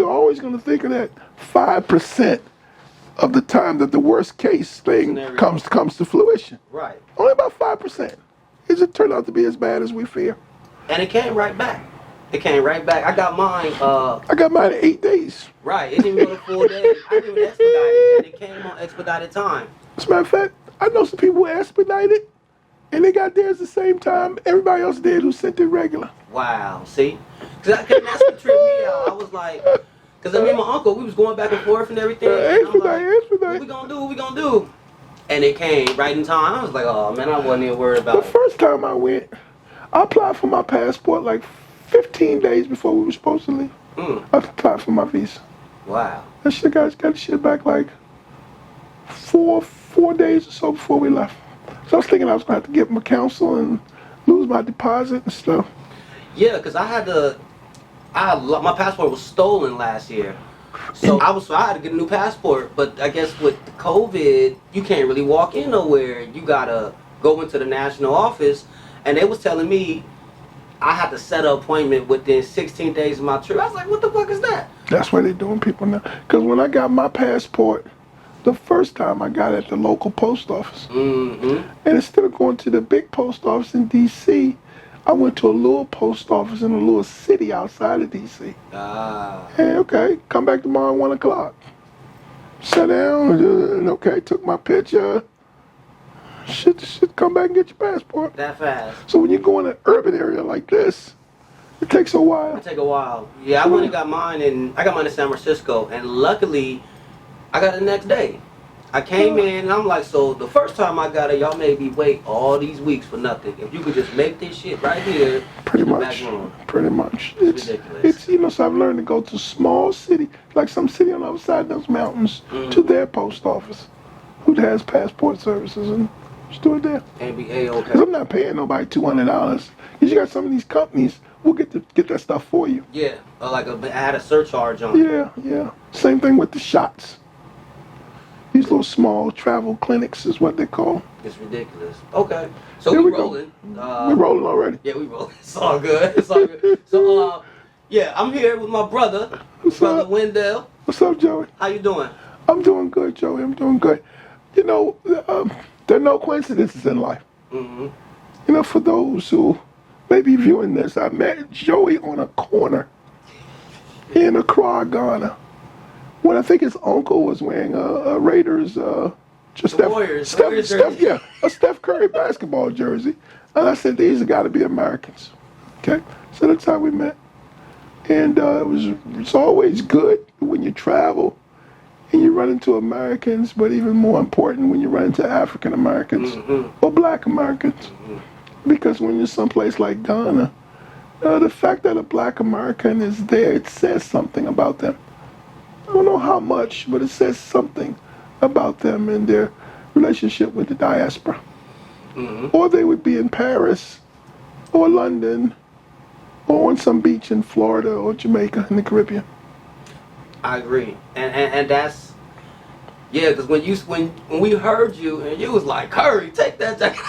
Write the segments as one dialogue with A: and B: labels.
A: you're always going to think of that 5% of the time that the worst case thing comes to fruition.
B: Right.
A: Only about 5%. It just turned out to be as bad as we fear.
B: And it came right back. It came right back. I got mine.
A: I got mine in 8 days.
B: Right. It didn't even go to 4 days. I didn't even expedite it, and it came on expedited time.
A: As a matter of fact, I know some people who expedited, and they got theirs the same time everybody else did who sent it regular.
B: Wow. See? Because that's what tripped me out. I was like, because me and my uncle, we was going back and forth and everything. And I'm like, what we gonna do? What we gonna do? And it came right in time. I was like, oh man, I wasn't even worried about it.
A: The first time I went, I applied for my passport like 15 days before we were supposed to leave. I applied for my visa.
B: Wow.
A: That shit got the shit back like four days or so before we left. So I was thinking I was going to have to get my counsel and lose my deposit and stuff.
B: Yeah, because my passport was stolen last year. So I had to get a new passport, but I guess with COVID, you can't really walk in nowhere. You gotta go into the national office, and they was telling me I had to set an appointment within 16 days of my trip. I was like, what the fuck is that?
A: That's why they're doing people now. Because when I got my passport, the first time I got it at the local post office. And instead of going to the big post office in D.C., I went to a little post office in a little city outside of D.C. Hey, okay, come back tomorrow at 1 o'clock. Sat down, and okay, took my picture. Shit, come back and get your passport.
B: That fast.
A: So when you go in an urban area like this, it takes a while.
B: It take a while. Yeah, I went and got mine, I got mine in San Francisco, and luckily, I got it the next day. I came in and I'm like, so the first time I got it, y'all made me wait all these weeks for nothing. If you could just make this shit right here,
A: pretty much.
B: It's ridiculous.
A: It's so I've learned to go to small city, like some city on the other side of those mountains, to their post office, who has passport services, and just do it there.
B: And be A-okay.
A: Because I'm not paying nobody $200. Because you got some of these companies will get that stuff for you.
B: Yeah, I had a surcharge on it.
A: Yeah. Same thing with the shots. These little small travel clinics is what they call.
B: It's ridiculous. Okay. So we rolling.
A: We're rolling already.
B: Yeah, we rolling. It's all good. So, yeah, I'm here with my brother.
A: What's
B: brother
A: up?
B: Wendell.
A: What's up, Joey?
B: How you doing?
A: I'm doing good, Joey. I'm doing good. You know, there are no coincidences in life. You know, for those who may be viewing this, I met Joey on a corner in Accra, Ghana, when I think his uncle was wearing a Raiders, a Steph Curry basketball jersey. And I said, these have got to be Americans. Okay? So that's how we met. And it's always good when you travel and you run into Americans, but even more important when you run into African Americans or Black Americans. Because when you're someplace like Ghana, the fact that a Black American is there, it says something about them. I don't know how much, but it says something about them and their relationship with the diaspora. Or they would be in Paris or London or on some beach in Florida or Jamaica in the Caribbean. I
B: agree. And that's, yeah, because when we heard you and you was like, Curry, take that jacket.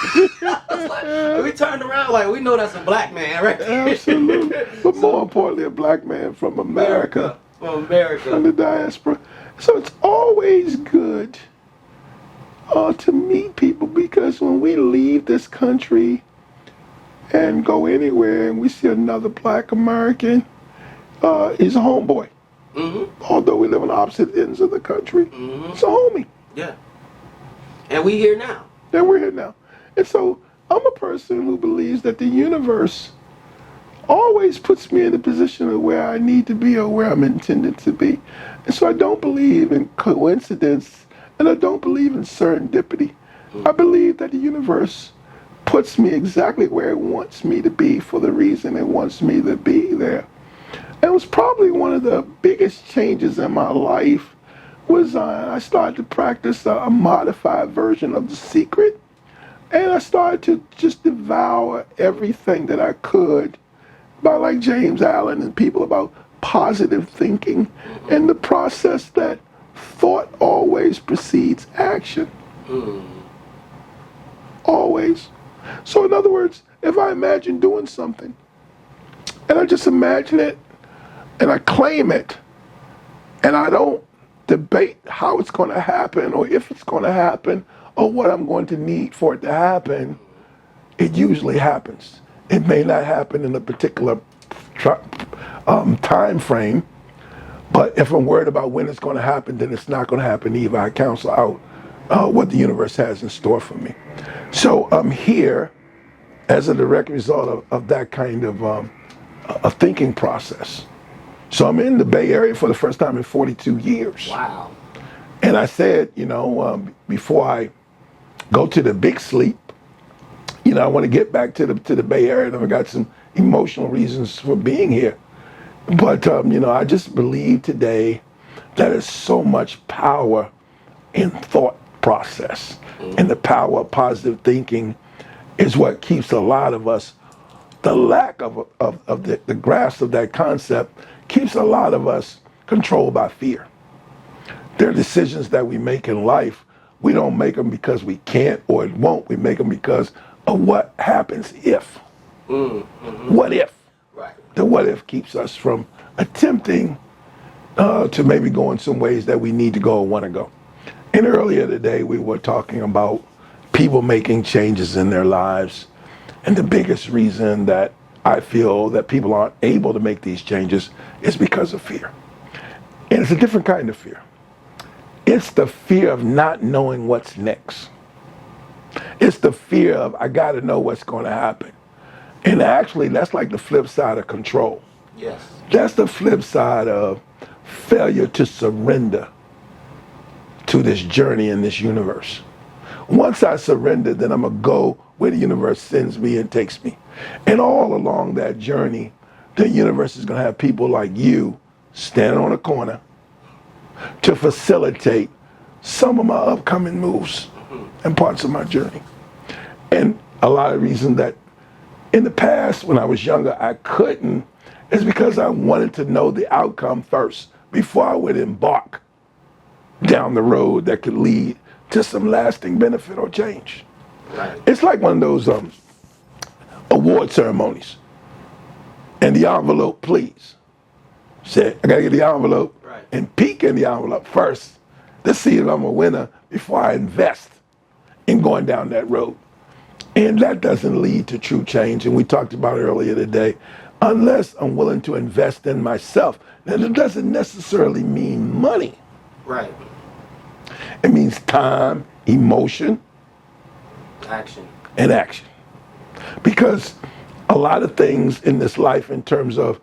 B: We turned around like, we know that's a Black man, right?
A: Absolutely. But more importantly, a Black man from America. From the diaspora. So it's always good to meet people, because when we leave this country and go anywhere and we see another Black American, he's a homeboy. Although we live on opposite ends of the country, it's a homie.
B: Yeah. And we here now.
A: And we're here now. And so I'm a person who believes that the universe always puts me in a position of where I need to be or where I'm intended to be. And so I don't believe in coincidence, and I don't believe in serendipity. I believe that the universe puts me exactly where it wants me to be for the reason it wants me to be there. And it was probably one of the biggest changes in my life was I started to practice a modified version of The Secret. And I started to just devour everything that I could by like James Allen and people about positive thinking and the process that thought always precedes action. Always. So in other words, if I imagine doing something and I just imagine it and I claim it, And I don't debate how it's going to happen or if it's going to happen or what I'm going to need for it to happen. It usually happens. It may not happen in a particular time frame, but if I'm worried about when it's going to happen, then it's not going to happen either. I cancel out what the universe has in store for me. So I'm here as a direct result of that kind of a thinking process. So I'm in the Bay Area for the first time in 42 years.
B: Wow.
A: And I said, before I go to the big sleep, I want to get back to the Bay Area, and I've got some emotional reasons for being here. But, I just believe today that there's so much power in thought process. And the power of positive thinking is what keeps a lot of us, the lack of the grasp of that concept keeps a lot of us controlled by fear. There are decisions that we make in life. We don't make them because we can't or it won't. We make them because of what happens if. What if?
B: Right.
A: The what if keeps us from attempting to maybe go in some ways that we need to go or want to go. And earlier today we were talking about people making changes in their lives. And the biggest reason that I feel that people aren't able to make these changes is because of fear. And it's a different kind of fear. It's the fear of not knowing what's next. It's the fear of, I got to know what's going to happen. And actually, that's like the flip side of control.
B: Yes.
A: That's the flip side of failure to surrender to this journey in this universe. Once I surrender, then I'm going to go where the universe sends me and takes me. And all along that journey, the universe is going to have people like you standing on a corner to facilitate some of my upcoming moves and parts of my journey. And a lot of reasons that in the past, when I was younger, I couldn't is because I wanted to know the outcome first before I would embark down the road that could lead to some lasting benefit or change.
B: Right.
A: It's like one of those award ceremonies. And the envelope, please. Said, I gotta get the envelope and peek in the envelope first to see if I'm a winner before I invest in going down that road. And that doesn't lead to true change. And we talked about it earlier today. Unless I'm willing to invest in myself, then it doesn't necessarily mean money.
B: Right.
A: It means time, emotion,
B: Action.
A: and action. Because a lot of things in this life in terms of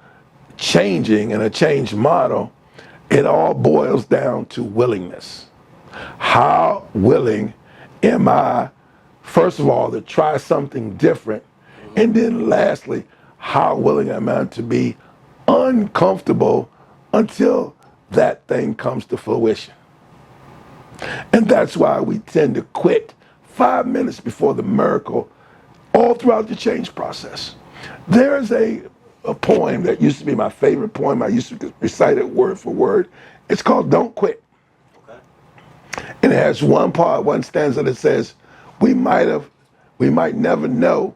A: changing and a change model, it all boils down to willingness. How willing am I, first of all, to try something different? And then lastly, how willing am I to be uncomfortable until that thing comes to fruition? And that's why we tend to quit 5 minutes before the miracle all throughout the change process. There's a poem that used to be my favorite poem. I used to recite it word for word. It's called Don't Quit.
B: Okay.
A: And it has one part, one stanza that says, we might never know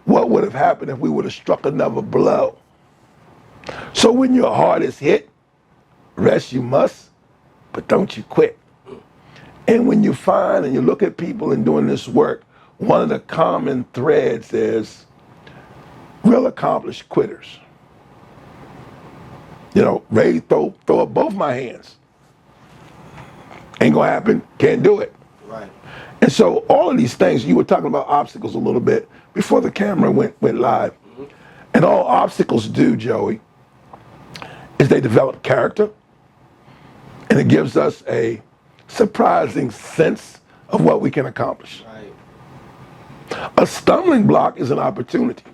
A: what would have happened if we would have struck another blow. So when your heart is hit, rest you must, but don't you quit. And when you find and you look at people and doing this work, one of the common threads is real accomplished quitters. Ready to throw up both my hands. Ain't gonna happen, can't do it.
B: Right.
A: And so all of these things, you were talking about obstacles a little bit before the camera went live. And all obstacles do, Joey, is they develop character, and it gives us a surprising sense of what we can accomplish.
B: Right.
A: A stumbling block is an opportunity.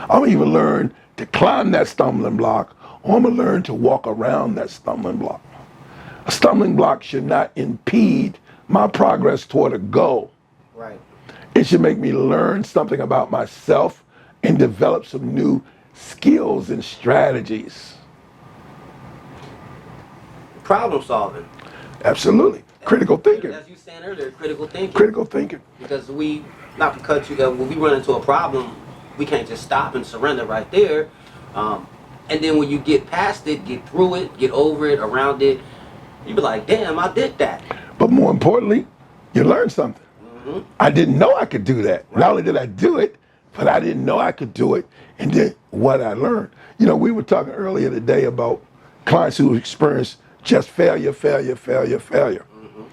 A: I'm gonna even learn to climb that stumbling block, or I'm gonna learn to walk around that stumbling block. A stumbling block should not impede my progress toward a goal.
B: Right.
A: It should make me learn something about myself and develop some new skills and strategies.
B: Problem solving.
A: Absolutely. Critical thinking.
B: As you said earlier, critical thinking.
A: Critical thinking.
B: Because not to cut you, when we run into a problem, we can't just stop and surrender right there. And then when you get past it, get through it, get over it, around it, you be like, damn, I did that.
A: But more importantly, you learn something.
B: Mm-hmm.
A: I didn't know I could do that.
B: Right.
A: Not only did I do it, but I didn't know I could do it. And then what I learned. You know, we were talking earlier today about clients who experience just failure.
B: Mm-hmm.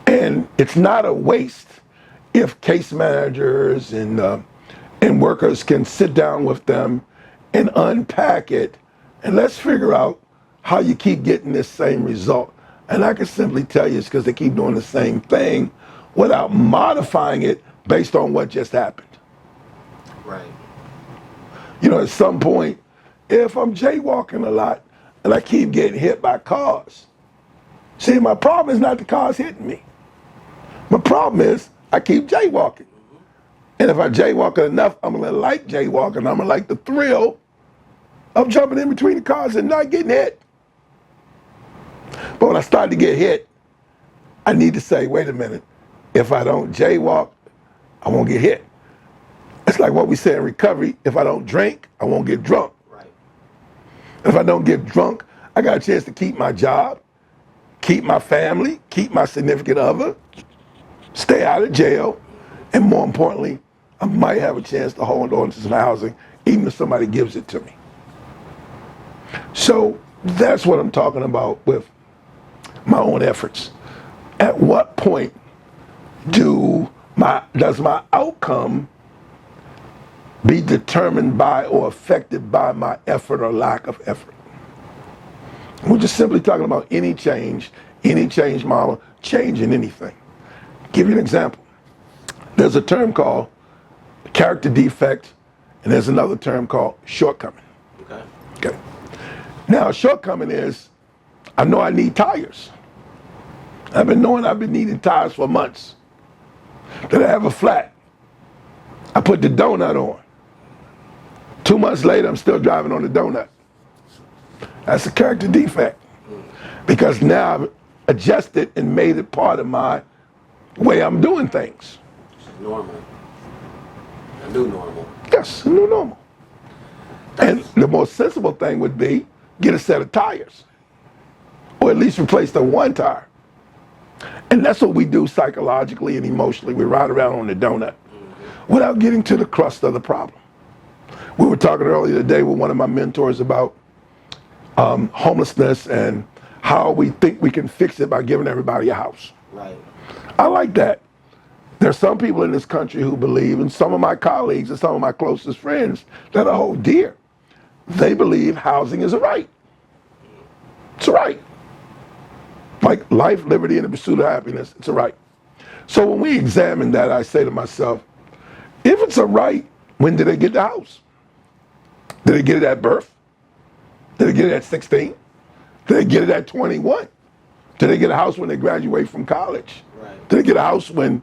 A: And it's not a waste if case managers and workers can sit down with them and unpack it, and let's figure out how you keep getting this same result. And I can simply tell you it's because they keep doing the same thing without modifying it based on what just happened.
B: Right.
A: You know, at some point, if I'm jaywalking a lot and I keep getting hit by cars, see, my problem is not the cars hitting me. My problem is I keep jaywalking. And if I jaywalk enough, I'm gonna like jaywalking. I'm gonna like the thrill of jumping in between the cars and not getting hit. But when I start to get hit, I need to say, wait a minute, if I don't jaywalk, I won't get hit. It's like what we say in recovery, if I don't drink, I won't get drunk.
B: Right.
A: If I don't get drunk, I got a chance to keep my job, keep my family, keep my significant other, stay out of jail, and more importantly, I might have a chance to hold on to some housing, even if somebody gives it to me. So that's what I'm talking about with my own efforts. At what point does my outcome be determined by or affected by my effort or lack of effort? We're just simply talking about any change model, change in anything. Give you an example. There's a term called character defect, and there's another term called shortcoming. Okay. Now, a shortcoming is, I know I need tires. I've been needing tires for months. Then I have a flat. I put the donut on. 2 months later, I'm still driving on the donut. That's a character defect. Because now I've adjusted and made it part of my way I'm doing things.
B: Normal. A new normal.
A: Yes, a new normal. And the most sensible thing would be get a set of tires. Or at least replace the one tire. And that's what we do psychologically and emotionally. We ride around on the donut without getting to the crust of the problem. We were talking earlier today with one of my mentors about homelessness and how we think we can fix it by giving everybody a house.
B: Right.
A: I like that. There's some people in this country who believe, and some of my colleagues and some of my closest friends that I hold dear, they believe housing is a right. It's a right. Like life, liberty, and the pursuit of happiness, it's a right. So when we examine that, I say to myself, if it's a right, when did they get the house? Did they get it at birth? Did they get it at 16? Did they get it at 21? Did they get a house when they graduate from college?
B: Right.
A: Did they get a house when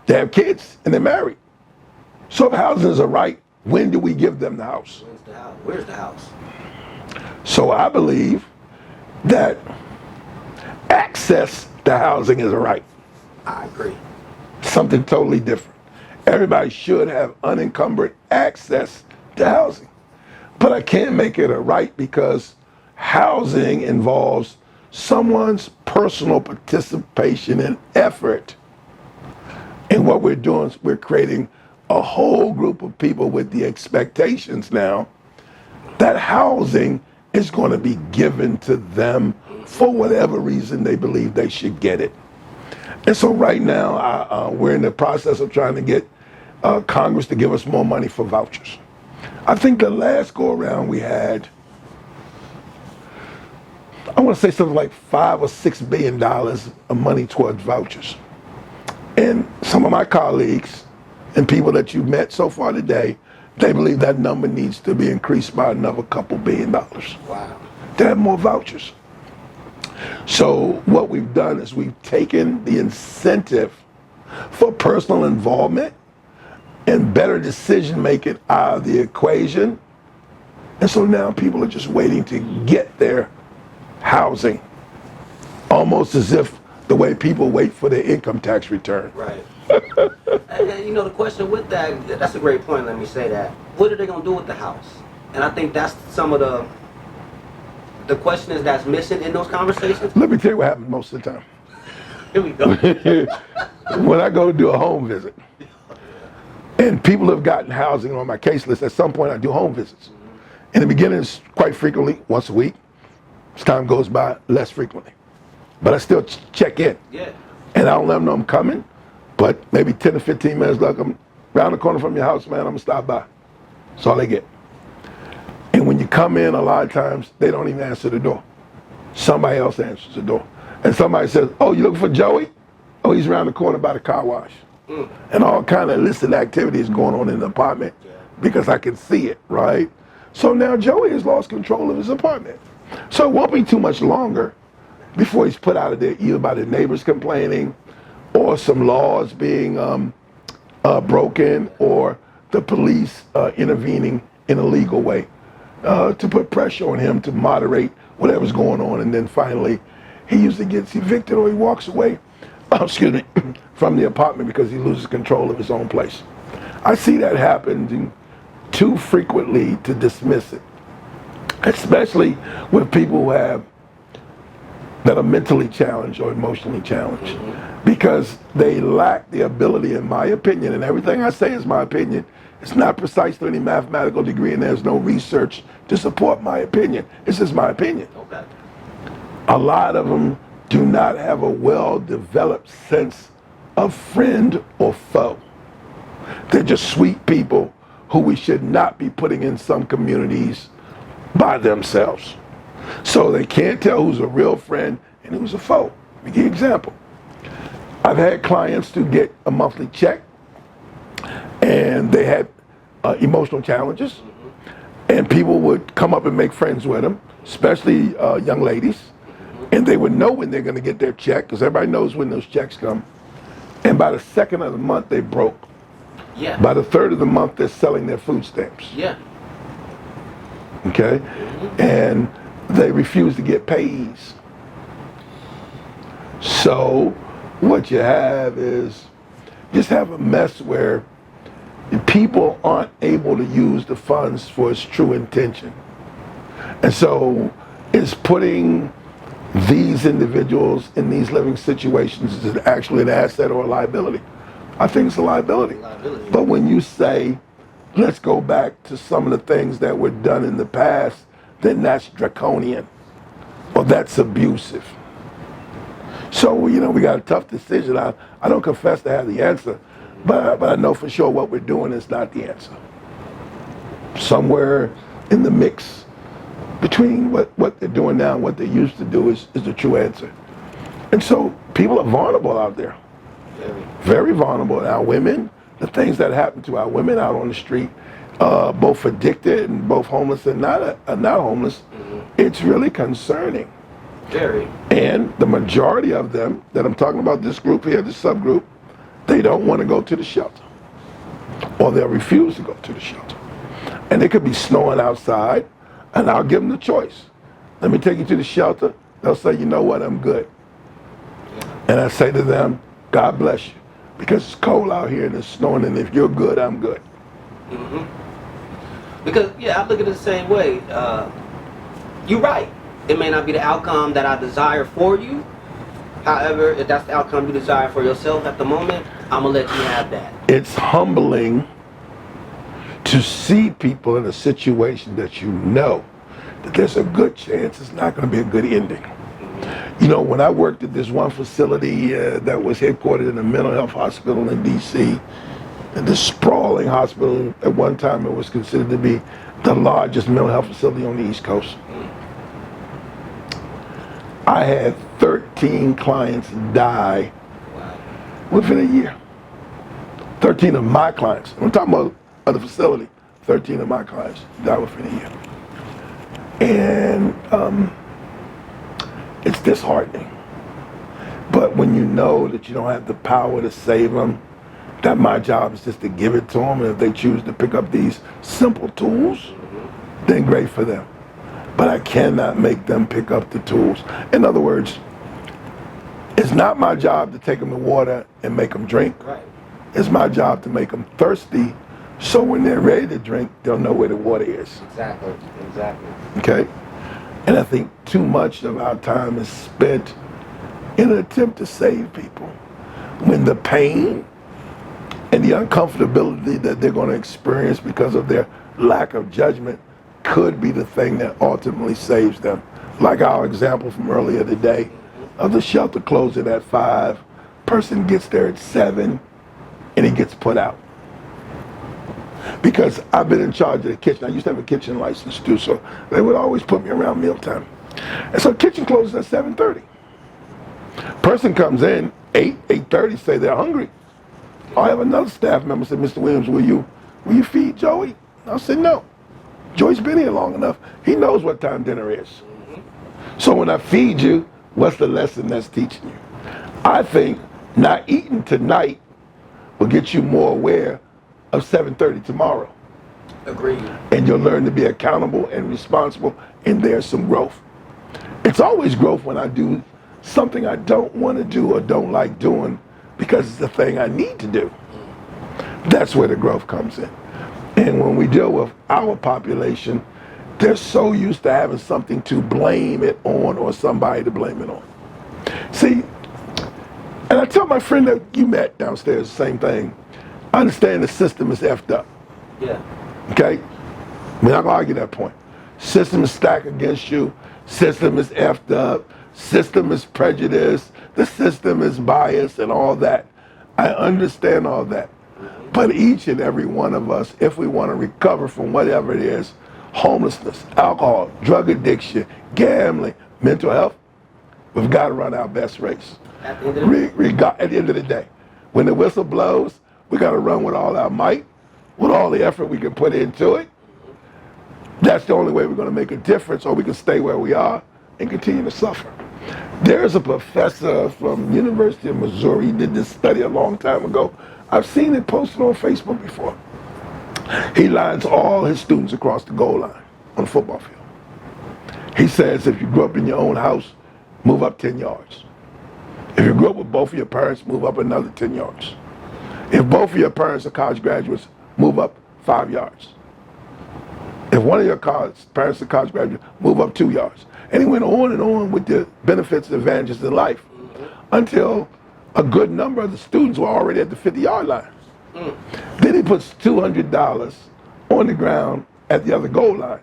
A: they have kids and they're married? So if housing is a right, when do we give them the house?
B: Where's the house? Where's the house?
A: So I believe that access to housing is a right.
B: I agree.
A: Something totally different. Everybody should have unencumbered access to housing. But I can't make it a right because housing involves someone's personal participation and effort. And what we're doing is we're creating a whole group of people with the expectations now that housing is going to be given to them for whatever reason they believe they should get it. And so right now, we're in the process of trying to get Congress to give us more money for vouchers. I think the last go around we had, I want to say something like $5 or $6 billion of money towards vouchers. And some of my colleagues and people that you've met so far today, they believe that number needs to be increased by another couple $1 billion.
B: Wow.
A: To have more vouchers. So what we've done is we've taken the incentive for personal involvement and better decision making out of the equation. And so now people are just waiting to get their housing. Almost as if the way people wait for their income tax return.
B: Right. And you know, the question with that, that's a great point, let me say that. What are they going to do with the house? And I think that's some of the questions that's missing in those conversations.
A: Let me tell you what happens most of the time.
B: Here we go.
A: When I go do a home visit, and people have gotten housing on my case list, at some point I do home visits. In the beginning, it's quite frequently, once a week. As time goes by, less frequently. But I still check in.
B: Yeah.
A: And I don't let them know I'm coming, but maybe 10 to 15 minutes, look, I'm around the corner from your house, man, I'm gonna stop by. That's all they get. And when you come in, a lot of times, they don't even answer the door. Somebody else answers the door. And somebody says, oh, you looking for Joey? Oh, he's around the corner by the car wash. And all kind of illicit activities going on in the apartment because I can see it, right? So now Joey has lost control of his apartment. So it won't be too much longer before he's put out of there, either by the neighbors complaining or some laws being broken or the police intervening in a legal way to put pressure on him to moderate whatever's going on. And then finally, he usually gets evicted or he walks away excuse me, from the apartment because he loses control of his own place. I see that happening too frequently to dismiss it, especially with people that are mentally challenged or emotionally challenged, because they lack the ability, in my opinion, and everything I say is my opinion. It's not precisely any mathematical degree, and there's no research to support my opinion. It's just my opinion.
B: Okay.
A: A lot of them do not have a well-developed sense of friend or foe. They're just sweet people who we should not be putting in some communities by themselves. So they can't tell who's a real friend and who's a foe. Let me give you an example. I've had clients to get a monthly check and they had emotional challenges, and people would come up and make friends with them, especially young ladies. And they would know when they're going to get their check, because everybody knows when those checks come. And by the second of the month, they broke.
B: Yeah.
A: By the third of the month, they're selling their food stamps.
B: Yeah.
A: Okay? And they refuse to get pays. So what you have is just have a mess where people aren't able to use the funds for its true intention. And so it's putting these individuals in these living situations is actually an asset or a liability. I think it's a liability. But when you say, let's go back to some of the things that were done in the past, then that's draconian or that's abusive. So, we got a tough decision. I don't confess to have the answer, but I know for sure what we're doing is not the answer. Somewhere in the mix between what they're doing now and what they used to do is the true answer. And so people are vulnerable out there. Very vulnerable. Our women, the things that happen to our women out on the street, both addicted and both homeless and not homeless, it's really concerning.
B: Very.
A: And the majority of them that I'm talking about, this group here, this subgroup, they don't want to go to the shelter. Or they'll refuse to go to the shelter. And it could be snowing outside, and I'll give them the choice. Let me take you to the shelter. They'll say, you know what, I'm good. And I say to them, God bless you, because it's cold out here and it's snowing, and if you're good, I'm good.
B: Because, I look at it the same way. You're right. It may not be the outcome that I desire for you. However, if that's the outcome you desire for yourself at the moment, I'm going to let you have that.
A: It's humbling to see people in a situation that you know that there's a good chance it's not going to be a good ending. When I worked at this one facility that was headquartered in a mental health hospital in D.C., this sprawling hospital, at one time it was considered to be the largest mental health facility on the East Coast. I had 13 clients die within a year. 13 of my clients. I'm talking about of the facility. 13 of my clients died within a year. And it's disheartening. But when you know that you don't have the power to save them, that my job is just to give it to them, and if they choose to pick up these simple tools, then great for them. But I cannot make them pick up the tools. In other words, it's not my job to take them to water and make them drink.
B: Right.
A: It's my job to make them thirsty So when they're ready to drink, they'll know where the water is.
B: Exactly.
A: Okay? And I think too much of our time is spent in an attempt to save people when the pain and the uncomfortability that they're going to experience because of their lack of judgment could be the thing that ultimately saves them. Like our example from earlier today of the shelter closing at 5, person gets there at 7 and he gets put out. Because I've been in charge of the kitchen. I used to have a kitchen license too, so they would always put me around mealtime. And so kitchen closes at 7:30. Person comes in 8:30, say they're hungry. I have another staff member say, Mr. Williams, will you feed Joey? I said, no. Joey's been here long enough. He knows what time dinner is. So when I feed you, what's the lesson that's teaching you? I think not eating tonight will get you more aware of 7:30 tomorrow.
B: Agreed.
A: And you'll learn to be accountable and responsible, and there's some growth. It's always growth when I do something I don't want to do or don't like doing because it's the thing I need to do. That's where the growth comes in. And when we deal with our population, they're so used to having something to blame it on or somebody to blame it on. See, and I tell my friend that you met downstairs the same thing. I understand the system is effed up.
B: Yeah.
A: Okay? We're not gonna argue that point. System is stacked against you. System is effed up. System is prejudiced. The system is biased and all that. I understand all that. But each and every one of us, if we want to recover from whatever it is, homelessness, alcohol, drug addiction, gambling, mental health, we've got to run our best race.
B: At the end of the day.
A: At the end of the day. When the whistle blows, we got to run with all our might, with all the effort we can put into it. That's the only way we're going to make a difference, or we can stay where we are and continue to suffer. There's a professor from University of Missouri, he did this study a long time ago. I've seen it posted on Facebook before. He lines all his students across the goal line on the football field. He says if you grew up in your own house, move up 10 yards. If you grew up with both of your parents, move up another 10 yards. If both of your parents are college graduates, move up 5 yards. If one of your parents are college graduates, move up 2 yards. And he went on and on with the benefits and advantages in life until a good number of the students were already at the 50-yard line. Then he puts $200 on the ground at the other goal line.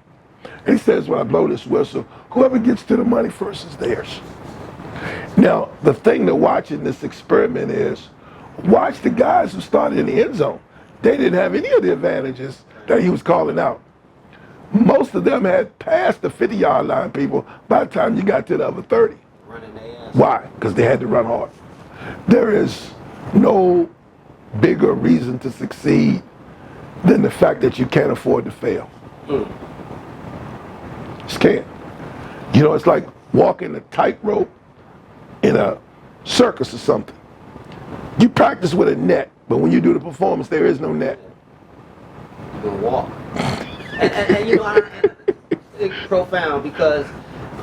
A: And he says, when I blow this whistle, whoever gets to the money first is theirs. Now, the thing to watch in this experiment is, watch the guys who started in the end zone. They didn't have any of the advantages that he was calling out. Most of them had passed the 50-yard line, people, by the time you got to the other 30.
B: Running their ass.
A: Why? Because they had to run hard. There is no bigger reason to succeed than the fact that you can't afford to fail. Just can't. You know, it's like walking a tightrope in a circus or something. You practice with a net, but when you do the performance, there is no net.
B: You can walk. and you know, it's profound because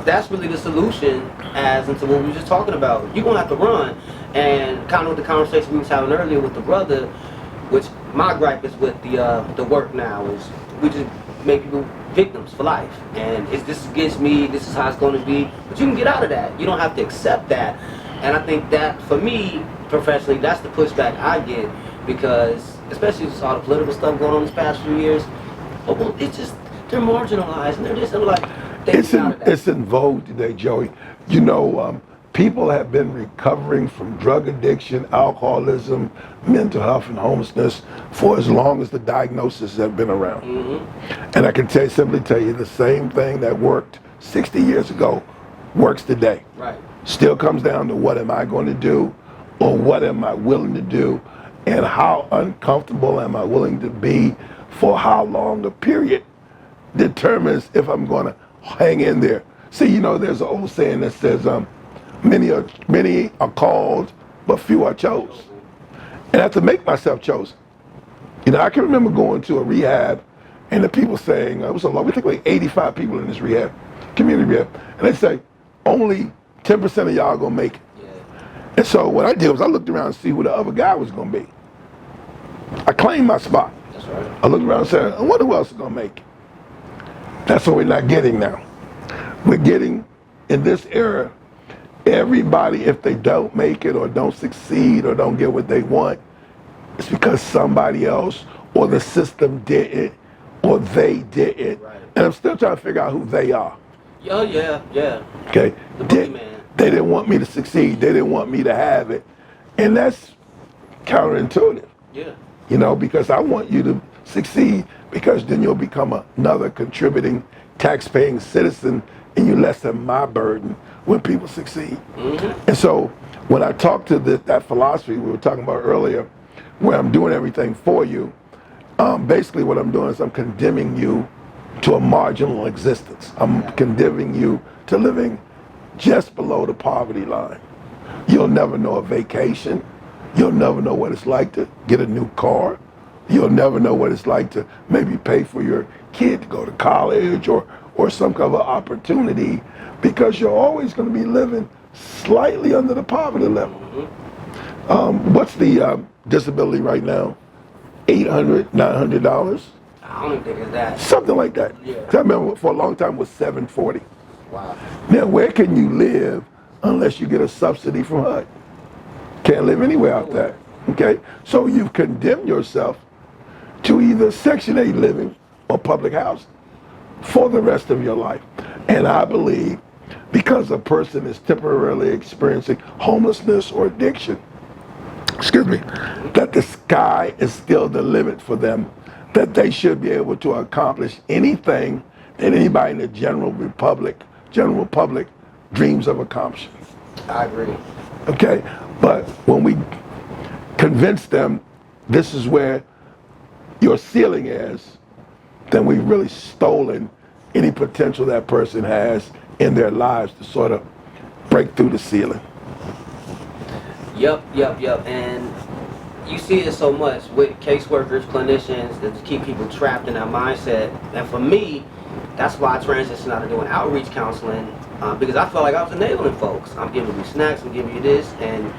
B: that's really the solution as into what we were just talking about. You're going to have to run. And kind of with the conversation we was having earlier with the brother, which my gripe is with the work now is we just make people victims for life. And it's this is against me, this is how it's going to be. But you can get out of that. You don't have to accept that. And I think that, for me, professionally, that's the pushback I get because, especially with all the political stuff going on these past few years, well, it's just, they're marginalized and they're just, I'm like,
A: it's in vogue today, Joey. You know, people have been recovering from drug addiction, alcoholism, mental health, and homelessness for as long as the diagnoses have been around. And I can simply tell you the same thing that worked 60 years ago works today.
B: Right.
A: Still comes down to what am I going to do or what am I willing to do and how uncomfortable am I willing to be for how long a period determines if I'm going to hang in there. See, you know, there's an old saying that says, many are called, but few are chosen. And I have to make myself chosen. You know, I can remember going to a rehab and the people saying, it was a lot, we think like 85 people in this rehab, community rehab, and they say, only 10% of y'all are gonna make it.
B: Yeah.
A: And so what I did was I looked around to see who the other guy was gonna be. I claimed my spot.
B: That's right.
A: I look around and say, I wonder who else is going to make it. That's what we're not getting now. We're getting, in this era, everybody, if they don't make it or don't succeed or don't get what they want, it's because somebody else or the system did it or they did it.
B: Right.
A: And I'm still trying to figure out who they are.
B: Yeah.
A: Okay?
B: The boogeyman.
A: They didn't want me to succeed. They didn't want me to have it. And that's counterintuitive.
B: Yeah.
A: You know, because I want you to succeed, because then you'll become another contributing, tax-paying citizen, and you lessen my burden when people succeed.
B: Mm-hmm.
A: And so when I talk to that philosophy we were talking about earlier, where I'm doing everything for you, basically what I'm doing is I'm condemning you to a marginal existence. I'm condemning you to living just below the poverty line. You'll never know a vacation. You'll never know what it's like to get a new car. You'll never know what it's like to maybe pay for your kid to go to college or some kind of opportunity, because you're always going to be living slightly under the poverty level. What's the disability right now? $800, $900?
B: I don't even think it's that.
A: Something like that.
B: Yeah.
A: 'Cause I remember for a long time it was $740.
B: Wow.
A: Now, where can you live unless you get a subsidy from HUD? Can't live anywhere out there. Okay? So you've condemned yourself to either Section 8 living or public housing for the rest of your life. And I believe because a person is temporarily experiencing homelessness or addiction, that the sky is still the limit for them, that they should be able to accomplish anything that anybody in the general public dreams of accomplishing.
B: I agree.
A: Okay? But when we convince them this is where your ceiling is, then we've really stolen any potential that person has in their lives to sort of break through the ceiling.
B: Yep. And you see it so much with caseworkers, clinicians, that keep people trapped in that mindset. And for me, that's why I transitioned out of doing outreach counseling, because I felt like I was enabling folks. I'm giving you snacks, I'm giving you this, and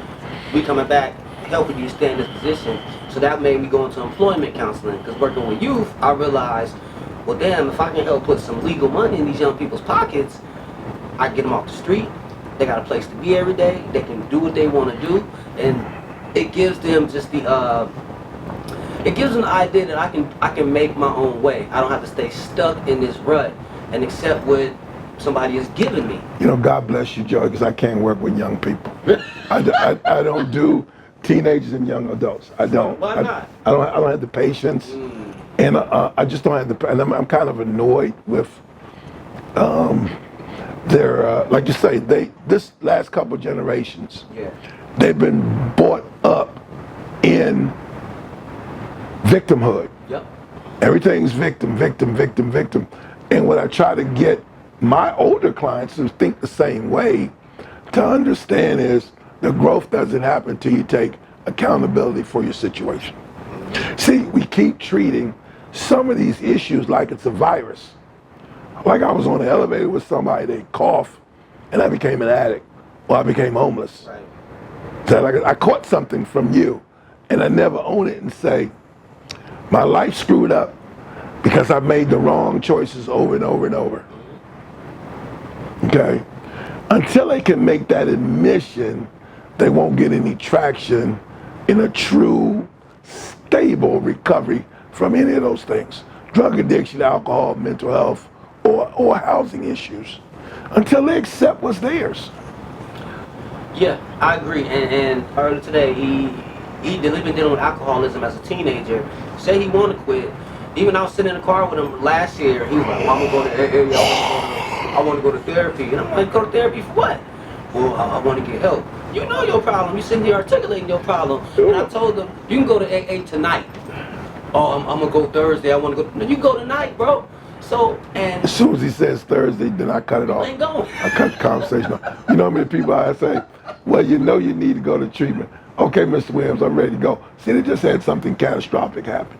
B: we coming back helping you stay in this position. So that made me go into employment counseling, because working with youth, I realized, well, damn, if I can help put some legal money in these young people's pockets, I can get them off the street. They got a place to be every day. They can do what they want to do, and it gives them just it gives them the idea that I can make my own way. I don't have to stay stuck in this rut and accept what somebody is giving me.
A: You know, God bless you, Joey, because I can't work with young people. I don't do teenagers and young adults. I don't.
B: Why not?
A: I don't have the patience, and I just don't have the. And I'm kind of annoyed with their like you say, this last couple generations.
B: Yeah.
A: They've been brought up in victimhood.
B: Yep.
A: Everything's victim. And what I try to get my older clients who think the same way to understand is the growth doesn't happen until you take accountability for your situation. See, we keep treating some of these issues like it's a virus. Like I was on the elevator with somebody, they cough, and I became an addict, or I became homeless.
B: Right.
A: So I caught something from you, and I never own it and say, my life screwed up because I made the wrong choices over and over and over. Okay? Until they can make that admission, they won't get any traction in a true, stable recovery from any of those things. Drug addiction, alcohol, mental health, or housing issues. Until they accept what's theirs.
B: Yeah, I agree. And earlier today, he been dealing with alcoholism as a teenager. Said he wanted to quit. Even I was sitting in the car with him last year. He was like, well, I'm gonna go to the area. I want to go to therapy. And I'm like, go to therapy for what? Well, I want to get help. You know your problem. You sitting here articulating your problem. And I told him, you can go to AA tonight. Oh, I'm gonna go Thursday. I want to go. No, you go tonight, bro. So, and
A: as soon as he says Thursday, then I cut it off.
B: ain't going.
A: I cut the conversation off. You know how many people I say, well, you know you need to go to treatment. Okay, Mr. Williams, I'm ready to go. See, they just had something catastrophic happen.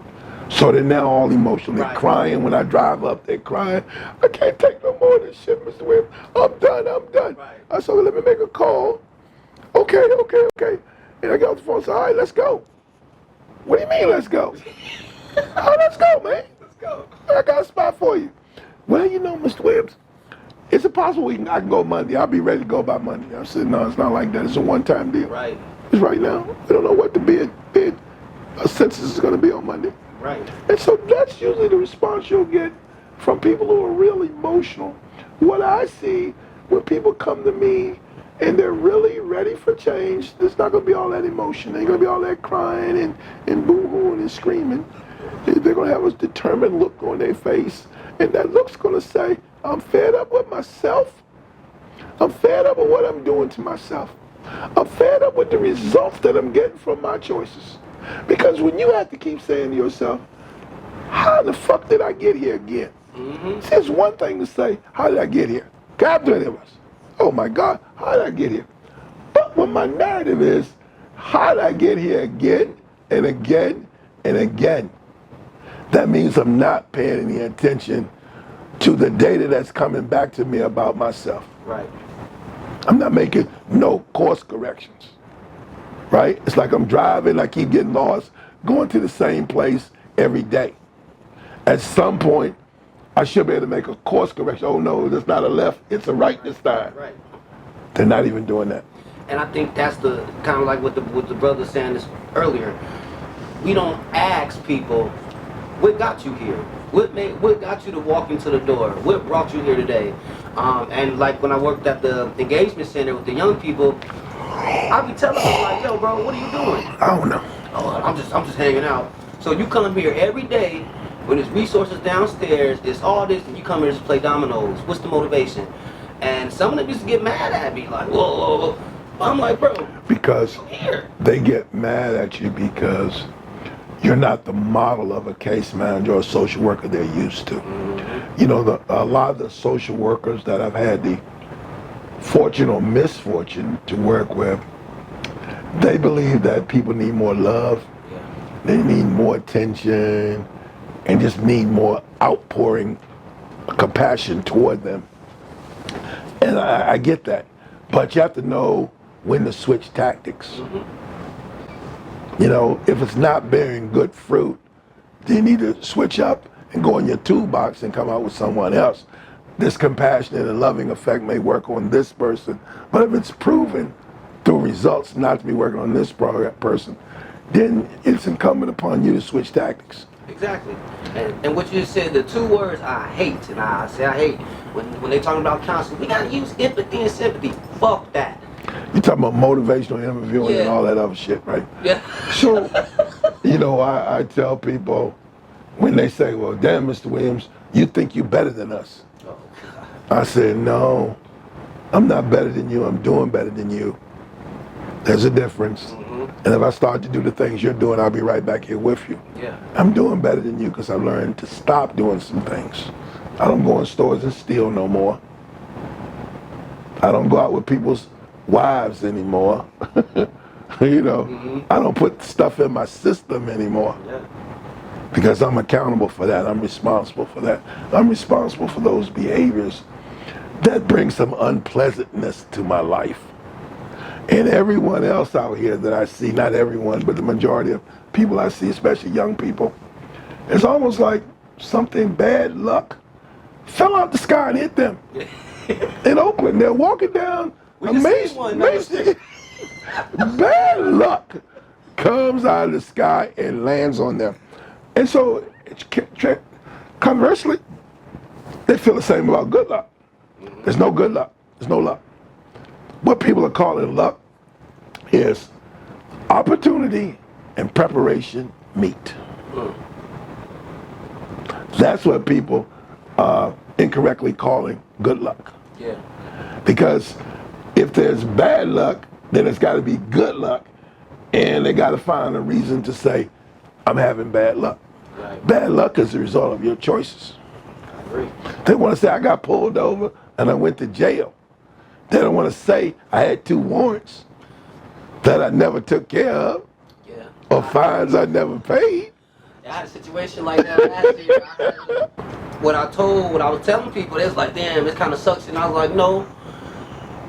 A: So they're now all emotional. They're crying when I drive up. They're crying. I can't take no more of this shit, Mr. Williams. I'm done.
B: Right.
A: I said, well, let me make a call. Okay. And I got off the phone and said, all right, let's go. What do you mean, let's go? Oh, let's go, man. Let's go. I got a spot for you. Well, you know, Mr. Williams, is it possible I can go Monday? I'll be ready to go by Monday. I said, no, it's not like that. It's a one-time deal.
B: Right.
A: It's right now. We don't know what the bid census is going to be on Monday.
B: Right.
A: And so that's usually the response you'll get from people who are real emotional. What I see when people come to me and they're really ready for change, there's not going to be all that emotion. There ain't going to be all that crying and boo-hooing and screaming. They're going to have a determined look on their face. And that look's going to say, I'm fed up with myself. I'm fed up with what I'm doing to myself. I'm fed up with the results that I'm getting from my choices. Because when you have to keep saying to yourself, how the fuck did I get here again? See, it's one thing to say, how did I get here? God deliver us. Oh my God, how did I get here? But when my narrative is, how did I get here again and again and again? That means I'm not paying any attention to the data that's coming back to me about myself.
B: Right.
A: I'm not making no course corrections. Right? It's like I'm driving, I keep getting lost, going to the same place every day. At some point, I should be able to make a course correction. Oh no, there's not a left, it's a right this time.
B: Right.
A: They're not even doing that.
B: And I think that's the kind of like what the brother saying this earlier. We don't ask people, what got you here? What got you to walk into the door? What brought you here today? And like when I worked at the engagement center with the young people, I be telling them like, yo, bro, what are you doing?
A: I don't know.
B: Oh, I'm just hanging out. So you come here every day when there's resources downstairs, it's all this, and you come here to play dominoes. What's the motivation? And some of them used to get mad at me, like, whoa. I'm like, bro,
A: because
B: here.
A: They get mad at you because you're not the model of a case manager or a social worker they're used to. You know, a lot of the social workers that I've had the fortune or misfortune to work with, they believe that people need more love, they need more attention, and just need more outpouring compassion toward them. And I get that. But you have to know when to switch tactics. You know, if it's not bearing good fruit, then you need to switch up and go in your toolbox and come out with someone else. This compassionate and loving effect may work on this person, but if it's proven through results not to be working on this person, then it's incumbent upon you to switch tactics.
B: Exactly. And what you said, the two words I hate, and I hate, when they talking about counseling, we gotta use empathy and sympathy. Fuck that.
A: You talking about motivational interviewing and all that other shit, right?
B: Yeah.
A: So, you know, I tell people when they say, well, damn, Mr. Williams, you think you better than us. I said, no, I'm not better than you. I'm doing better than you. There's a difference. And if I start to do the things you're doing, I'll be right back here with you.
B: Yeah.
A: I'm doing better than you because I learned to stop doing some things. I don't go in stores and steal no more. I don't go out with people's wives anymore. You know, I don't put stuff in my system anymore.
B: Yeah.
A: Because I'm accountable for that. I'm responsible for that. I'm responsible for those behaviors that bring some unpleasantness to my life. And everyone else out here that I see, not everyone, but the majority of people I see, especially young people, it's almost like something bad luck fell out the sky and hit them. In Oakland, they're walking down amazing. Bad luck comes out of the sky and lands on them. And so, conversely, they feel the same about good luck. There's no good luck. There's no luck. What people are calling luck is opportunity and preparation meet. That's what people are incorrectly calling good luck.
B: Yeah.
A: Because if there's bad luck, then it's got to be good luck. And they got to find a reason to say, I'm having bad luck.
B: Right.
A: Bad luck is the result of your choices.
B: I agree.
A: They want to say, I got pulled over and I went to jail. They don't want to say, I had 2 warrants that I never took care of, or fines I never paid.
B: I had a situation like that last year. What I was telling people, it's like, damn, it kind of sucks. And I was like, no,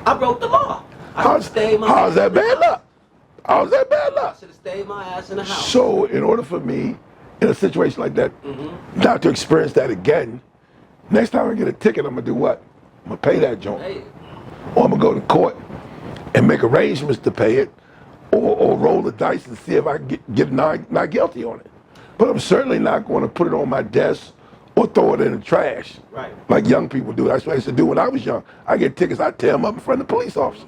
B: I broke the law.
A: How's that bad luck? How's that bad
B: I
A: luck?
B: should have stayed my ass in the house.
A: So in order for me in a situation like that, not to experience that again. Next time I get a ticket, I'm gonna do what? I'm gonna pay that joint, or I'm gonna go to court and make arrangements to pay it, or roll the dice and see if I can get not guilty on it. But I'm certainly not going to put it on my desk or throw it in the trash,
B: Right.
A: like young people do. That's what I used to do when I was young. I get tickets, I tear them up in front of the police officer,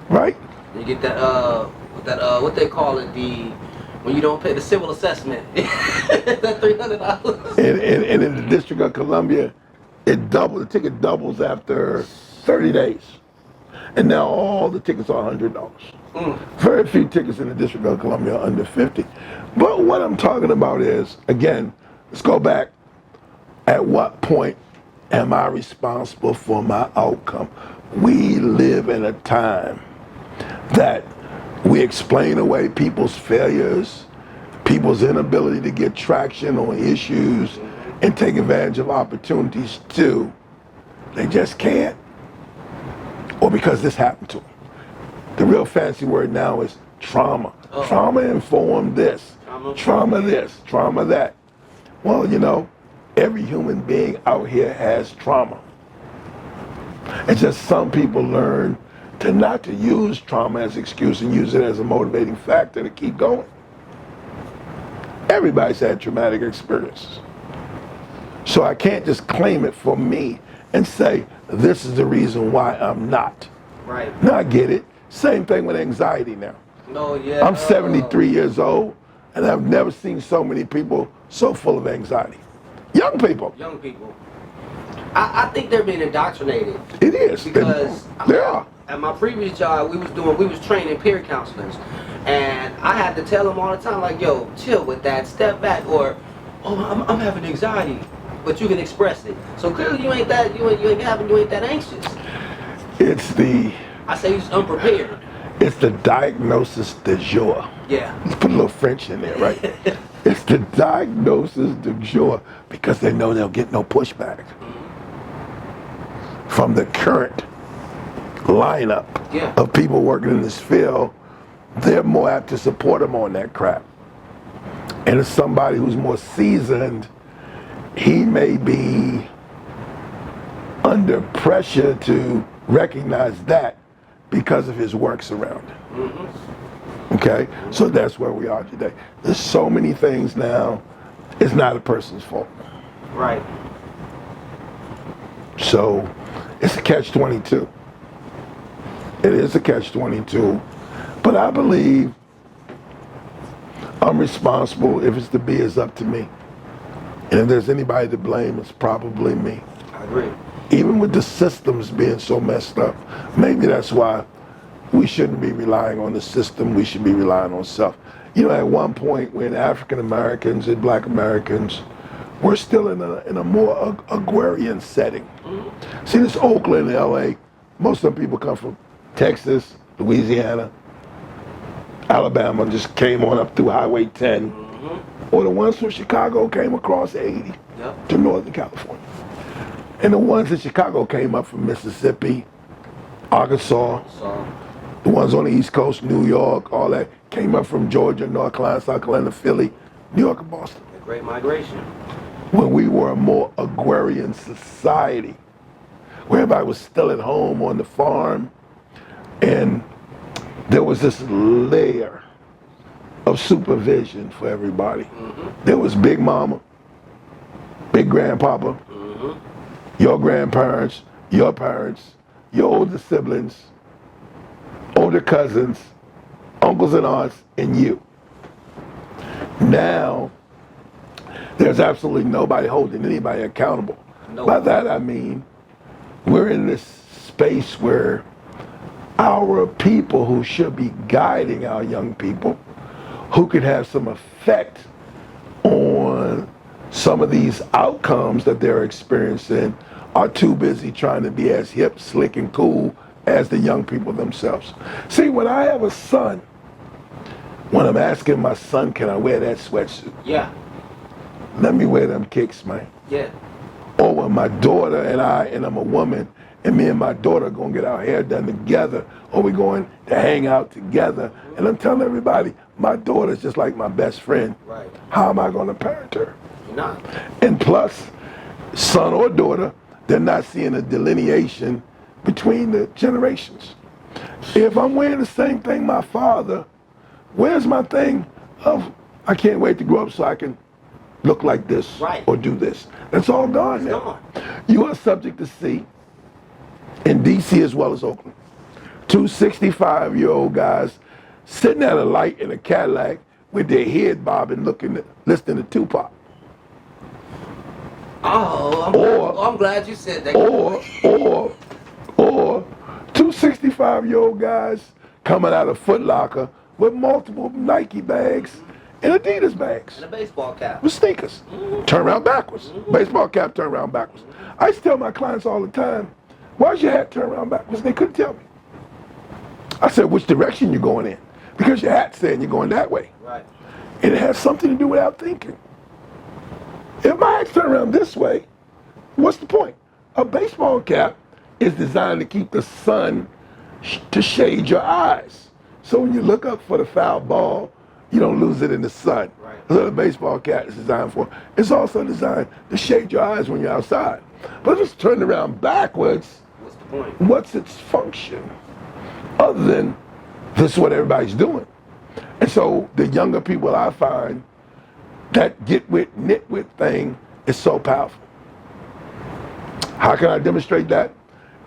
A: right?
B: You get that what they call it, when you don't pay the civil assessment, that $300.
A: And in the District of Columbia, the ticket doubles after 30 days. And now all the tickets are $100. Very few tickets in the District of Columbia are under 50. But what I'm talking about is, again, let's go back. At what point am I responsible for my outcome? We live in a time that we explain away people's failures, people's inability to get traction on issues, and take advantage of opportunities too. They just can't. Or because this happened to them. The real fancy word now is trauma. Trauma informed this, trauma this, trauma that. Well, you know, every human being out here has trauma. It's just some people learn not to use trauma as an excuse and use it as a motivating factor to keep going. Everybody's had traumatic experiences. So I can't just claim it for me and say, this is the reason why I'm not.
B: Right.
A: Now I get it. Same thing with anxiety now.
B: No, yeah.
A: I'm 73 years old, and I've never seen so many people so full of anxiety. Young people.
B: Young people. I think they're being indoctrinated.
A: It is.
B: Because
A: they are.
B: At my previous job, we was training peer counselors, and I had to tell them all the time, like, yo, chill with that, step back, or, oh, I'm having anxiety, but you can express it. So clearly you ain't that anxious.
A: It's the.
B: I say you're unprepared.
A: It's the diagnosis de jour.
B: Yeah.
A: Let's put a little French in there, right? It's the diagnosis de jour because they know they'll get no pushback from the current lineup of people working in this field. They're more apt to support them on that crap. And as somebody who's more seasoned, he may be under pressure to recognize that because of his work surrounding. Okay, so that's where we are today. There's so many things now, it's not a person's fault.
B: Right.
A: So it's a catch-22. It is a catch-22, but I believe I'm responsible. If it's to be, it's up to me. And if there's anybody to blame, it's probably me.
B: I agree.
A: Even with the systems being so messed up, maybe that's why we shouldn't be relying on the system, we should be relying on self. You know, at one point when African Americans and Black Americans were still in a more agrarian setting. See, this Oakland, LA, most of the people come from Texas, Louisiana, Alabama, just came on up through Highway 10. Or the ones from Chicago came across 80 to Northern California. And the ones in Chicago came up from Mississippi, Arkansas. The ones on the East Coast, New York, all that, came up from Georgia, North Carolina, South Carolina, Philly, New York, and Boston.
B: The Great Migration.
A: When we were a more agrarian society, where everybody was still at home on the farm, and there was this layer of supervision for everybody. There was Big Mama, Big Grandpapa, your grandparents, your parents, your older siblings, older cousins, uncles and aunts, and you. Now, there's absolutely nobody holding anybody accountable.
B: No.
A: By that I mean, we're in this space where our people who should be guiding our young people, who could have some effect on some of these outcomes that they're experiencing, are too busy trying to be as hip, slick, and cool as the young people themselves. See, when I have a son, when I'm asking my son, can I wear that sweatsuit?
B: Yeah.
A: Let me wear them kicks, man.
B: Yeah.
A: Or when my daughter and I'm a woman, and me and my daughter are going to get our hair done together, or we're going to hang out together. And I'm telling everybody, my daughter's just like my best friend.
B: Right.
A: How am I going to parent her?
B: You're not.
A: And plus, son or daughter, they're not seeing a delineation between the generations. If I'm wearing the same thing my father, where's my thing of, I can't wait to grow up so I can look like this or do this? That's all gone now.
B: Gone.
A: You are subject to see, in D.C. as well as Oakland, two 65-year-old guys sitting at a light in a Cadillac with their head bobbing, listening to Tupac.
B: I'm glad you said that.
A: Or two 65-year-old guys coming out of Foot Locker with multiple Nike bags and Adidas bags.
B: And a baseball cap.
A: With sneakers. Turn around backwards. Baseball cap, turn around backwards. I used to tell my clients all the time, why's your hat turn around backwards? They couldn't tell me. I said, which direction you're going in? Because your hat's saying you're going that way.
B: Right.
A: And it has something to do without thinking. If my hat's turned around this way, what's the point? A baseball cap is designed to keep the sun to shade your eyes. So when you look up for the foul ball, you don't lose it in the sun.
B: Right.
A: That's what a baseball cap is designed for. It's also designed to shade your eyes when you're outside. But if it's turned around backwards,
B: What's the point?
A: what's its function? Other than this is what everybody's doing. And so the younger people I find, that nitwit thing is so powerful. How can I demonstrate that?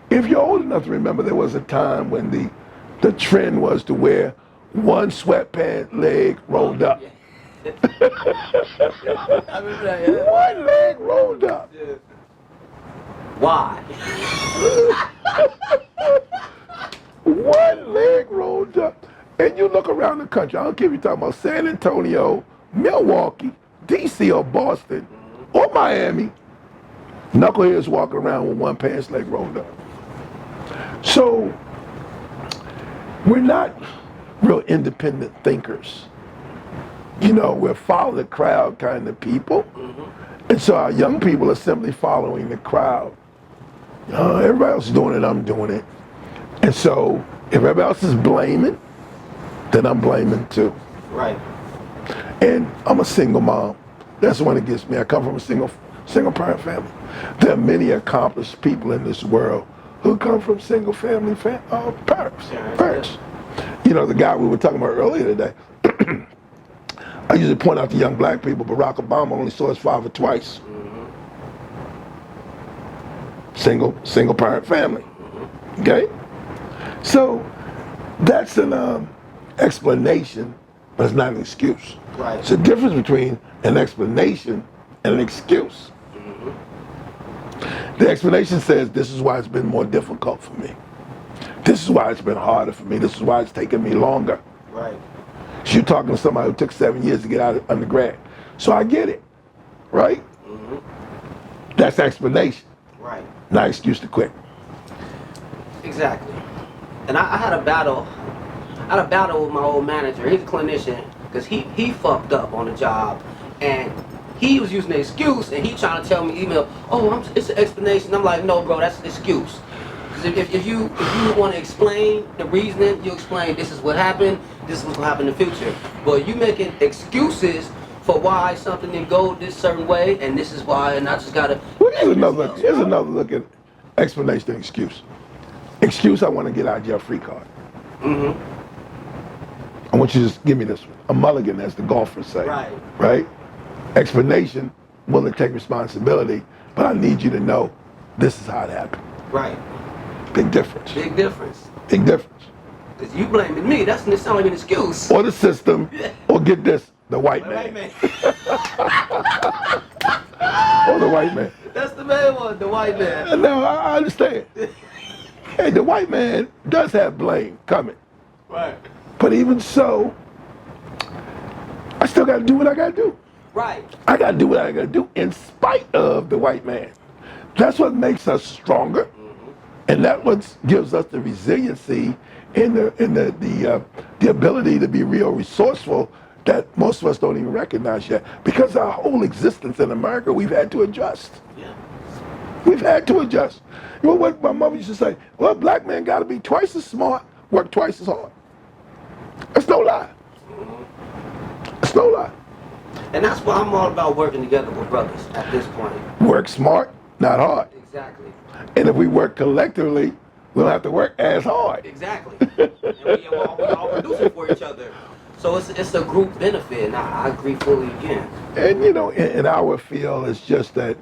A: If you're old enough to remember, there was a time when the trend was to wear one sweatpant leg rolled up.
B: I remember that, yeah.
A: One leg rolled up.
B: Yeah. Why?
A: One leg rolled up. And you look around the country, I don't care if you're talking about San Antonio, Milwaukee, D.C. or Boston, or Miami, knuckleheads walking around with one pants leg rolled up. So, we're not real independent thinkers. You know, we're follow the crowd kind of people. And so our young people are simply following the crowd. Everybody else is doing it, I'm doing it. And so, if everybody else is blaming, then I'm blaming too.
B: Right.
A: And I'm a single mom. That's the one that gets me. I come from a single parent family. There are many accomplished people in this world who come from single family parents. You know, the guy we were talking about earlier today, I usually point out to young black people, Barack Obama only saw his father twice. Single parent family. Okay? So that's an explanation, but it's not an excuse.
B: Right.
A: It's a difference between an explanation and an excuse. The explanation says, this is why it's been more difficult for me. This is why it's been harder for me. This is why it's taken me longer.
B: Right.
A: So you're talking to somebody who took 7 years to get out of undergrad. So I get it, right? That's explanation.
B: Right.
A: Not excuse to quit.
B: Exactly. And I had a battle. I had a battle with my old manager. He's a clinician because he fucked up on the job, and he was using an excuse, and he trying to tell me email, it's an explanation. I'm like, no, bro, that's an excuse. Because if you want to explain the reasoning, you explain this is what happened, this is what's gonna happen in the future. But you making excuses for why something didn't go this certain way, and this is why, and I just gotta.
A: Well, here's another look at explanation and excuse. Excuse, I want to get out of jail free card. I want you to just give me this one. A mulligan, as the golfers say. Right? Explanation, willing to take responsibility, but I need you to know this is how it happened.
B: Right.
A: Big difference.
B: Big difference.
A: Big difference.
B: Because you blaming me, that sounds like an excuse.
A: Or the system, or get this, the white man. Or the white man.
B: That's the main one, the white man.
A: No, I understand. Hey, the white man does have blame coming.
B: Right.
A: But even so, I still got to do what I got to do.
B: Right.
A: I got to do what I got to do in spite of the white man. That's what makes us stronger, and that what gives us the resiliency and the ability to be real resourceful that most of us don't even recognize yet. Because our whole existence in America, we've had to adjust.
B: Yeah.
A: We've had to adjust. You know what my mother used to say? Well, black men got to be twice as smart, work twice as hard. That's no lie. It's no lie.
B: And that's why I'm all about working together with brothers at this point.
A: Work smart, not hard.
B: Exactly.
A: And if we work collectively, we don't have to work as hard.
B: Exactly. And we all producing for each other. So it's a group benefit, and I agree fully again.
A: And you know, in our field, it's just that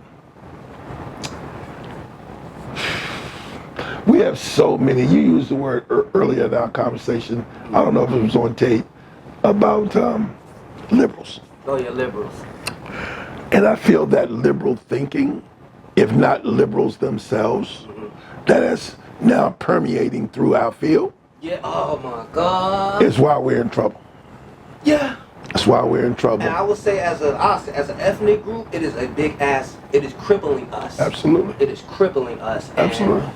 A: we have so many. You used the word earlier in our conversation. I don't know if it was on tape about liberals.
B: Oh, yeah, liberals.
A: And I feel that liberal thinking, if not liberals themselves, that is now permeating through our field.
B: Yeah. Oh my God.
A: It's why we're in trouble.
B: Yeah.
A: That's why we're in trouble.
B: And I would say, as an ethnic group, it is a big ass. It is crippling us.
A: Absolutely.
B: It is crippling us. And
A: Absolutely.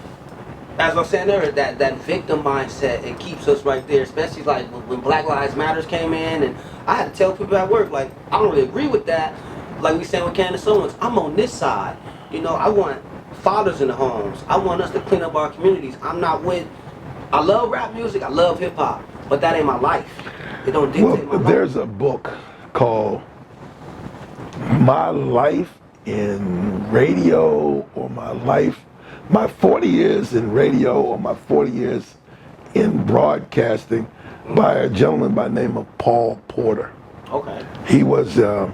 B: as I was saying earlier, that victim mindset, it keeps us right there. Especially like when Black Lives Matters came in, and I had to tell people at work, like, I don't really agree with that. Like we saying with Candace Owens, I'm on this side. You know, I want fathers in the homes. I want us to clean up our communities. I'm not with. I love rap music. I love hip hop, but that ain't my life. It don't dictate my life.
A: There's a book called My Life in Radio, or my 40 years in radio, or my 40 years in broadcasting, by a gentleman by the name of Paul Porter.
B: Okay.
A: He was, at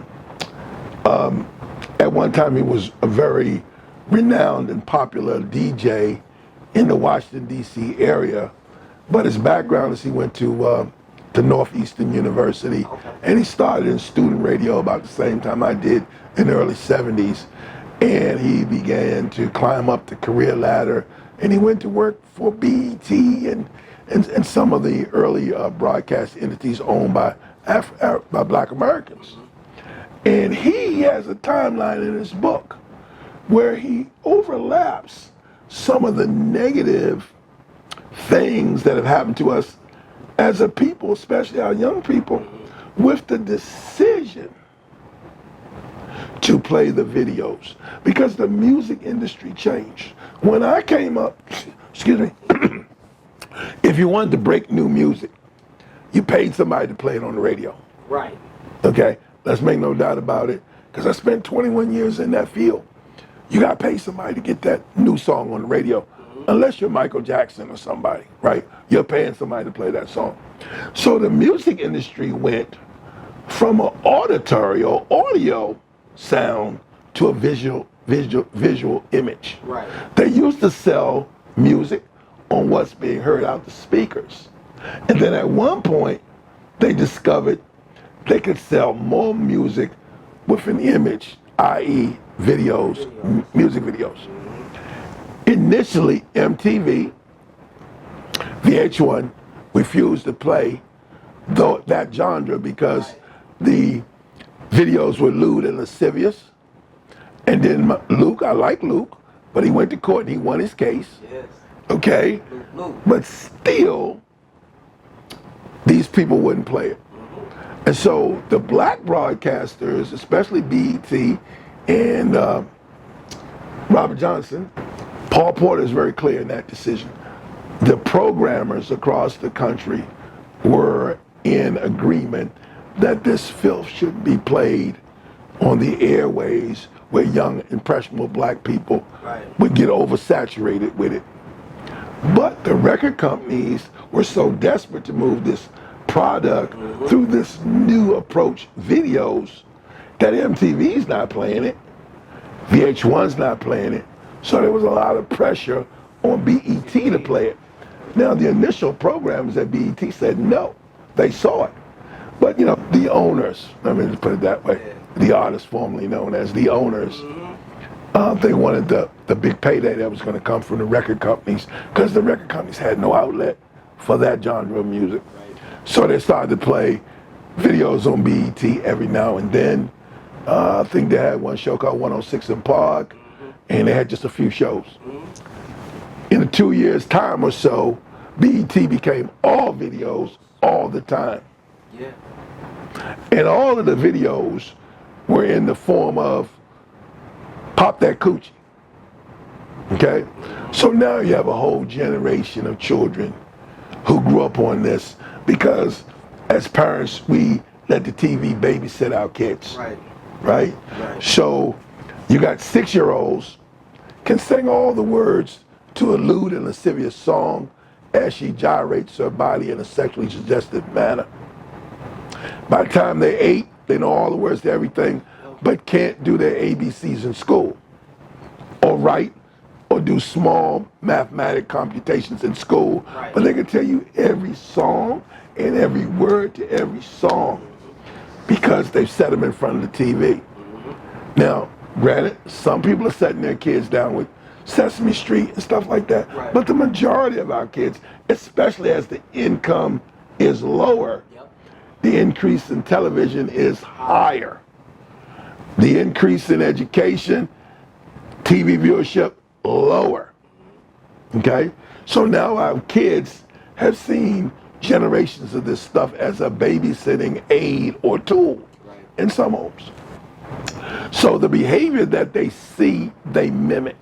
A: one time, he was a very renowned and popular DJ in the Washington, D.C. area. But his background is he went to Northeastern University, and he started in student radio about the same time I did in the early 70s. And he began to climb up the career ladder, and he went to work for BET and some of the early broadcast entities owned by Black Americans. And he has a timeline in his book where he overlaps some of the negative things that have happened to us as a people, especially our young people, with the decision to play the videos, because the music industry changed. When I came up, excuse me, if you wanted to break new music, you paid somebody to play it on the radio.
B: Right.
A: Okay, let's make no doubt about it, because I spent 21 years in that field. You got to pay somebody to get that new song on the radio, unless you're Michael Jackson or somebody, right? You're paying somebody to play that song. So the music industry went from an auditory or audio sound to a visual image.
B: Right.
A: They used to sell music on what's being heard out the speakers. And then at one point, they discovered they could sell more music with an image, i.e. music videos. Initially, MTV, VH1 refused to play that genre because the videos were lewd and lascivious. And then Luke, I like Luke, but he went to court and he won his case.
B: Yes.
A: Okay?
B: Luke.
A: But still, these people wouldn't play it. And so the black broadcasters, especially BET and Robert Johnson, Paul Porter is very clear in that decision. The programmers across the country were in agreement that this filth should be played on the airways where young, impressionable black people would get oversaturated with it. But the record companies were so desperate to move this product through this new approach, videos, that MTV's not playing it, VH1's not playing it, so there was a lot of pressure on BET to play it. Now, the initial programs at BET said no. They saw it. But, you know, the owners, let me just put it that way, the artists formerly known as the owners, they wanted the big payday that was going to come from the record companies, because the record companies had no outlet for that genre of music. So they started to play videos on BET every now and then. I think they had one show called 106 in Park, and they had just a few shows. In 2 years' time or so, BET became all videos all the time.
B: Yeah.
A: And all of the videos were in the form of pop that coochie. Okay? So now you have a whole generation of children who grew up on this because as parents, we let the TV babysit our kids.
B: Right.
A: Right?
B: Right.
A: So you got 6-year-olds can sing all the words to a lewd and lascivious song as she gyrates her body in a sexually suggestive manner. By the time they're 8, they know all the words to everything, but can't do their ABCs in school, or write, or do small mathematic computations in school.
B: Right.
A: But they can tell you every song and every word to every song because they've set them in front of the TV. Now, granted, some people are setting their kids down with Sesame Street and stuff like that,
B: Right.
A: but the majority of our kids, especially as the income is lower,
B: Yep.
A: the increase in television is higher. The increase in education, TV viewership, lower. Okay? So now our kids have seen generations of this stuff as a babysitting aid or tool
B: Right.
A: in some homes. So the behavior that they see, they mimic.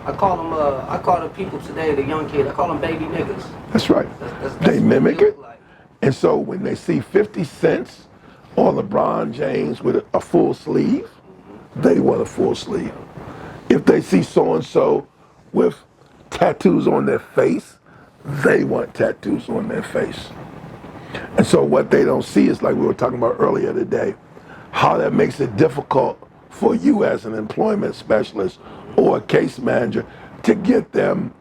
B: I call the people today, the young kid, I call them baby niggas.
A: That's right.
B: That's
A: They
B: what
A: mimic
B: look
A: it.
B: like.
A: And so when they see 50 cents or LeBron James with a full sleeve, they want a full sleeve. If they see so-and-so with tattoos on their face, they want tattoos on their face. And so what they don't see is like we were talking about earlier today, how that makes it difficult for you as an employment specialist or a case manager to get them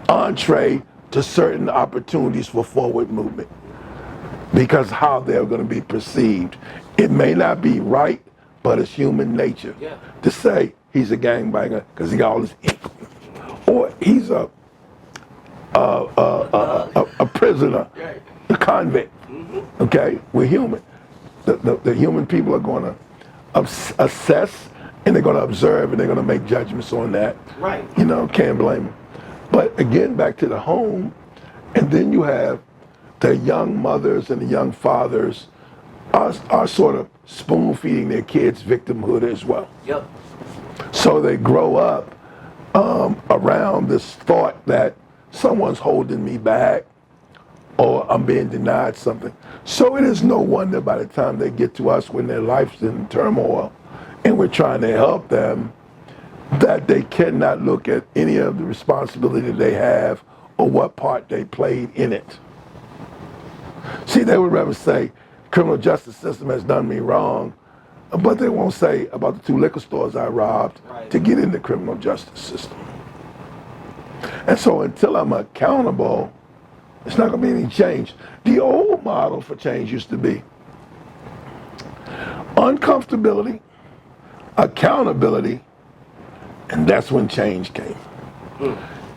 A: entree to certain opportunities for forward movement because how they're going to be perceived. It may not be right, but it's human nature
B: Yeah.
A: to say he's a gangbanger because he got all this ink, or he's a prisoner,
B: Right.
A: a convict. Okay, we're human. The human people are going to assess and they're going to observe and they're going to make judgments on that.
B: Right.
A: You know, can't blame them. But again, back to the home, and then you have the young mothers and the young fathers are sort of spoon feeding their kids victimhood as well.
B: Yep.
A: So they grow up around this thought that someone's holding me back or I'm being denied something. So it is no wonder by the time they get to us when their life's in turmoil and we're trying to help them, that they cannot look at any of the responsibility they have or what part they played in it. See, they would rather say, criminal justice system has done me wrong, but they won't say about the 2 liquor stores I robbed
B: Right.
A: to get in the criminal justice system. And so until I'm accountable, it's not going to be any change. The old model for change used to be uncomfortability, accountability, and that's when change came.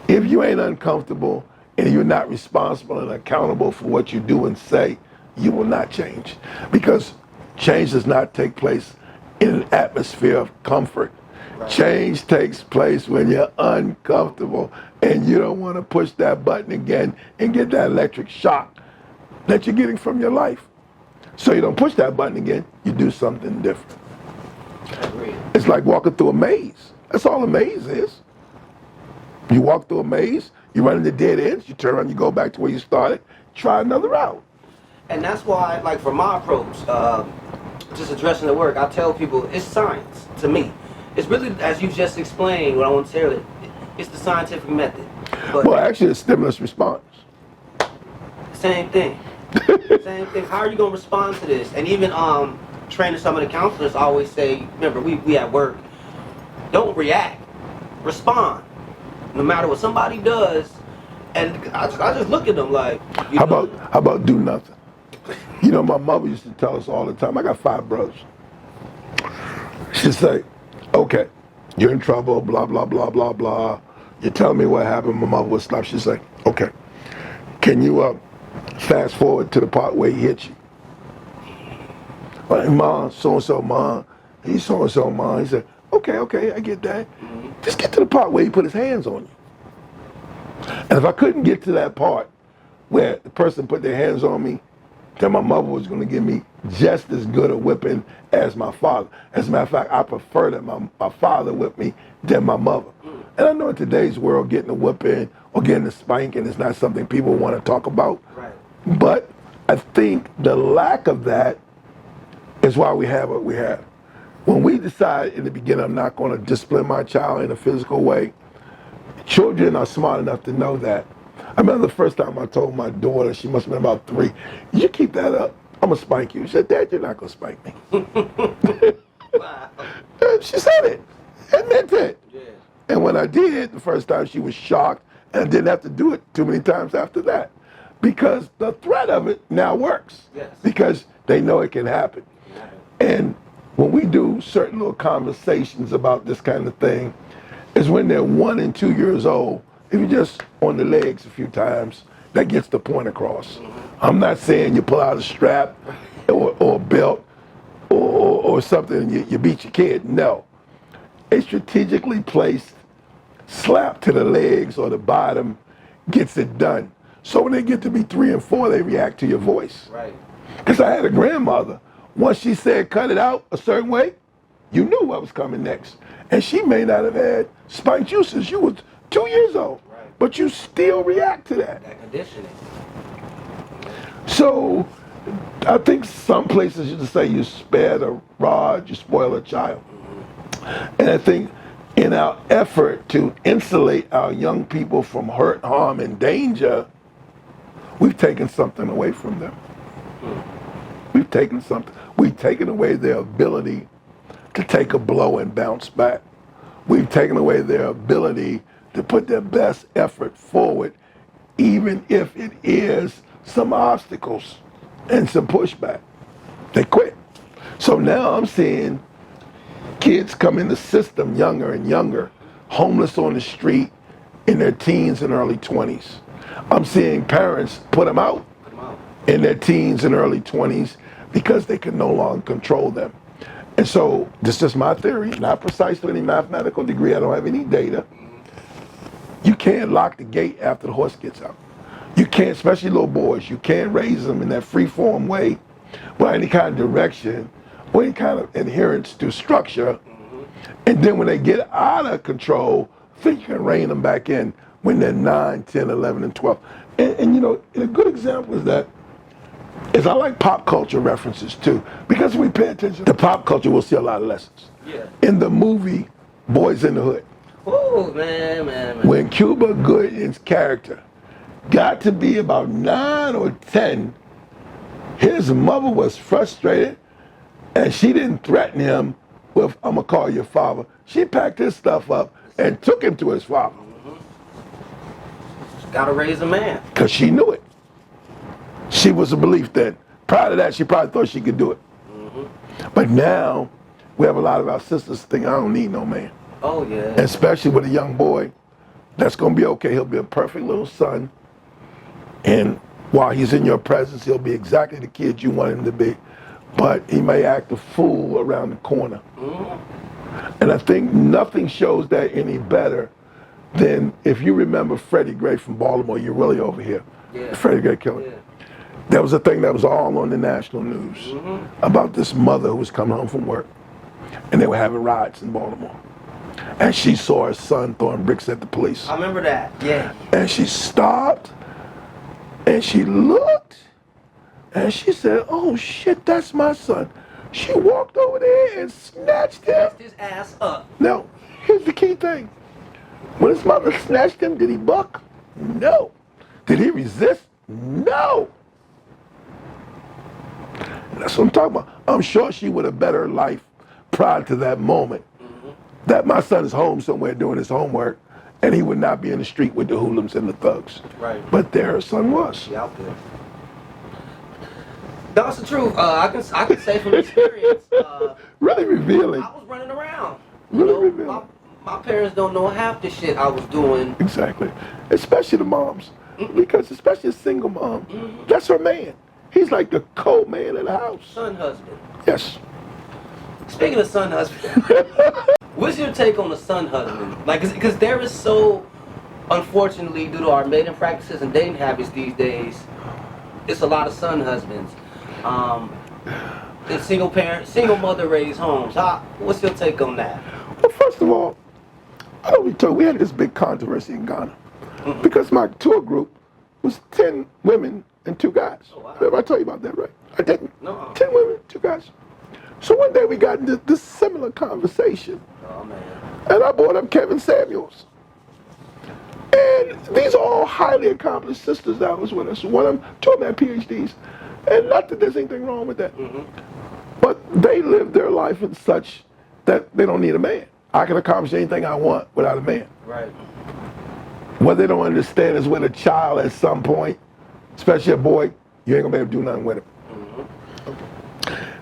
A: If you ain't uncomfortable and you're not responsible and accountable for what you do and say, you will not change. Because change does not take place in an atmosphere of comfort.
B: Right.
A: Change takes place when you're uncomfortable and you don't want to push that button again and get that electric shock that you're getting from your life. So you don't push that button again, you do something different.
B: Agreed.
A: It's like walking through a maze. That's all a maze is. You walk through a maze, you run into dead ends, you turn around, you go back to where you started, try another route.
B: And that's why, like, for my approach, just addressing the work, I tell people it's science to me. It's really, as you just explained, what I want to tell you, it's the scientific method. But
A: Well, actually, it's stimulus response.
B: same thing. Same thing. How are you going to respond to this? And even training some of the counselors always say, remember, we at work, don't react, respond. No matter what somebody does, and I just look at them like, you
A: How
B: know,
A: about do nothing? You know, my mother used to tell us all the time. I got 5 brothers. She'd say, okay, you're in trouble, blah, blah, blah, blah, blah. You tell me what happened. My mother would stop. She'd say, okay, can you fast forward to the part where he hit you? Like, Mom, so-and-so, Mom. He's so-and-so, Mom. He said, okay, I get that. Just get to the part where he put his hands on you. And if I couldn't get to that part where the person put their hands on me that my mother was going to give me just as good a whipping as my father. As a matter of fact, I prefer that my father whipped me than my mother. And I know in today's world, getting a whipping or getting a spanking is not something people want to talk about.
B: Right.
A: But I think the lack of that is why we have what we have. When we decide in the beginning, I'm not going to discipline my child in a physical way, children are smart enough to know that. I remember the first time I told my daughter, she must have been about 3, you keep that up, I'm going to spank you. She said, Dad, you're not going to spank me.
B: Wow.
A: She said it. And meant it.
B: Yeah.
A: And when I did, the first time she was shocked, and I didn't have to do it too many times after that. Because the threat of it now works.
B: Yes.
A: Because they know it can happen. And when we do certain little conversations about this kind of thing, is when they're 1 and 2 years old, if you just on the legs a few times, that gets the point across. I'm not saying you pull out a strap or a belt or something and you beat your kid. No. A strategically placed slap to the legs or the bottom gets it done. So when they get to be 3 and 4, they react to your voice.
B: Right.
A: Because I had a grandmother, once she said cut it out a certain way, you knew what was coming next. And she may not have had spanked you since you was 2 years old,
B: Right.
A: but you still react to that.
B: That conditioning.
A: So I think some places you just say you spare the rod, you spoil a child. And I think in our effort to insulate our young people from hurt, harm, and danger, we've taken something away from them. We've taken something. We've taken away their ability to take a blow and bounce back. We've taken away their ability to put their best effort forward, even if it is some obstacles and some pushback. They quit. So now I'm seeing kids come in the system younger and younger, homeless on the street in their teens and early 20s. I'm seeing parents put them out in their teens and early 20s because they can no longer control them. And so this is my theory, not precisely any mathematical degree. I don't have any data. You can't lock the gate after the horse gets out. You can't, especially little boys, you can't raise them in that free-form way without any kind of direction or any kind of adherence to structure. And then when they get out of control, think you can rein them back in when they're 9, 10, 11, and 12. And you know, a good example is that is I like pop culture references too, because when we pay attention to pop culture, we'll see a lot of lessons.
B: Yeah.
A: In the movie Boys in the Hood,
B: Oh, man.
A: when Cuba Gooding's character got to be about 9 or 10, his mother was frustrated, and she didn't threaten him with, I'm gonna call your father. She packed his stuff up and took him to his father.
B: Gotta raise a man.
A: Because she knew it. She was a belief that prior to that, she probably thought she could do it. But now, we have a lot of our sisters think, I don't need no man.
B: Oh, yeah.
A: Especially with a young boy, that's gonna be okay. He'll be a perfect little son. And while he's in your presence, he'll be exactly the kid you want him to be. But he may act a fool around the corner. And I think nothing shows that any better than if you remember Freddie Gray from Baltimore, you're really over here.
B: Yeah.
A: Freddie Gray killing.
B: Yeah.
A: There was a thing that was all on the national news about this mother who was coming home from work, and they were having riots in Baltimore. And she saw her son throwing bricks at the police.
B: I remember that. Yeah.
A: And she stopped, and she looked, and she said, oh shit, that's my son. She walked over there and snatched him.
B: Snatched his ass up.
A: Now, here's the key thing. When his mother snatched him, did he buck? No. Did he resist? No. That's what I'm talking about. I'm sure she would have bet her life prior to that moment that my son is home somewhere doing his homework and he would not be in the street with the hoodlums and the thugs.
B: Right.
A: But there her son was.
B: She out there. That's the truth. I can say from experience.
A: Really revealing.
B: I was running around.
A: Really revealing.
B: My parents don't know half the shit I was doing.
A: Exactly. Especially the moms. Because especially a single mom, that's her man. He's like the co-man of the house.
B: Son husband.
A: Yes.
B: Speaking of son husband, what's your take on the son husband? Like, because there is so, unfortunately, due to our mating practices and dating habits these days, it's a lot of son husbands. In single mother raised homes. What's your take on that?
A: Well, first of all, I don't be told we had this big controversy in Ghana because my tour group was 10 women and 2 guys.
B: Oh, wow.
A: Remember I told you about that, right? I didn't.
B: No.
A: 10 women, 2 guys. So one day we got into this similar conversation,
B: Oh man.
A: and I brought up Kevin Samuels. And these are all highly accomplished sisters that was with us. 2 of them had PhDs. And not that there's anything wrong with that. But they live their life in such that they don't need a man. I can accomplish anything I want without a man.
B: Right.
A: What they don't understand is with a child at some point, especially a boy, you ain't gonna be able to do nothing with him.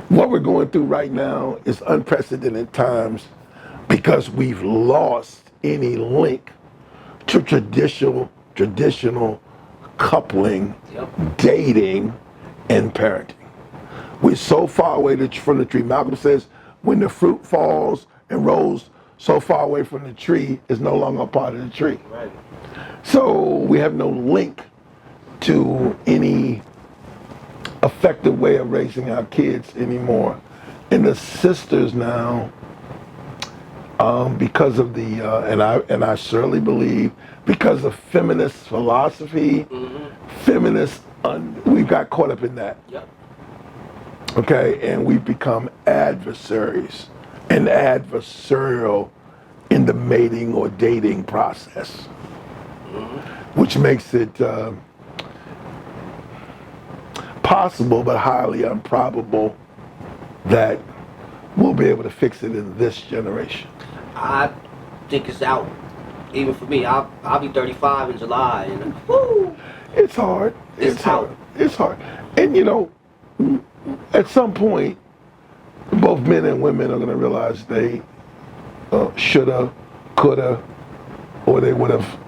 A: What we're going through right now is unprecedented times because we've lost any link to traditional coupling, dating, and parenting. We're so far away from the tree. Malcolm says, when the fruit falls and rolls so far away from the tree, it's no longer a part of the tree.
B: Right.
A: So we have no link to any effective way of raising our kids anymore. And the sisters now, because of the, and I certainly believe, because of feminist philosophy, we got caught up in that.
B: Yep.
A: Okay, and we've become adversaries and adversarial in the mating or dating process, which makes it possible but highly improbable that we'll be able to fix it in this generation.
B: I think it's out. Even for me, I'll be 35 in July, and woo,
A: It's hard.
B: It's hard.
A: It's hard. And you know, at some point, both men and women are going to realize they shoulda, coulda, or they would have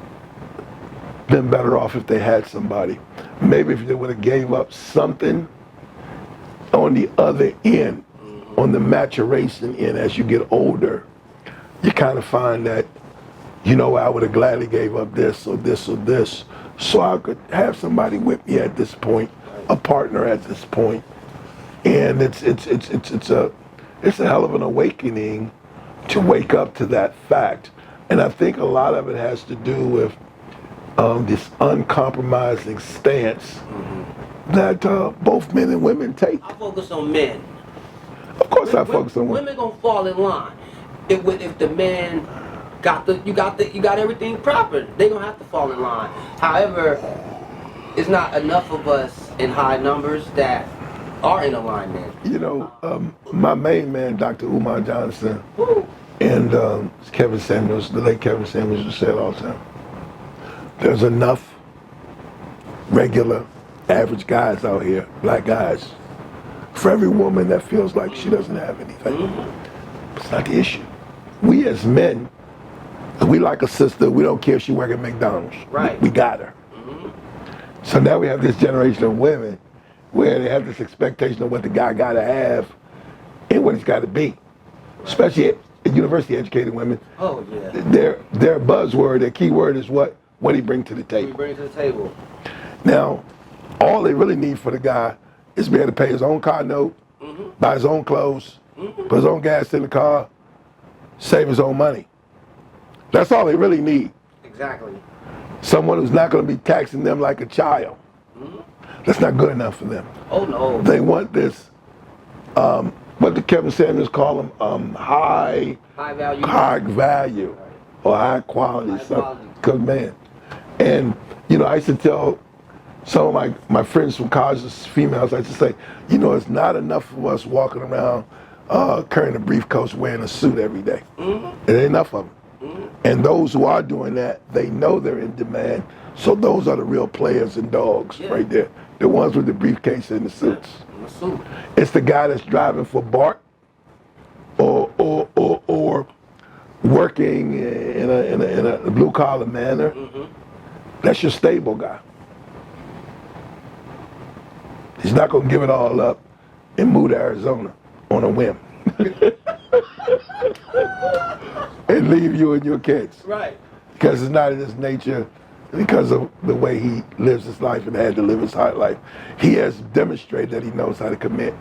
A: been better off if they had somebody. Maybe if they would have gave up something on the other end, on the maturation end as you get older, you kind of find that, you know, I would have gladly gave up this or this or this so I could have somebody with me at this point, a partner at this point. And it's a hell of an awakening to wake up to that fact. And I think a lot of it has to do with this uncompromising stance that both men and women take.
B: I focus on men.
A: Of course, I focus on women.
B: Women gonna fall in line. If the man got everything proper, they gonna have to fall in line. However, it's not enough of us in high numbers that are in alignment.
A: You know, my main man, Dr. Umar Johnson,
B: Woo.
A: and Kevin Samuels, the late Kevin Samuels, would say it all the time. There's enough regular, average guys out here, black guys, for every woman that feels like she doesn't have anything. It's not the issue. We as men, we like a sister. We don't care if she work at McDonald's.
B: Right.
A: We got her. So now we have this generation of women where they have this expectation of what the guy got to have and what he's got to be. Especially university educated women.
B: Oh yeah.
A: Their buzzword, their key word is what he bring to the table.
B: What he bring to the table.
A: Now, all they really need for the guy is to be able to pay his own car note, buy his own clothes, put his own gas in the car, save his own money. That's all they really need.
B: Exactly.
A: Someone who's not going to be taxing them like a child. That's not good enough for them.
B: Oh no.
A: They want this, what did Kevin Samuels call them? High value or high quality. Because man, and you know, I used to tell some of my friends from college, females, I used to say, you know, it's not enough of us walking around carrying a briefcase, wearing a suit every day. It ain't enough of them. And those who are doing that, they know they're in demand. So those are the real players and dogs right there. The ones with the briefcase and the suits. It's the guy that's driving for Bart or working in a blue collar manner. That's your stable guy. He's not going to give it all up and move to Arizona on a whim. And leave you and your kids.
B: Right.
A: Because it's not in his nature because of the way he lives his life and had to live his hard life. He has demonstrated that he knows how to commit.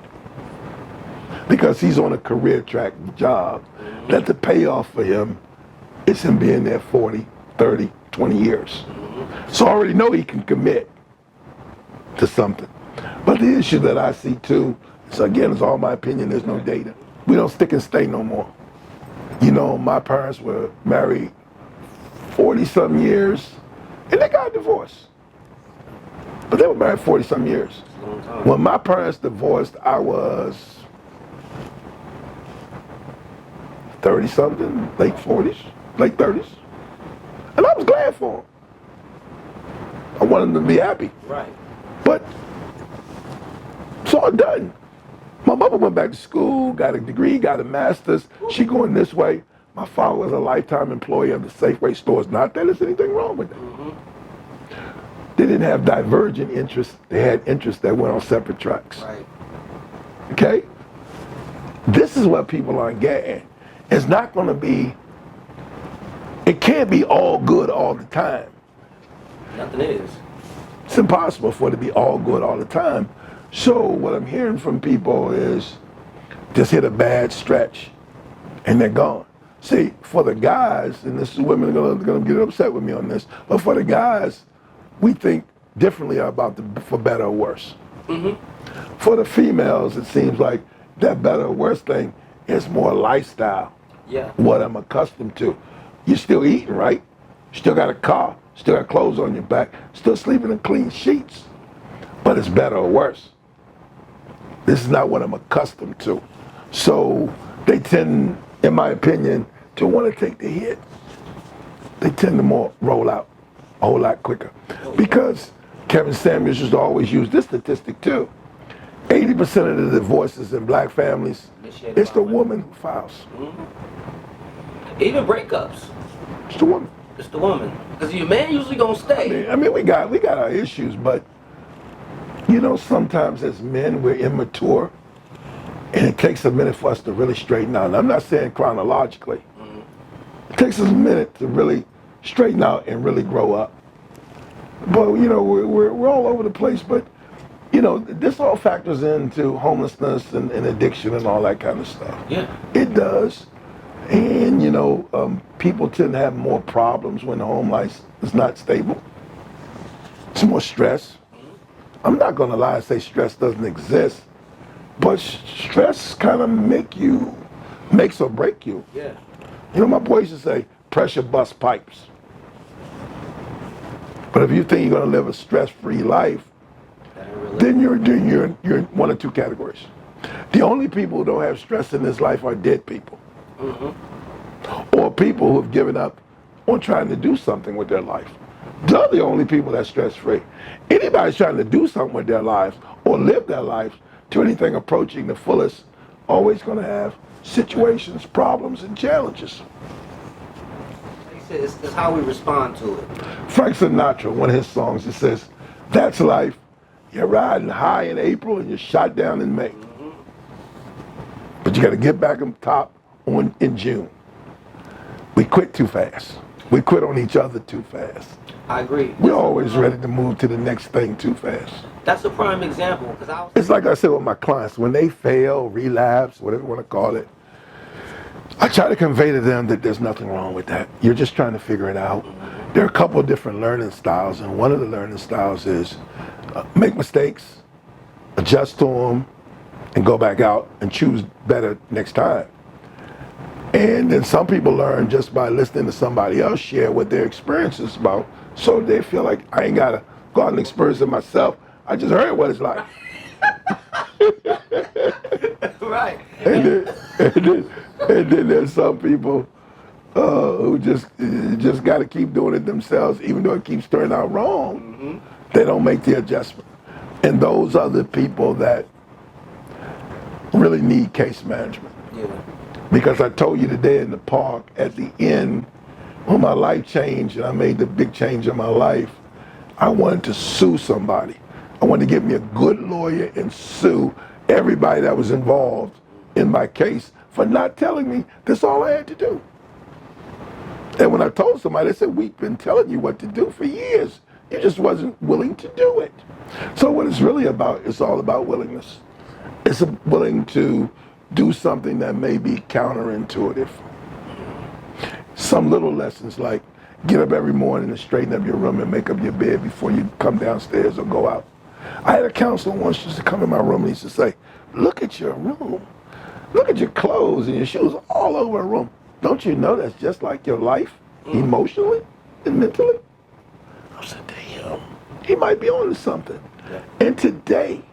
A: Because he's on a career track job, that the payoff for him is him being there 40, 30, 20 years. So I already know he can commit to something. But the issue that I see too, so again, it's all my opinion, there's no data. We don't stick and stay no more. You know, my parents were married 40-some years, and they got divorced. But they were married 40-some years. When my parents divorced, I was 30-something, late 40s, late 30s. And I was glad for them. I wanted them to be happy.
B: Right.
A: But it's all done. My mother went back to school, got a degree, got a master's. She going this way. My father was a lifetime employee of the Safeway stores. Not that there's anything wrong with that. They didn't have divergent interests. They had interests that went on separate tracks.
B: Right.
A: Okay? This is what people aren't getting. It's not going to be, it can't be all good all the time.
B: Nothing is.
A: It's impossible for it to be all good all the time. So what I'm hearing from people is just hit a bad stretch and they're gone. See, for the guys, and this is women are going to get upset with me on this, but for the guys, we think differently about for better or worse. For the females, it seems like that better or worse thing is more lifestyle.
B: Yeah.
A: What I'm accustomed to. You're still eating, right? Still got a car, still got clothes on your back, still sleeping in clean sheets. But it's better or worse. This is not what I'm accustomed to. So they tend, in my opinion, to want to take the hit. They tend to more roll out a whole lot quicker. Because Kevin Samuels used to always use this statistic too. 80% of the divorces in black families, it's the woman who files.
B: Even breakups.
A: It's the woman.
B: It's the woman. Because your man usually gonna stay.
A: I mean, we got our issues, but you know, sometimes as men we're immature, and it takes a minute for us to really straighten out. And I'm not saying chronologically. It takes us a minute to really straighten out and really grow up. But you know, we're all over the place. But you know, this all factors into homelessness and addiction and all that kind of stuff.
B: Yeah.
A: It does. And you know, people tend to have more problems when the home life is not stable. It's more stress. I'm not going to lie and say stress doesn't exist, but stress kind of makes or break you.
B: Yeah.
A: You know, my boys used to say, pressure busts pipes. But if you think you're going to live a stress-free life, then you're in one or two categories. The only people who don't have stress in this life are dead people. Or people who have given up on trying to do something with their life. They're the only people that's stress-free. Anybody's trying to do something with their lives or live their lives to anything approaching the fullest, always going to have situations, problems, and challenges.
B: Like you said, it's how we respond to it.
A: Frank Sinatra, one of his songs, it says, that's life. You're riding high in April and you're shot down in May. But you got to get back on top in June. We quit too fast. We quit on each other too fast.
B: I agree.
A: We're always ready to move to the next thing too fast.
B: That's a prime example.
A: It's like I said with my clients, when they fail, relapse, whatever you want to call it, I try to convey to them that there's nothing wrong with that. You're just trying to figure it out. There are a couple of different learning styles, and one of the learning styles is make mistakes, adjust to them, and go back out and choose better next time. And then some people learn just by listening to somebody else share what their experience is about, so they feel like I ain't got to go out and experience it myself. I just heard what it's like.
B: Right.
A: And then there's some people who just got to keep doing it themselves, even though it keeps turning out wrong. They don't make the adjustment. And those are the people that really need case management.
B: Yeah.
A: Because I told you today in the park, at the end, when my life changed and I made the big change in my life, I wanted to sue somebody. I wanted to get me a good lawyer and sue everybody that was involved in my case for not telling me that's all I had to do. And when I told somebody, they said, we've been telling you what to do for years. You just wasn't willing to do it. So what it's really about, it's all about willingness. It's willing to do something that may be counterintuitive. Some little lessons like get up every morning and straighten up your room and make up your bed before you come downstairs or go out. I had a counselor once used to come in my room and he used to say, look at your room. Look at your clothes and your shoes all over a room. Don't you know that's just like your life, emotionally and mentally? I said, damn, he might be on to something. And today,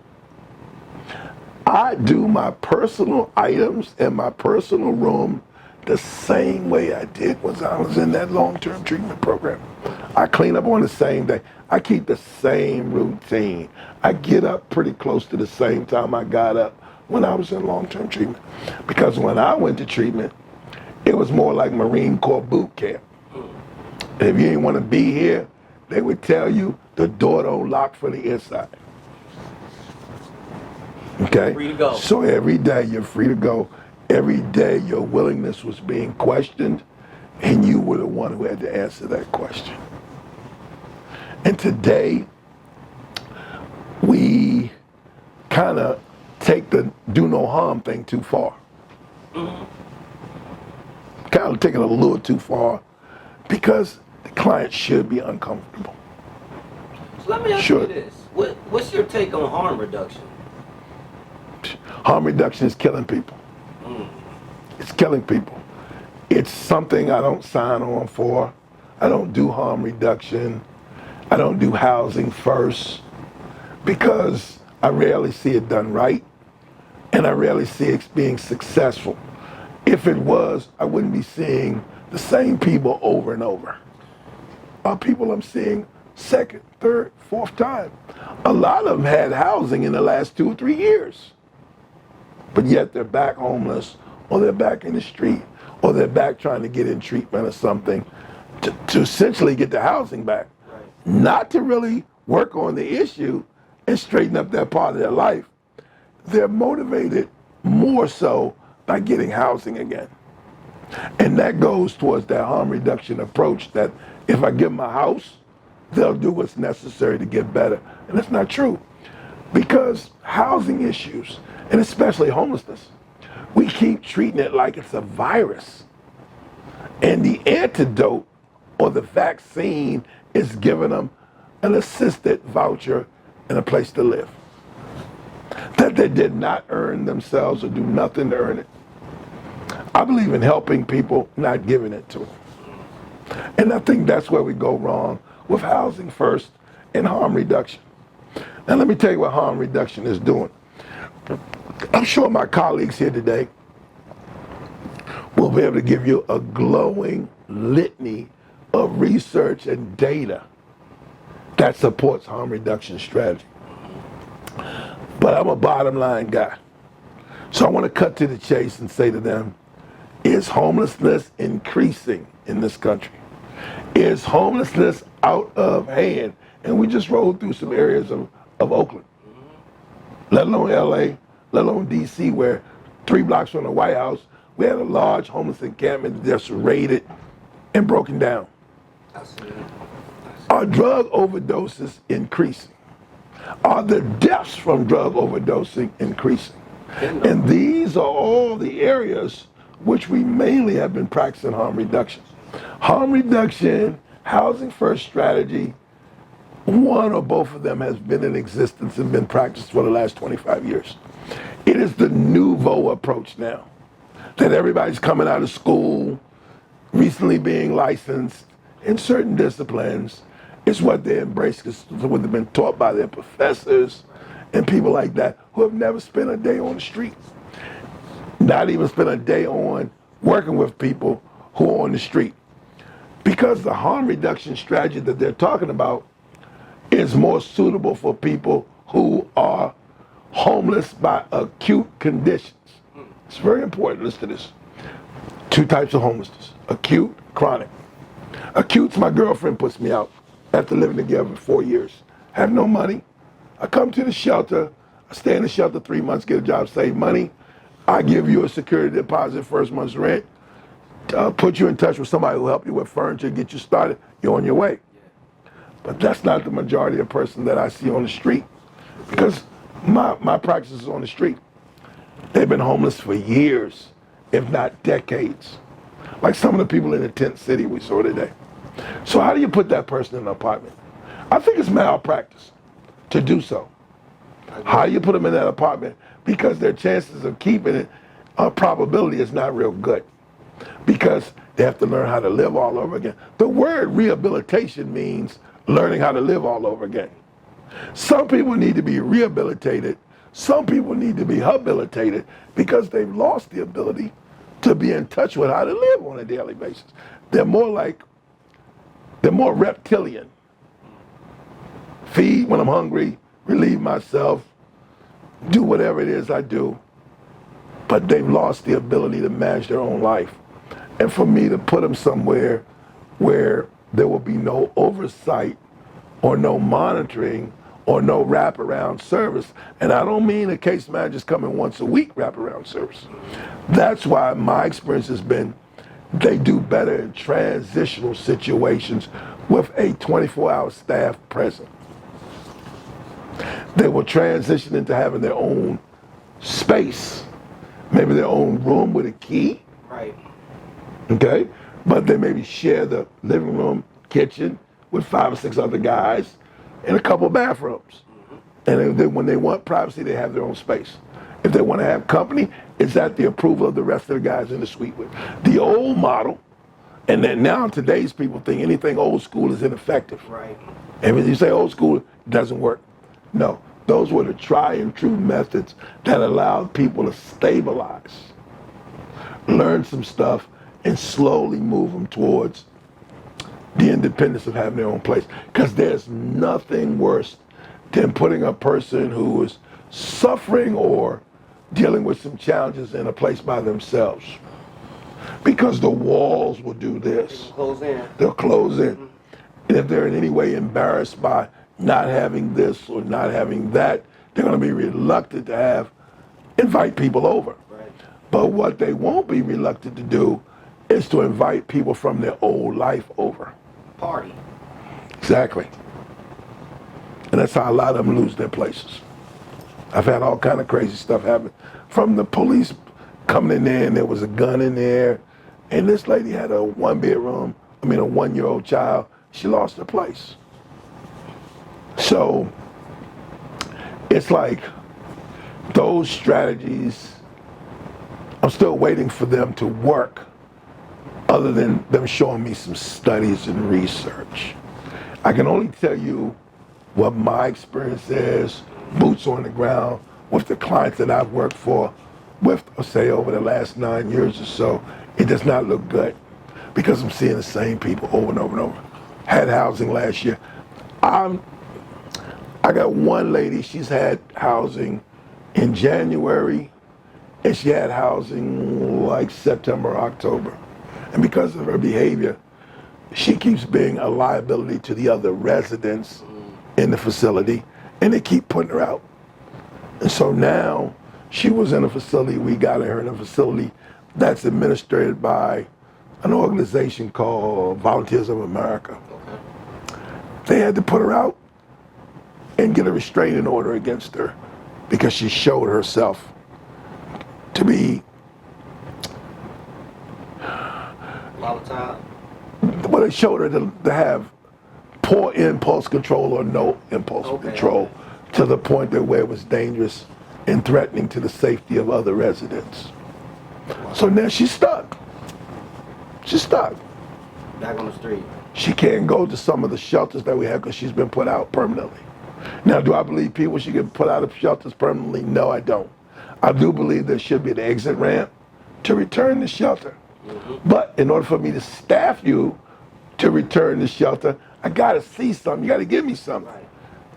A: I do my personal items and my personal room the same way I did when I was in that long-term treatment program. I clean up on the same day. I keep the same routine. I get up pretty close to the same time I got up when I was in long-term treatment. Because when I went to treatment, it was more like Marine Corps boot camp. And if you didn't want to be here, they would tell you the door don't lock for the inside. Okay?
B: Free to go.
A: So every day you're free to go. Every day your willingness was being questioned, and you were the one who had to answer that question. And today, we kind of take the do no harm thing too far. Kind of take it a little too far because the client should be uncomfortable.
B: So let me ask you this. What's your take on harm reduction?
A: Harm reduction is killing people. It's killing people. It's something I don't sign on for. I don't do harm reduction. I don't do housing first because I rarely see it done right and I rarely see it being successful. If it was, I wouldn't be seeing the same people over and over. People I'm seeing second, third, fourth time. A lot of them had housing in the last 2 or 3 years, but yet they're back homeless, or they're back in the street, or they're back trying to get in treatment or something to essentially get the housing back.
B: Right.
A: Not to really work on the issue and straighten up that part of their life. They're motivated more so by getting housing again. And that goes towards that harm reduction approach that if I give them a house, they'll do what's necessary to get better. And that's not true. Because housing issues, and especially homelessness, we keep treating it like it's a virus. And the antidote or the vaccine is giving them an assisted voucher and a place to live that they did not earn themselves or do nothing to earn it. I believe in helping people, not giving it to them. And I think that's where we go wrong with housing first and harm reduction. Now let me tell you what harm reduction is doing. I'm sure my colleagues here today will be able to give you a glowing litany of research and data that supports harm reduction strategy. But I'm a bottom line guy. So I want to cut to the chase and say to them, is homelessness increasing in this country? Is homelessness out of hand? And we just rolled through some areas of Oakland, let alone LA, let alone DC, where 3 blocks from the White House, we had a large homeless encampment just raided and broken down. Are drug overdoses increasing? Are the deaths from drug overdosing increasing? And these are all the areas which we mainly have been practicing harm reduction. Harm reduction, housing first strategy, one or both of them has been in existence and been practiced for the last 25 years. It is the nouveau approach now that everybody's coming out of school, recently being licensed in certain disciplines. It's what they embrace, it's what they've been taught by their professors and people like that who have never spent a day on the street. Not even spent a day on working with people who are on the street. Because the harm reduction strategy that they're talking about is more suitable for people who are homeless by acute conditions. It's very important. Listen to this. 2 types of homelessness: acute, chronic. Acute's my girlfriend puts me out after living together for 4 years. Have no money. I come to the shelter. I stay in the shelter 3 months, get a job, save money. I give you a security deposit, first month's rent. put you in touch with somebody who help you with furniture, get you started, you're on your way. But that's not the majority of person that I see on the street. Because my practice is on the street. They've been homeless for years, if not decades. Like some of the people in the tent city we saw today. So how do you put that person in an apartment? I think it's malpractice to do so. How do you put them in that apartment? Because their chances of keeping it, probability is not real good. Because they have to learn how to live all over again. The word rehabilitation means learning how to live all over again. Some people need to be rehabilitated. Some people need to be habilitated because they've lost the ability to be in touch with how to live on a daily basis. They're more reptilian. Feed when I'm hungry, relieve myself, do whatever it is I do. But they've lost the ability to manage their own life. And for me to put them somewhere where there will be no oversight or no monitoring or no wraparound service, and I don't mean a case manager's coming once a week wraparound service. That's why my experience has been they do better in transitional situations with a 24-hour staff present. They will transition into having their own space, maybe their own room with a key.
B: Right.
A: Okay? But they maybe share the living room, kitchen with 5 or 6 other guys and a couple of bathrooms. And then when they want privacy, they have their own space. If they want to have company, it's at the approval of the rest of the guys in the suite with. The old model, and then now today's people think anything old school is ineffective.
B: Right.
A: And when you say old school, it doesn't work. No, those were the tried and true methods that allowed people to stabilize, learn some stuff, and slowly move them towards the independence of having their own place. Because there's nothing worse than putting a person who is suffering or dealing with some challenges in a place by themselves. Because the walls will do this.
B: Close in.
A: They'll close in. And if they're in any way embarrassed by not having this or not having that, they're going to be reluctant to invite people over.
B: Right.
A: But what they won't be reluctant to do is to invite people from their old life over.
B: Party.
A: Exactly. And that's how a lot of them lose their places. I've had all kind of crazy stuff happen. From the police coming in there and there was a gun in there, and this lady had a 1-year-old child. She lost her place. So it's like those strategies, I'm still waiting for them to work, other than them showing me some studies and research. I can only tell you what my experience is, boots on the ground, with the clients that I've worked for, with, say, over the last 9 years or so. It does not look good because I'm seeing the same people over and over and over. Had housing last year. I got one lady, she's had housing in January, and she had housing like September, October. And because of her behavior, she keeps being a liability to the other residents in the facility, and they keep putting her out. And so now, she was in a facility, we got her in a facility that's administered by an organization called Volunteers of America.
B: Okay.
A: They had to put her out and get a restraining order against her because she showed herself to be
B: Volatile.
A: well, it showed her to have poor impulse control or no impulse control to the point that where it was dangerous and threatening to the safety of other residents. So now she's stuck. She's stuck.
B: Back on the street.
A: She can't go to some of the shelters that we have because she's been put out permanently. Now, do I believe people should get put out of shelters permanently? No, I don't. I do believe there should be an exit ramp to return to shelter. But in order for me to staff you to return to shelter, I gotta see something. You gotta give me something.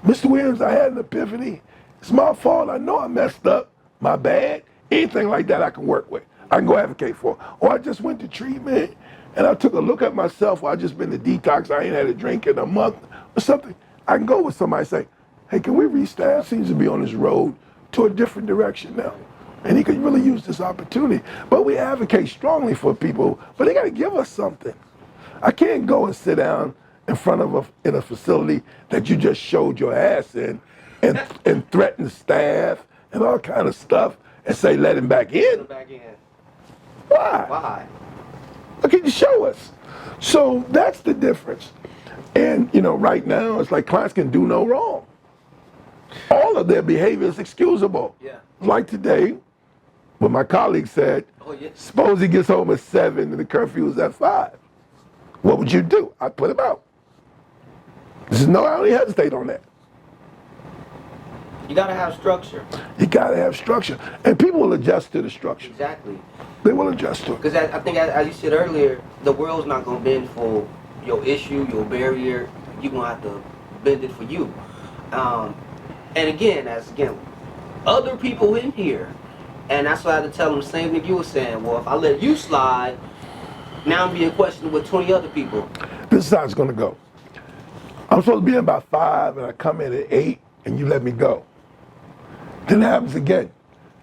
A: Mr. Williams, I had an epiphany. It's my fault. I know I messed up. My bad. Anything like that I can work with. I can go advocate for. Or I just went to treatment and I took a look at myself. Or I just been to detox. I ain't had a drink in a month or something. I can go with somebody and say, hey, can we restaff? Seems to be on this road to a different direction now. and he could really use this opportunity. But we advocate strongly for people, but they got to give us something. I can't go and sit down in front of in a facility that you just showed your ass in and threaten the staff and all kind of stuff and say let him back in.
B: Let him back in.
A: Why?
B: Why?
A: Look, can you show us? So that's the difference. And right now it's like clients can do no wrong. All of their behavior is excusable.
B: Yeah.
A: Like today, when my colleague said,
B: Oh, yeah.
A: suppose he gets home at 7 and the curfew is at 5. What would you do? I'd put him out. There's no, I don't even hesitate on that.
B: You gotta have structure.
A: You gotta have structure. And people will adjust to the structure.
B: Exactly.
A: They will adjust to it.
B: Because I think, as you said earlier, the world's not gonna bend for your issue, your barrier. You're gonna have to bend it for you. And again, other people in here, and that's why I had to tell them the same thing you were saying. Well, if I let you slide, now I'm being questioned with 20 other people.
A: This is how it's gonna go. I'm supposed to be in about 5 and I come in at 8 and you let me go. Then it happens again.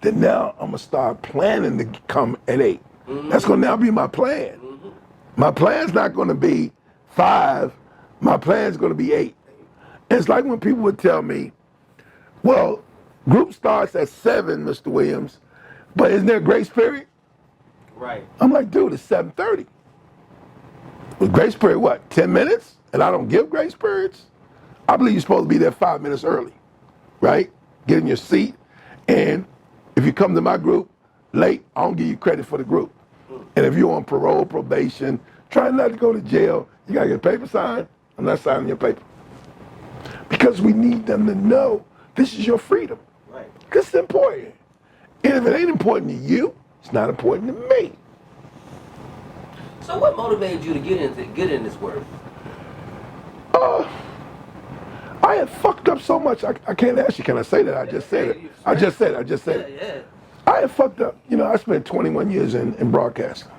A: Then now I'm gonna start planning to come at 8. Mm-hmm. That's gonna now be my plan. Mm-hmm. My plan's not gonna be 5, my plan's gonna be 8. And it's like when people would tell me, well, group starts at 7, Mr. Williams, but isn't there a grace period?
B: Right.
A: I'm like, dude, it's 7:30. With grace period, what, 10 minutes? And I don't give grace periods? I believe you're supposed to be there 5 minutes early, right? Get in your seat, and if you come to my group late, I don't give you credit for the group. And if you're on parole, probation, trying not to go to jail, you gotta get a paper signed. I'm not signing your paper. Because we need them to know this is your freedom.
B: Right.
A: This is important. And if it ain't important to you, it's not important to me.
B: So what motivated you to get in this work?
A: I had fucked up so much. I can't ask you, can I say that? I just said it. I just said it.
B: Yeah.
A: I had fucked up. I spent 21 years in broadcasting.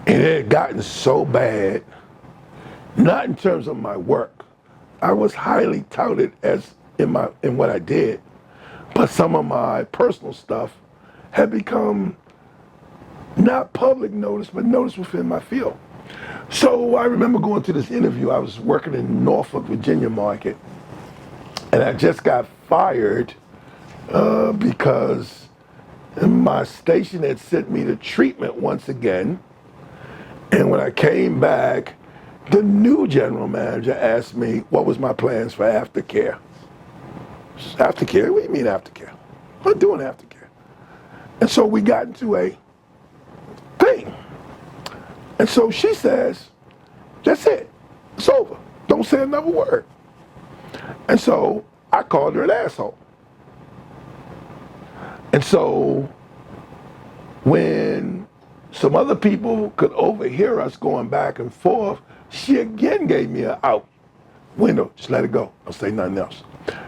A: And it had gotten so bad, not in terms of my work. I was highly touted as in what I did, but some of my personal stuff had become not public notice, but notice within my field. So I remember going to this interview. I was working in Norfolk, Virginia market, and I just got fired because my station had sent me to treatment once again. And when I came back, the new general manager asked me what was my plans for aftercare. Aftercare? What do you mean aftercare? I'm not doing aftercare. And so we got into a thing. And so she says, that's it. It's over. Don't say another word. And so I called her an asshole. And so when some other people could overhear us going back and forth, she again gave me an out. Wendell, just let it go. Don't say nothing else.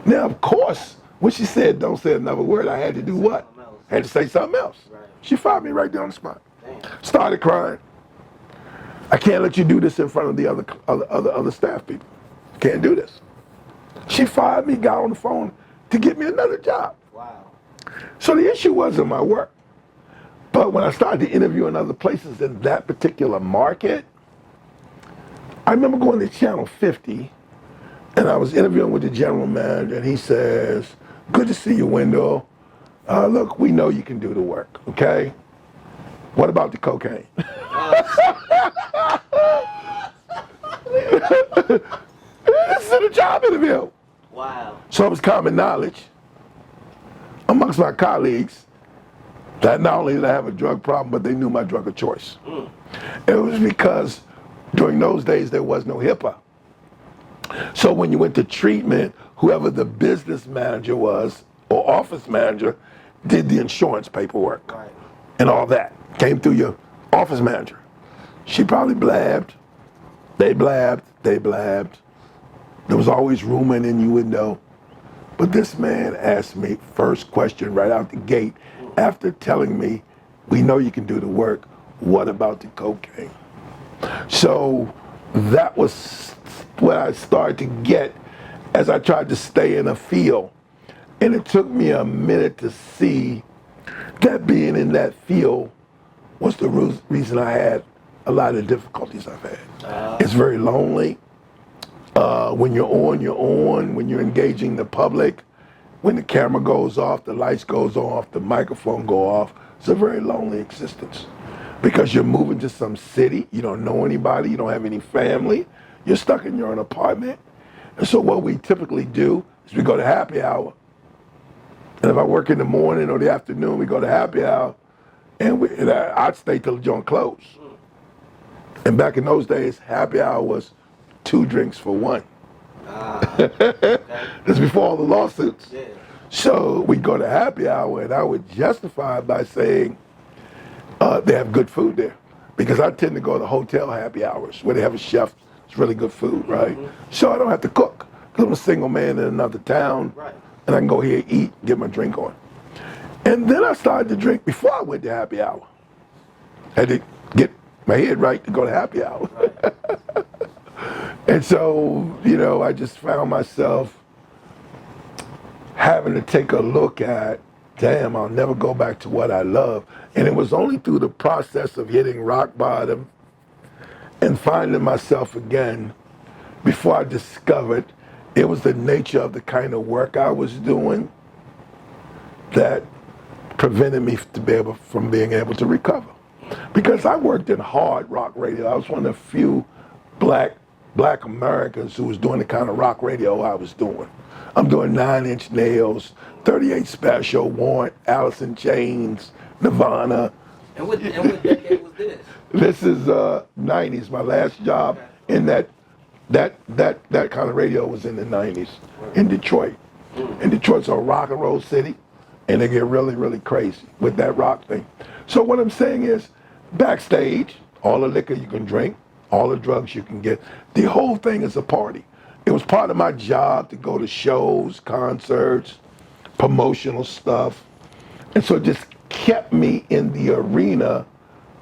A: Now, of course, when she said don't say another word, I had to do what? I had to say something else.
B: Right.
A: She fired me right there on the spot.
B: Damn.
A: Started crying. I can't let you do this in front of the other staff people. Can't do this. She fired me, got on the phone to get me another job.
B: Wow.
A: So the issue wasn't my work. But when I started to interview in other places in that particular market, I remember going to Channel 50, and I was interviewing with the general manager, and he says, good to see you, Wendell. Look, we know you can do the work, okay? What about the cocaine? This is a job interview.
B: Wow.
A: So it was common knowledge amongst my colleagues that not only did I have a drug problem, but they knew my drug of choice. It was because during those days there was no HIPAA. So when you went to treatment, whoever the business manager was or office manager did the insurance paperwork.
B: Right.
A: And all that came through your office manager. She probably blabbed. They blabbed. They blabbed. There was always rumor and innuendo. But this man asked me first question right out the gate after telling me, we know you can do the work. What about the cocaine? So that was what I started to get as I tried to stay in a field. And it took me a minute to see that being in that field was the reason I had a lot of difficulties I've had. It's very lonely. When you're on, you're on. When you're engaging the public, when the camera goes off, the lights goes off, the microphone go off, it's a very lonely existence. Because you're moving to some city, you don't know anybody, you don't have any family, you're stuck in your own apartment. And so what we typically do is we go to happy hour. And if I work in the morning or the afternoon, we go to happy hour, and I'd stay till the joint closed. And back in those days, happy hour was 2 drinks for 1.
B: Okay.
A: That's before all the lawsuits.
B: Yeah.
A: So we'd go to happy hour, and I would justify it by saying they have good food there. Because I tend to go to hotel happy hours where they have a chef. It's really good food, right? So I don't have to cook. Because I'm a single man in another town.
B: Right.
A: And I can go here, eat, get my drink on. And then I started to drink before I went to happy hour. I had to get my head right to go to happy hour.
B: Right.
A: And so, you know, I just found myself having to take a look at, damn, I'll never go back to what I love. And it was only through the process of hitting rock bottom and finding myself again before I discovered it was the nature of the kind of work I was doing that prevented me from being able to recover. Because I worked in hard rock radio. I was one of the few black Americans who was doing the kind of rock radio I was doing. I'm doing 9 Inch Nails, 38 Special, Warrant, Alice in Chains, Nirvana.
B: And what decade was this?
A: This is 90s. My last job in that kind of radio was in the 90s in Detroit. And Detroit's a rock and roll city, and they get really, really crazy with that rock thing. So what I'm saying is, backstage, all the liquor you can drink, all the drugs you can get, the whole thing is a party. It was part of my job to go to shows, concerts, promotional stuff. And so it just kept me in the arena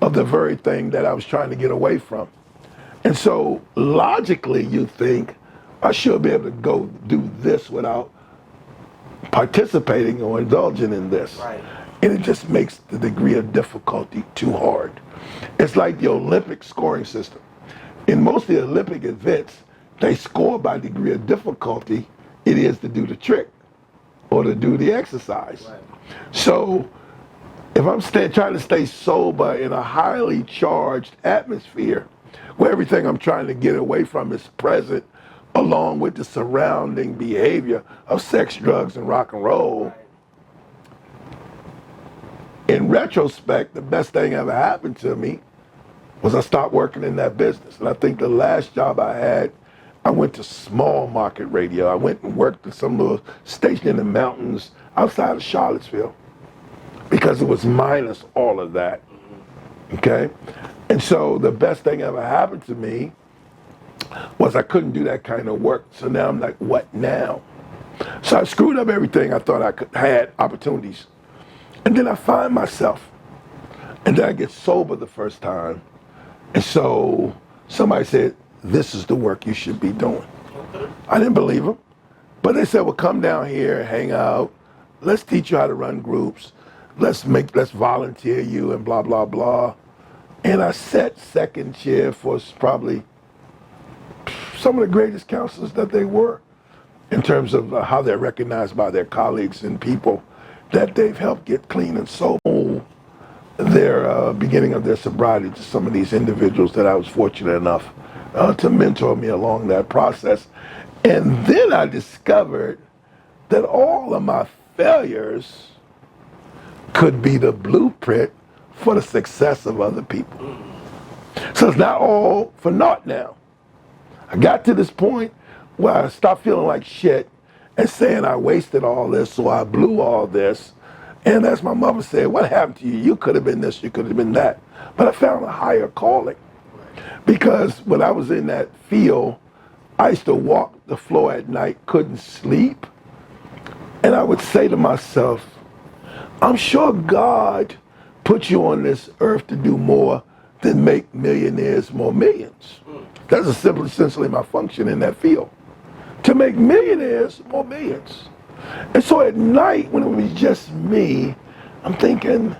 A: of the very thing that I was trying to get away from. And so logically you think, I should be able to go do this without participating or indulging in this.
B: Right.
A: And it just makes the degree of difficulty too hard. It's like the Olympic scoring system. In most of the Olympic events, they score by degree of difficulty it is to do the trick or to do the exercise.
B: Right.
A: So if I'm trying to stay sober in a highly charged atmosphere where everything I'm trying to get away from is present, along with the surrounding behavior of sex, drugs, and rock and roll, in retrospect, the best thing ever happened to me was I stopped working in that business. And I think the last job I had, I went to small market radio. I went and worked at some little station in the mountains outside of Charlottesville because it was minus all of that, okay? And so the best thing ever happened to me was I couldn't do that kind of work. So now I'm like, what now? So I screwed up everything I thought I had opportunities. And then I find myself, and then I get sober the first time. And so somebody said, this is the work you should be doing. I didn't believe them, but they said, well, come down here, hang out. Let's teach you how to run groups. Let's volunteer you and blah, blah, blah. And I sat second chair for probably some of the greatest counselors that they were in terms of how they're recognized by their colleagues and people that they've helped get clean and sober. Their beginning of their sobriety to some of these individuals that I was fortunate enough to mentor me along that process. And then I discovered that all of my failures could be the blueprint for the success of other people. So it's not all for naught now. I got to this point where I stopped feeling like shit and saying I wasted all this or I blew all this. And as my mother said, what happened to you? You could have been this, you could have been that. But I found a higher calling. Because when I was in that field, I used to walk the floor at night, couldn't sleep. And I would say to myself, I'm sure God put you on this earth to do more than make millionaires more millions. That's essentially my function in that field. To make millionaires more millions. And so at night, when it was just me, I'm thinking,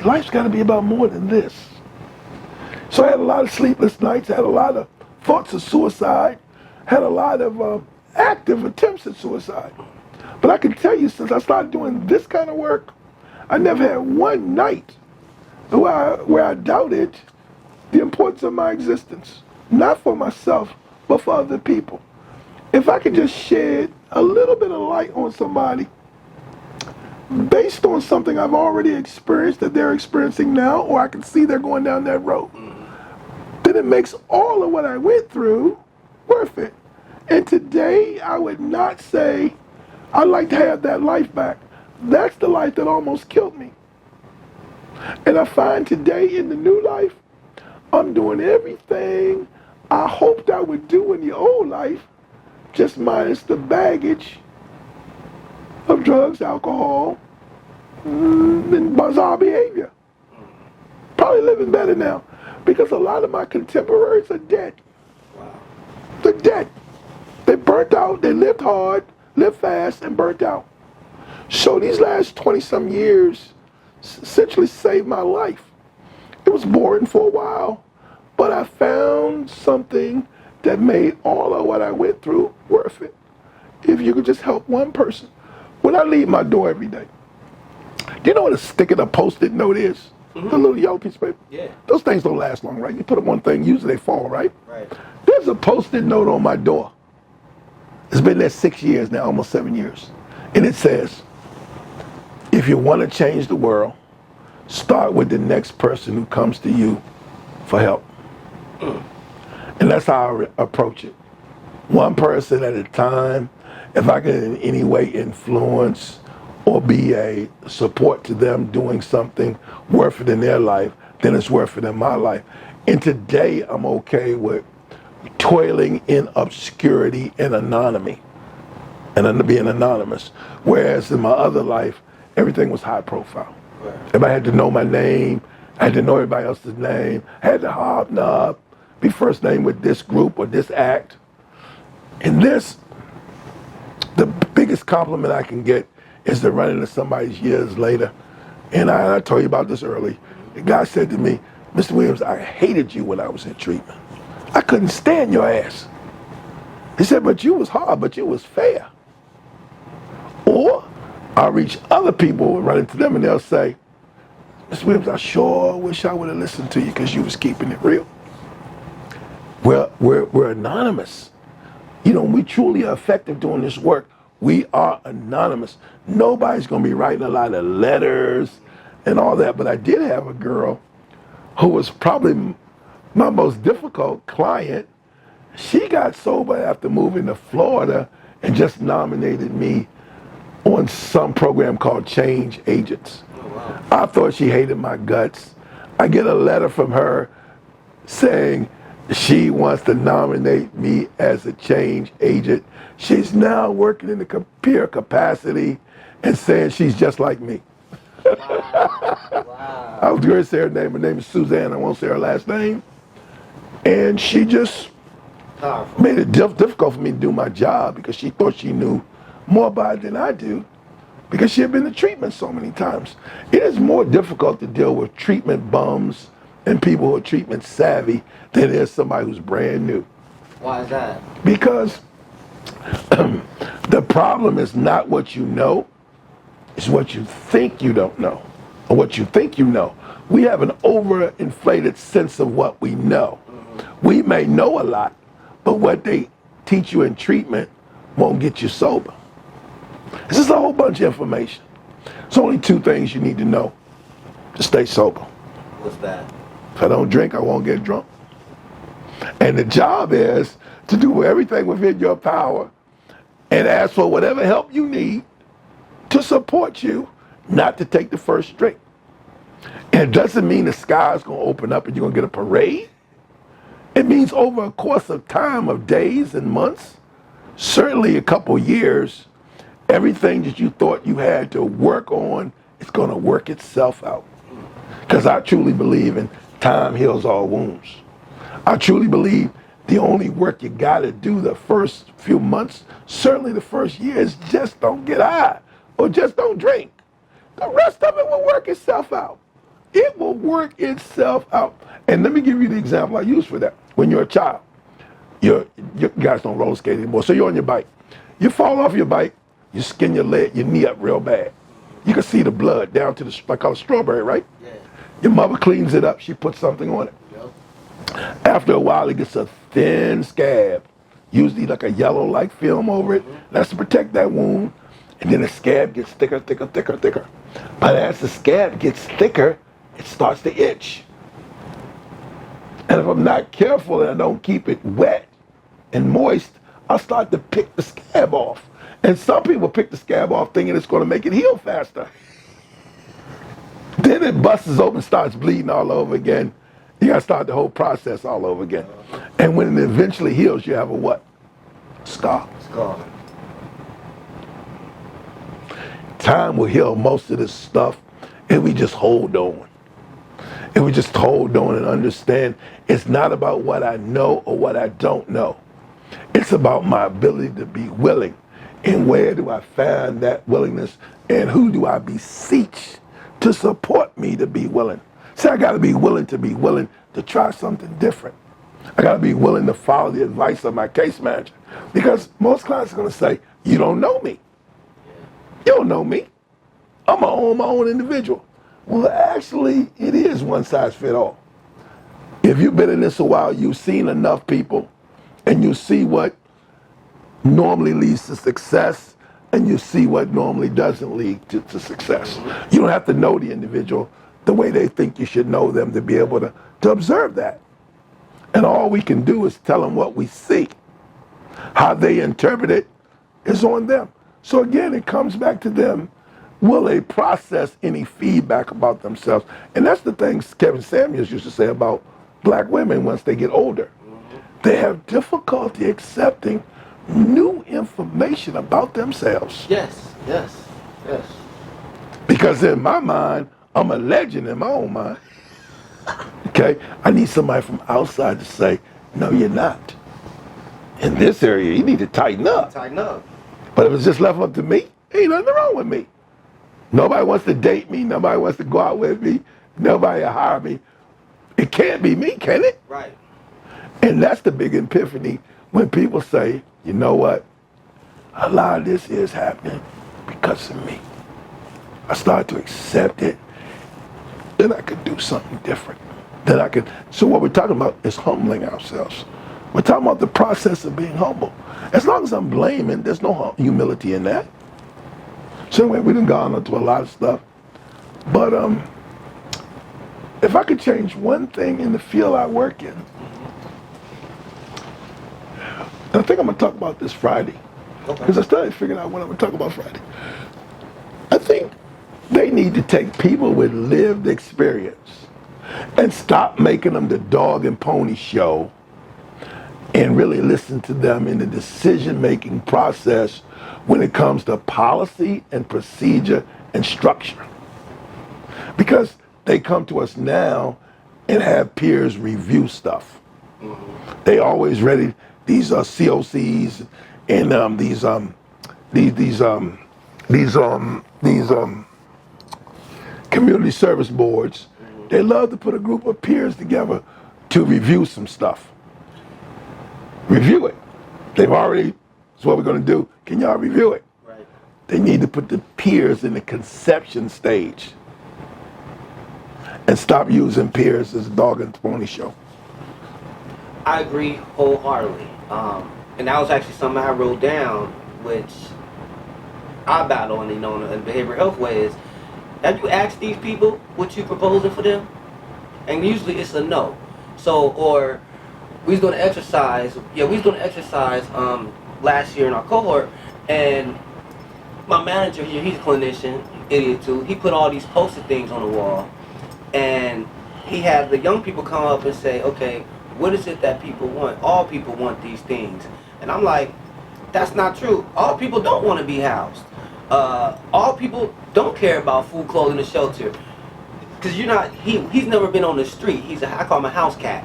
A: life's got to be about more than this. So I had a lot of sleepless nights, I had a lot of thoughts of suicide, had a lot of active attempts at suicide. But I can tell you, since I started doing this kind of work, I never had one night where I doubted the importance of my existence. Not for myself, but for other people. If I could just shed a little bit of light on somebody based on something I've already experienced that they're experiencing now, or I can see they're going down that road, then it makes all of what I went through worth it. And today, I would not say I'd like to have that life back. That's the life that almost killed me. And I find today in the new life, I'm doing everything I hoped I would do in the old life, just minus the baggage of drugs, alcohol, and bizarre behavior. Probably living better now because a lot of my contemporaries are dead. They're dead. They burnt out, they lived hard, lived fast, and burnt out. So these last 20-some years essentially saved my life. It was boring for a while, but I found something that made all of what I went through worth it. If you could just help one person. When I leave my door every day, do you know what a stick and a Post-it note is? The little yellow piece of paper?
B: Yeah.
A: Those things don't last long, right? You put them on one thing, usually they fall, right?
B: Right.
A: There's a Post-it note on my door. It's been there 6 years now, almost 7 years. And it says, if you want to change the world, start with the next person who comes to you for help. And that's how I approach it. One person at a time. If I can in any way influence or be a support to them doing something worth it in their life, then it's worth it in my life. And today I'm okay with toiling in obscurity and anonymity and being anonymous. Whereas in my other life, everything was high profile. Everybody had to know my name. I had to know everybody else's name. I had to hobnob, be first name with this group or this act. And this, the biggest compliment I can get is to run into somebody years later. And I told you about this early. The guy said to me, Mr. Williams, I hated you when I was in treatment. I couldn't stand your ass. He said, but you was hard, but you was fair. Or I'll reach other people, run into them, and they'll say, Mr. Williams, I sure wish I would have listened to you because you was keeping it real. We're anonymous. You know, when we truly are effective doing this work, we are anonymous. Nobody's going to be writing a lot of letters and all that. But I did have a girl who was probably my most difficult client. She got sober after moving to Florida and just nominated me on some program called Change Agents.
B: Oh, wow.
A: I thought she hated my guts. I get a letter from her saying she wants to nominate me as a change agent. She's now working in the peer capacity and saying she's just like me.
B: Wow.
A: I was going to say her name. Her name is Suzanne. I won't say her last name. And she just
B: Powerful.
A: made it difficult for me to do my job because she thought she knew more about it than I do because she had been to treatment so many times. It is more difficult to deal with treatment bums and people who are treatment savvy than it is somebody who's brand new.
B: Why is that?
A: Because the problem is not what you know, it's what you think you don't know, or what you think you know. We have an overinflated sense of what we know. We may know a lot, but what they teach you in treatment won't get you sober. This is a whole bunch of information. There's only two things you need to know to stay sober.
B: What's that?
A: If I don't drink, I won't get drunk. And the job is to do everything within your power and ask for whatever help you need to support you not to take the first drink. And it doesn't mean the sky's going to open up and you're going to get a parade. It means over a course of time of days and months, certainly a couple years, everything that you thought you had to work on is going to work itself out. Because I truly believe in time heals all wounds. I truly believe The only work you gotta do the first few months, certainly the first year, is just don't get high or just don't drink. The rest of it will work itself out. It will work itself out. And let me give you the example I use for that. When you're a child, you guys don't roller skate anymore, so you're on your bike. You fall off your bike, you skin your leg, your knee up real bad. You can see the blood down to the, like a strawberry, right?
B: Yeah.
A: Your mother cleans it up, she puts something on it.
B: Yep.
A: After a while, it gets a thin scab, usually like a yellow-like film over it. That's to protect that wound. And then the scab gets thicker, thicker, thicker, thicker. But as the scab gets thicker, it starts to itch. And if I'm not careful and I don't keep it wet and moist, I'll start to pick the scab off. And some people pick the scab off thinking it's going to make it heal faster. Then it busts open, starts bleeding all over again. You got to start the whole process all over again. And when it eventually heals, you have a what? Scar.
B: Scar.
A: Time will heal most of this stuff if we just hold on. If we just hold on and understand it's not about what I know or what I don't know. It's about my ability to be willing. And where do I find that willingness? And who do I beseech to support me to be willing? See, I got to be willing to try something different. I got to be willing to follow the advice of my case manager. Because most clients are going to say, you don't know me. You don't know me. I'm my own individual. Well, actually, it is one size fit all. If you've been in this a while, you've seen enough people, and you see what normally leads to success, and you see what normally doesn't lead to success. You don't have to know the individual the way they think you should know them to be able to observe that. And all we can do is tell them what we see. How they interpret it is on them. So again, it comes back to them. Will they process any feedback about themselves? And that's the thing Kevin Samuels used to say about black women once they get older. They have difficulty accepting new information about themselves.
B: Yes, yes, yes.
A: Because in my mind, I'm a legend in my own mind. Okay? I need somebody from outside to say, no, you're not. In this area, you need to tighten up.
B: Tighten up.
A: But if it's just left up to me, ain't nothing wrong with me. Nobody wants to date me. Nobody wants to go out with me. Nobody will hire me. It can't be me, can it?
B: Right.
A: And that's the big epiphany when people say, you know what? A lot of this is happening because of me. I start to accept it. Then I could do something different. Then I could. So what we're talking about is humbling ourselves. We're talking about the process of being humble. As long as I'm blaming, there's no humility in that. So anyway, we done gone into a lot of stuff. But if I could change one thing in the field I work in, and I think I'm going to talk about this Friday, because I started figuring out what I'm going to talk about Friday. I think they need to take people with lived experience and stop making them the dog and pony show and really listen to them in the decision-making process when it comes to policy and procedure and structure. Because they come to us now and have peers review stuff. They always ready, these COCs and these community service boards. They love to put a group of peers together to review some stuff. Review it. They've already, that's what we're going to do. Can y'all review it?
B: Right.
A: They need to put the peers in the conception stage and stop using peers as a dog and pony show.
B: I agree wholeheartedly. And that was actually something I wrote down, which I battle in, in behavioral health way is, have you asked these people what you proposing for them? And usually it's a no. So, or we was going to exercise, last year in our cohort, and my manager here, he's a clinician, idiot too, he put all these post-it things on the wall, and he had the young people come up and say, okay, what is it that people want? All people want these things. And I'm like, that's not true. All people don't want to be housed. All people don't care about food, clothing, and shelter. Because he's never been on the street. I call him a house cat.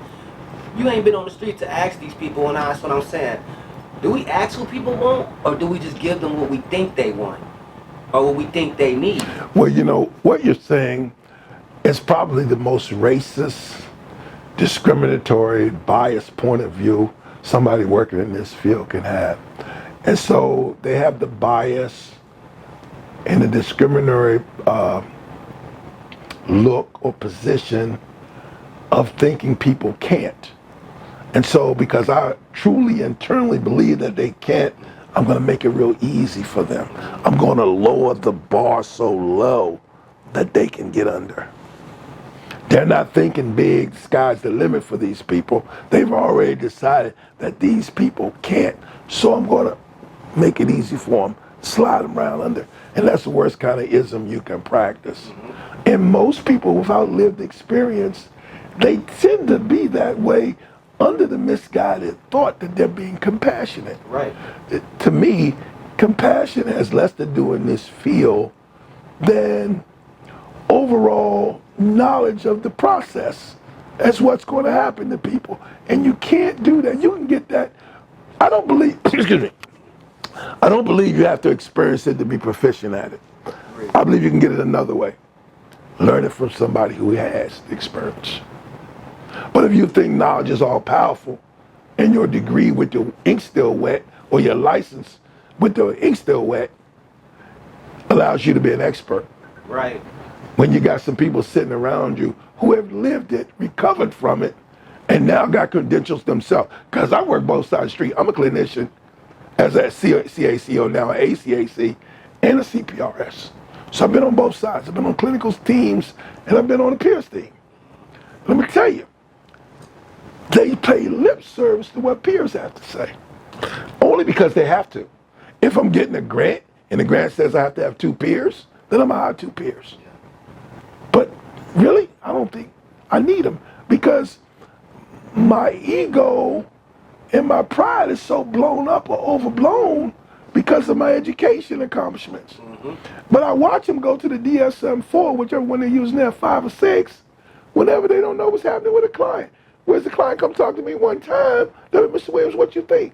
B: you ain't been on the street to ask these people, and that's what I'm saying. Do we ask what people want, or do we just give them what we think they want, or what we think they need?
A: Well, you know, what you're saying is probably the most racist, discriminatory, biased point of view somebody working in this field can have. And so they have the bias and the discriminatory look or position of thinking people can't. And so because I truly internally believe that they can't, I'm going to make it real easy for them. I'm going to lower the bar so low that they can get under. They're not thinking big, sky's the limit for these people. They've already decided that these people can't. So I'm going to make it easy for them, slide them around under. And that's the worst kind of ism you can practice. And most people without lived experience, they tend to be that way under the misguided thought that they're being compassionate.
B: Right.
A: To me, compassion has less to do in this field than overall knowledge of the process as what's going to happen to people. And you can't do that. You can get that. I don't believe, excuse me, I don't believe you have to experience it to be proficient at it. I believe you can get it another way. Learn it from somebody who has the experience. But if you think knowledge is all powerful and your degree with your ink still wet or your license with the ink still wet allows you to be an expert.
B: Right.
A: When you got some people sitting around you who have lived it, recovered from it, and now got credentials themselves. Because I work both sides of the street. I'm a clinician as a CACO, now an ACAC, and a CPRS. So I've been on both sides. I've been on clinical teams, and I've been on the peers team. Let me tell you, they pay lip service to what peers have to say. Only because they have to. If I'm getting a grant, and the grant says I have to have 2 peers, then I'm going to hire 2 peers. But really, I don't think I need them because my ego and my pride is so blown up or overblown because of my education accomplishments. But I watch them go to the DSM-4, whichever one they're using there, 5 or 6, whenever they don't know what's happening with a client. Whereas the client come talk to me one time, they're like, Mr. Williams, what you think?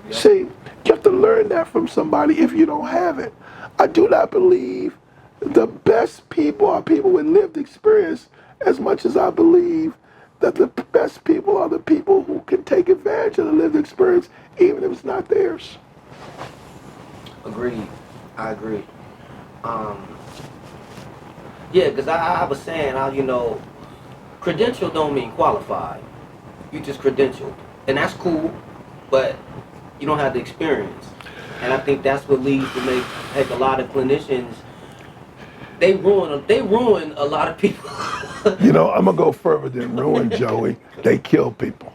A: Yep. See, you have to learn that from somebody if you don't have it. I do not believe the best people are people with lived experience as much as I believe that the best people are the people who can take advantage of the lived experience even if it's not theirs.
B: Agreed. I agree. Yeah, because I was saying, credential don't mean qualified. You just credentialed. And that's cool, but you don't have the experience. And I think that's what leads to make a lot of clinicians, they ruin a lot of people.
A: You know, I'm going to go further than ruin, Joey. They kill people.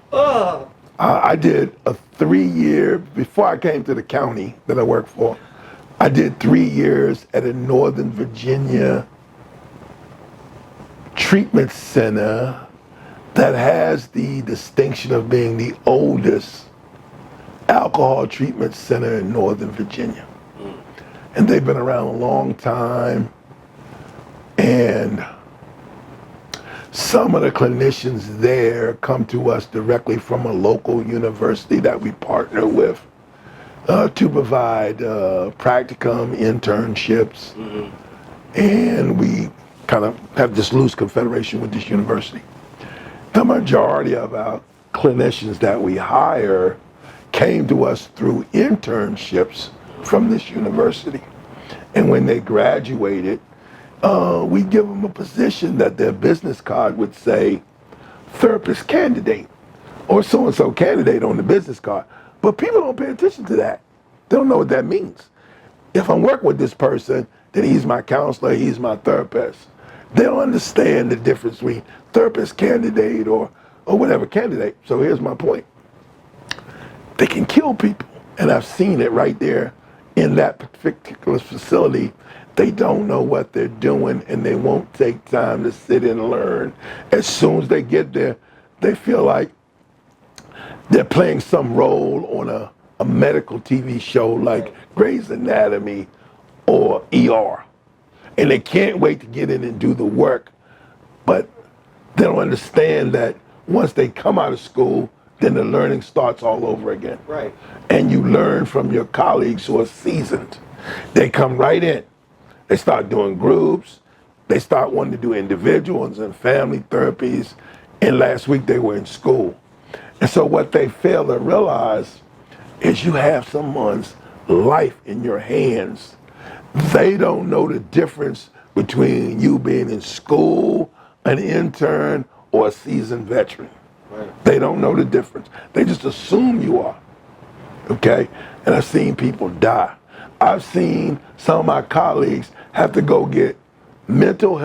A: I did a 3-year, before I came to the county that I worked for, I did 3 years at a Northern Virginia treatment center that has the distinction of being the oldest alcohol treatment center in Northern Virginia. And they've been around a long time. And some of the clinicians there come to us directly from a local university that we partner with to provide practicum internships. And we kind of have this loose confederation with this university. The majority of our clinicians that we hire came to us through internships from this university. And when they graduated, we give them a position that their business card would say therapist candidate or so-and-so candidate on the business card. But people don't pay attention to that. They don't know what that means. If I'm working with this person, then he's my counselor, he's my therapist. They don't understand the difference between therapist candidate or whatever candidate. So here's my point. They can kill people. And I've seen it right there in that particular facility. They don't know what they're doing and they won't take time to sit and learn. As soon as they get there, they feel like they're playing some role on a medical TV show like Grey's Anatomy or ER. And they can't wait to get in and do the work. But They don't understand that once they come out of school, then the learning starts all over again.
B: Right.
A: And you learn from your colleagues who are seasoned. They come right in. They start doing groups. They start wanting to do individuals and family therapies. And last week they were in school. And so what they fail to realize is you have someone's life in your hands. They don't know the difference between you being in school, an intern, or a seasoned veteran.
B: Right.
A: They don't know the difference. They just assume you are. Okay? And I've seen people die. I've seen some of my colleagues have to go get mental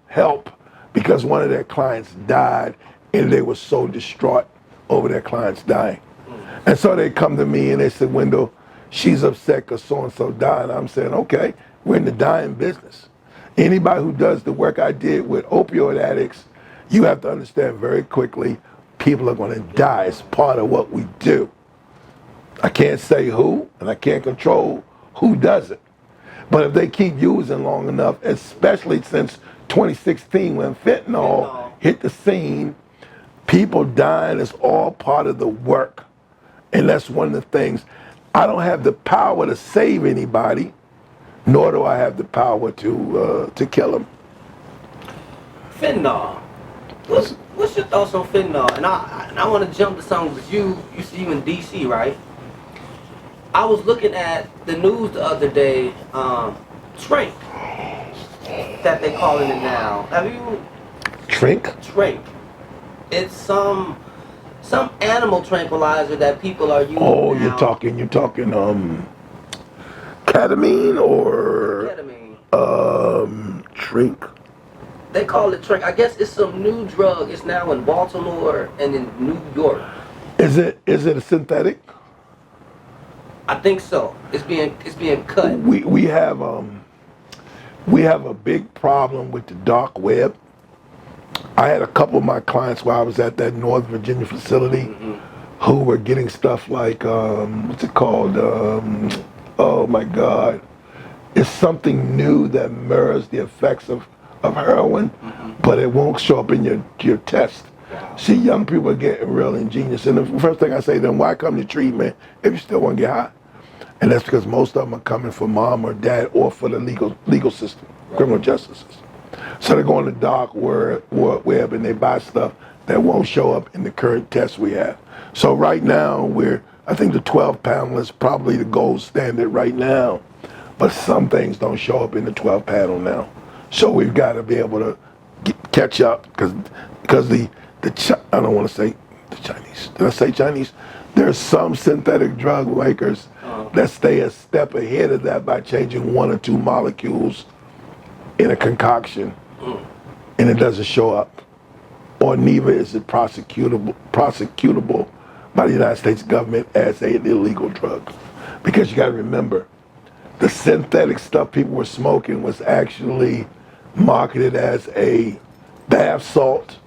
A: help because one of their clients died and they were so distraught over their clients dying. And so they come to me and they said, Wendell, she's upset because so-and-so died. And I'm saying, okay, we're in the dying business. Anybody who does the work I did with opioid addicts, you have to understand very quickly, people are going to die. It's part of what we do. I can't say who, and I can't control who does it. But if they keep using long enough, especially since 2016 when fentanyl hit the scene, people dying is all part of the work. And that's one of the things. I don't have the power to save anybody, nor do I have the power to kill them.
B: Fentanyl. What's your thoughts on fentanyl? And I want to jump to something because you see you in D.C., right? I was looking at the news the other day, Trink, that they calling it now. Have you?
A: Trink?
B: Trink. It's some animal tranquilizer that people are using
A: Oh,
B: now.
A: you're talking ketamine or
B: Ketamine.
A: Trink?
B: They call it Trink. I guess it's some new drug. It's now in Baltimore and in New York.
A: Is it a synthetic?
B: I think so. It's being cut.
A: We have a big problem with the dark web. I had a couple of my clients while I was at that North Virginia facility who were getting stuff like what's it called? Oh my God. It's something new that mirrors the effects of heroin, but it won't show up in your test. See, young people are getting real ingenious. And the first thing I say to them, why come to treatment if you still want to get high? And that's because most of them are coming for mom or dad or for the legal system, criminal justice system. So they go on the dark web and they buy stuff that won't show up in the current tests we have. So right now, I think the 12 panel is probably the gold standard right now, but some things don't show up in the 12 panel now. So we've got to be able to catch up because I don't want to say the Chinese. Did I say Chinese? There's some synthetic drug makers that stay a step ahead of that by changing one or two molecules in a concoction, and it doesn't show up, or neither is it prosecutable by the United States government as an illegal drug. Because you got to remember, the synthetic stuff people were smoking was actually marketed as a bath salt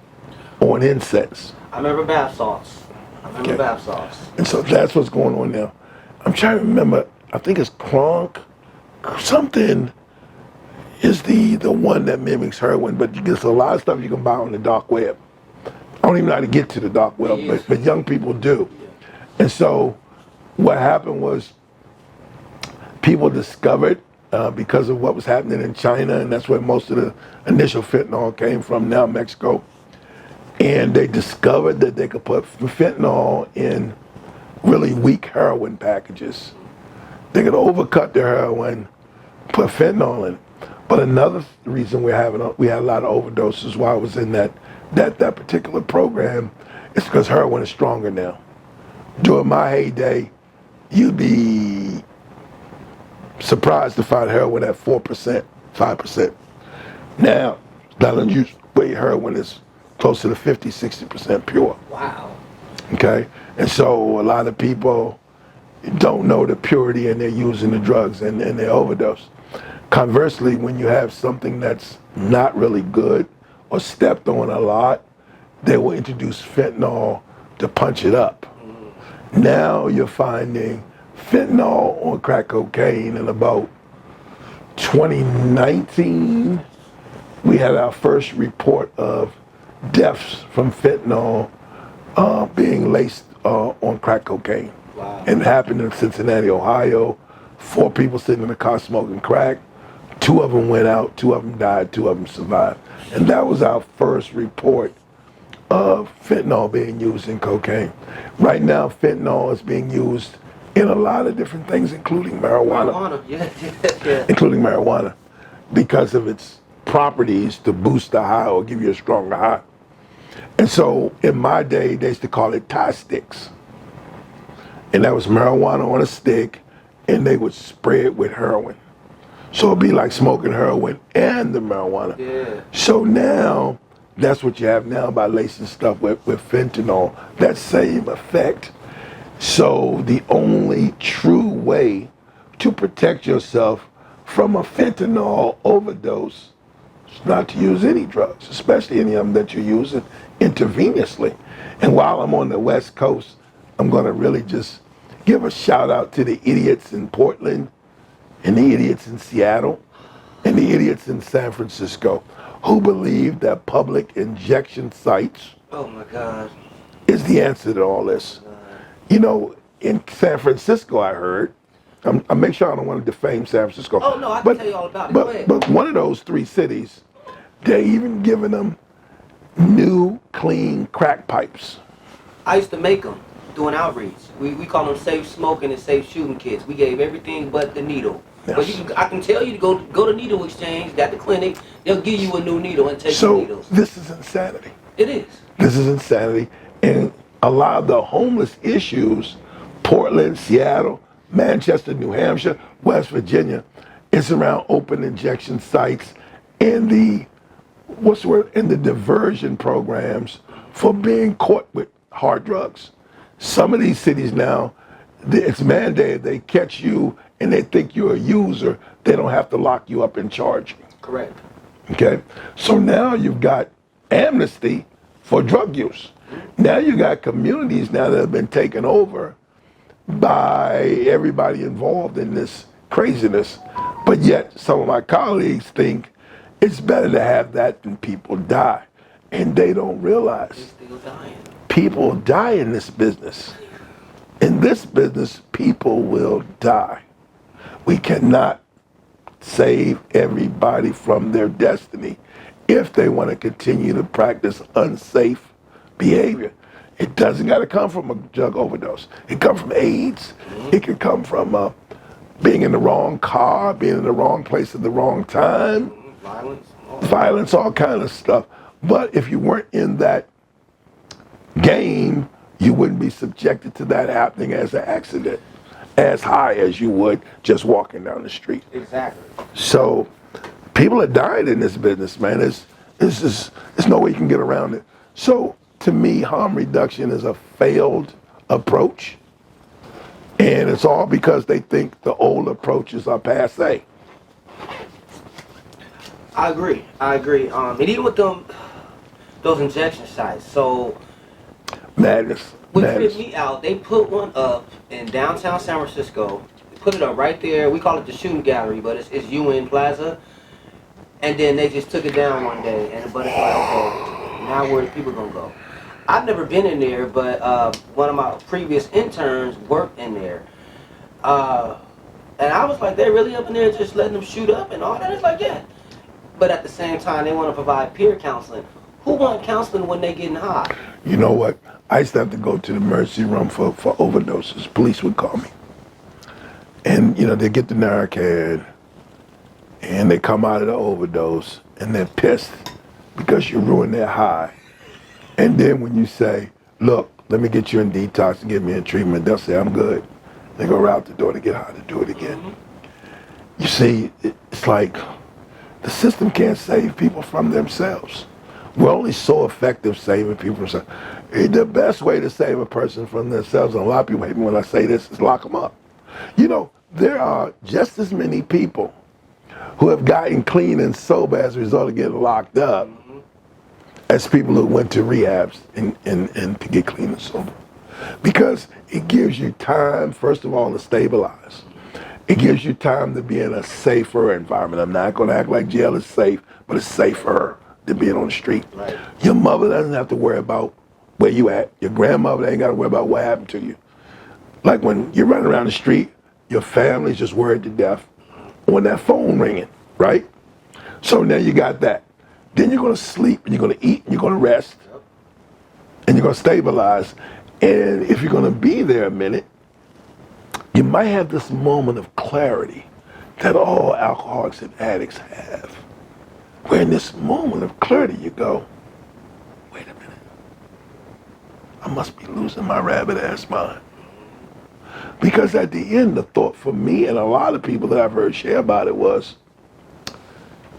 A: or an incense.
B: I remember bath salts. Bath salts.
A: And so that's what's going on now. I'm trying to remember, I think it's Kronk, something is the one that mimics heroin, but there's a lot of stuff you can buy on the dark web. I don't even know how to get to the dark web, but young people do. And so what happened was people discovered because of what was happening in China, and that's where most of the initial fentanyl came from, now Mexico. And they discovered that they could put fentanyl in really weak heroin packages. They could overcut their heroin, put fentanyl in it. But another reason we had a lot of overdoses while I was in that particular program is because heroin is stronger now. During my heyday, you'd be surprised to find heroin at 4%, 5%. Now, not unusual, but heroin is closer to 50, 60% pure.
B: Wow.
A: Okay? And so a lot of people don't know the purity and they're using the drugs and they overdose. Conversely, when you have something that's not really good or stepped on a lot, they will introduce fentanyl to punch it up. Now you're finding fentanyl on crack cocaine. In about 2019, we had our first report of deaths from fentanyl being laced on crack cocaine.
B: Wow.
A: And it happened in Cincinnati, Ohio. 4 people sitting in a car smoking crack. 2 of them went out, 2 of them died, 2 of them survived. And that was our first report of fentanyl being used in cocaine. Right now, fentanyl is being used in a lot of different things, including marijuana.
B: Yeah.
A: Including marijuana, because of its properties to boost the high or give you a stronger high. And so in my day, they used to call it tie sticks. And that was marijuana on a stick, and they would spray it with heroin. So it'd be like smoking heroin and the marijuana.
B: Yeah.
A: So now, that's what you have now by lacing stuff with fentanyl, that same effect. So the only true way to protect yourself from a fentanyl overdose is not to use any drugs, especially any of them that you're using intravenously. And while I'm on the West Coast, I'm going to really just give a shout out to the idiots in Portland and the idiots in Seattle and the idiots in San Francisco who believe that public injection sites
B: Oh my God.
A: is the answer to all this. You know, in San Francisco, I heard, I make sure I don't want to defame San Francisco.
B: Oh no, I can tell you all about it. Go ahead.
A: But one of those 3 cities, they're even giving them new, clean crack pipes.
B: I used to make them doing outreach. We call them safe smoking and safe shooting kits. We gave everything but the needle.
A: Yes.
B: But I can tell you to go to needle exchange, at the clinic. They'll give you a new needle and take the
A: So
B: needles.
A: this is insanity.
B: It is.
A: This is insanity. And a lot of the homeless issues, Portland, Seattle, Manchester, New Hampshire, West Virginia, it's around open injection sites and the, and the diversion programs for being caught with hard drugs. Some of these cities now, it's mandated they catch you and they think you're a user, they don't have to lock you up and charge you.
B: Correct.
A: Okay? So now you've got amnesty for drug use. Now you got communities now that have been taken over by everybody involved in this craziness. But yet some of my colleagues think it's better to have that than people die. And they don't
B: They're
A: realize
B: still dying.
A: people die in this business. In this business, people will die. We cannot save everybody from their destiny if they want to continue to practice unsafe behavior. It doesn't got to come from a drug overdose. It comes from AIDS. It can come from being in the wrong car, being in the wrong place at the wrong time, violence, all kind of stuff. But if you weren't in that game, you wouldn't be subjected to that happening as an accident, as high as you would just walking down the street.
B: Exactly.
A: So people are dying in this business, man. There's no way you can get around it. So to me, harm reduction is a failed approach. And it's all because they think the old approaches are passe.
B: I agree. And even with those injection sites, so
A: Madness.
B: what tripped me out, they put one up in downtown San Francisco. They put it up right there. We call it the shooting gallery, but it's UN Plaza. And then they just took it down one day, but it's like, okay, now where are people gonna go? I've never been in there, but one of my previous interns worked in there. And I was like, they're really up in there just letting them shoot up and all that? It's like, yeah. But at the same time, they want to provide peer counseling. Who want counseling when they getting high?
A: You know what? I used to have to go to the emergency room for overdoses. Police would call me. And, they get the Narcan, and they come out of the overdose, and they're pissed because you ruined their high. And then when you say, look, let me get you in detox and get me in treatment, they'll say, I'm good. They go right out the door to get high to do it again. Mm-hmm. You see, it's like the system can't save people from themselves. We're only so effective saving people from themselves. The best way to save a person from themselves, and a lot of people hate me when I say this, is lock them up. There are just as many people who have gotten clean and sober as a result of getting locked up as people who went to rehabs and to get clean and sober. Because it gives you time, first of all, to stabilize. It gives you time to be in a safer environment. I'm not going to act like jail is safe, but it's safer than being on the street.
B: Right.
A: Your mother doesn't have to worry about where you at. Your grandmother ain't got to worry about what happened to you. Like when you're running around the street, your family's just worried to death on that phone ringing, right? So now you got that. Then you're going to sleep, and you're going to eat, and you're going to rest, and you're going to stabilize. And if you're going to be there a minute, you might have this moment of clarity that all alcoholics and addicts have. Where in this moment of clarity you go, wait a minute, I must be losing my rabbit ass mind. Because at the end, the thought for me and a lot of people that I've heard share about it was,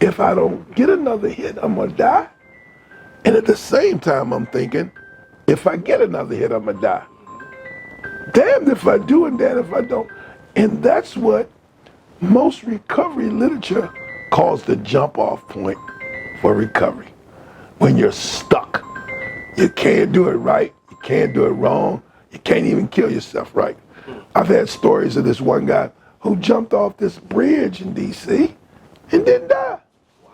A: if I don't get another hit, I'm gonna die. And at the same time, I'm thinking, if I get another hit, I'm gonna die. Damned if I do and damned if I don't. And that's what most recovery literature calls the jump off point for recovery. When you're stuck, you can't do it right, you can't do it wrong, you can't even kill yourself right. I've had stories of this one guy who jumped off this bridge in DC and didn't die.
B: Wow.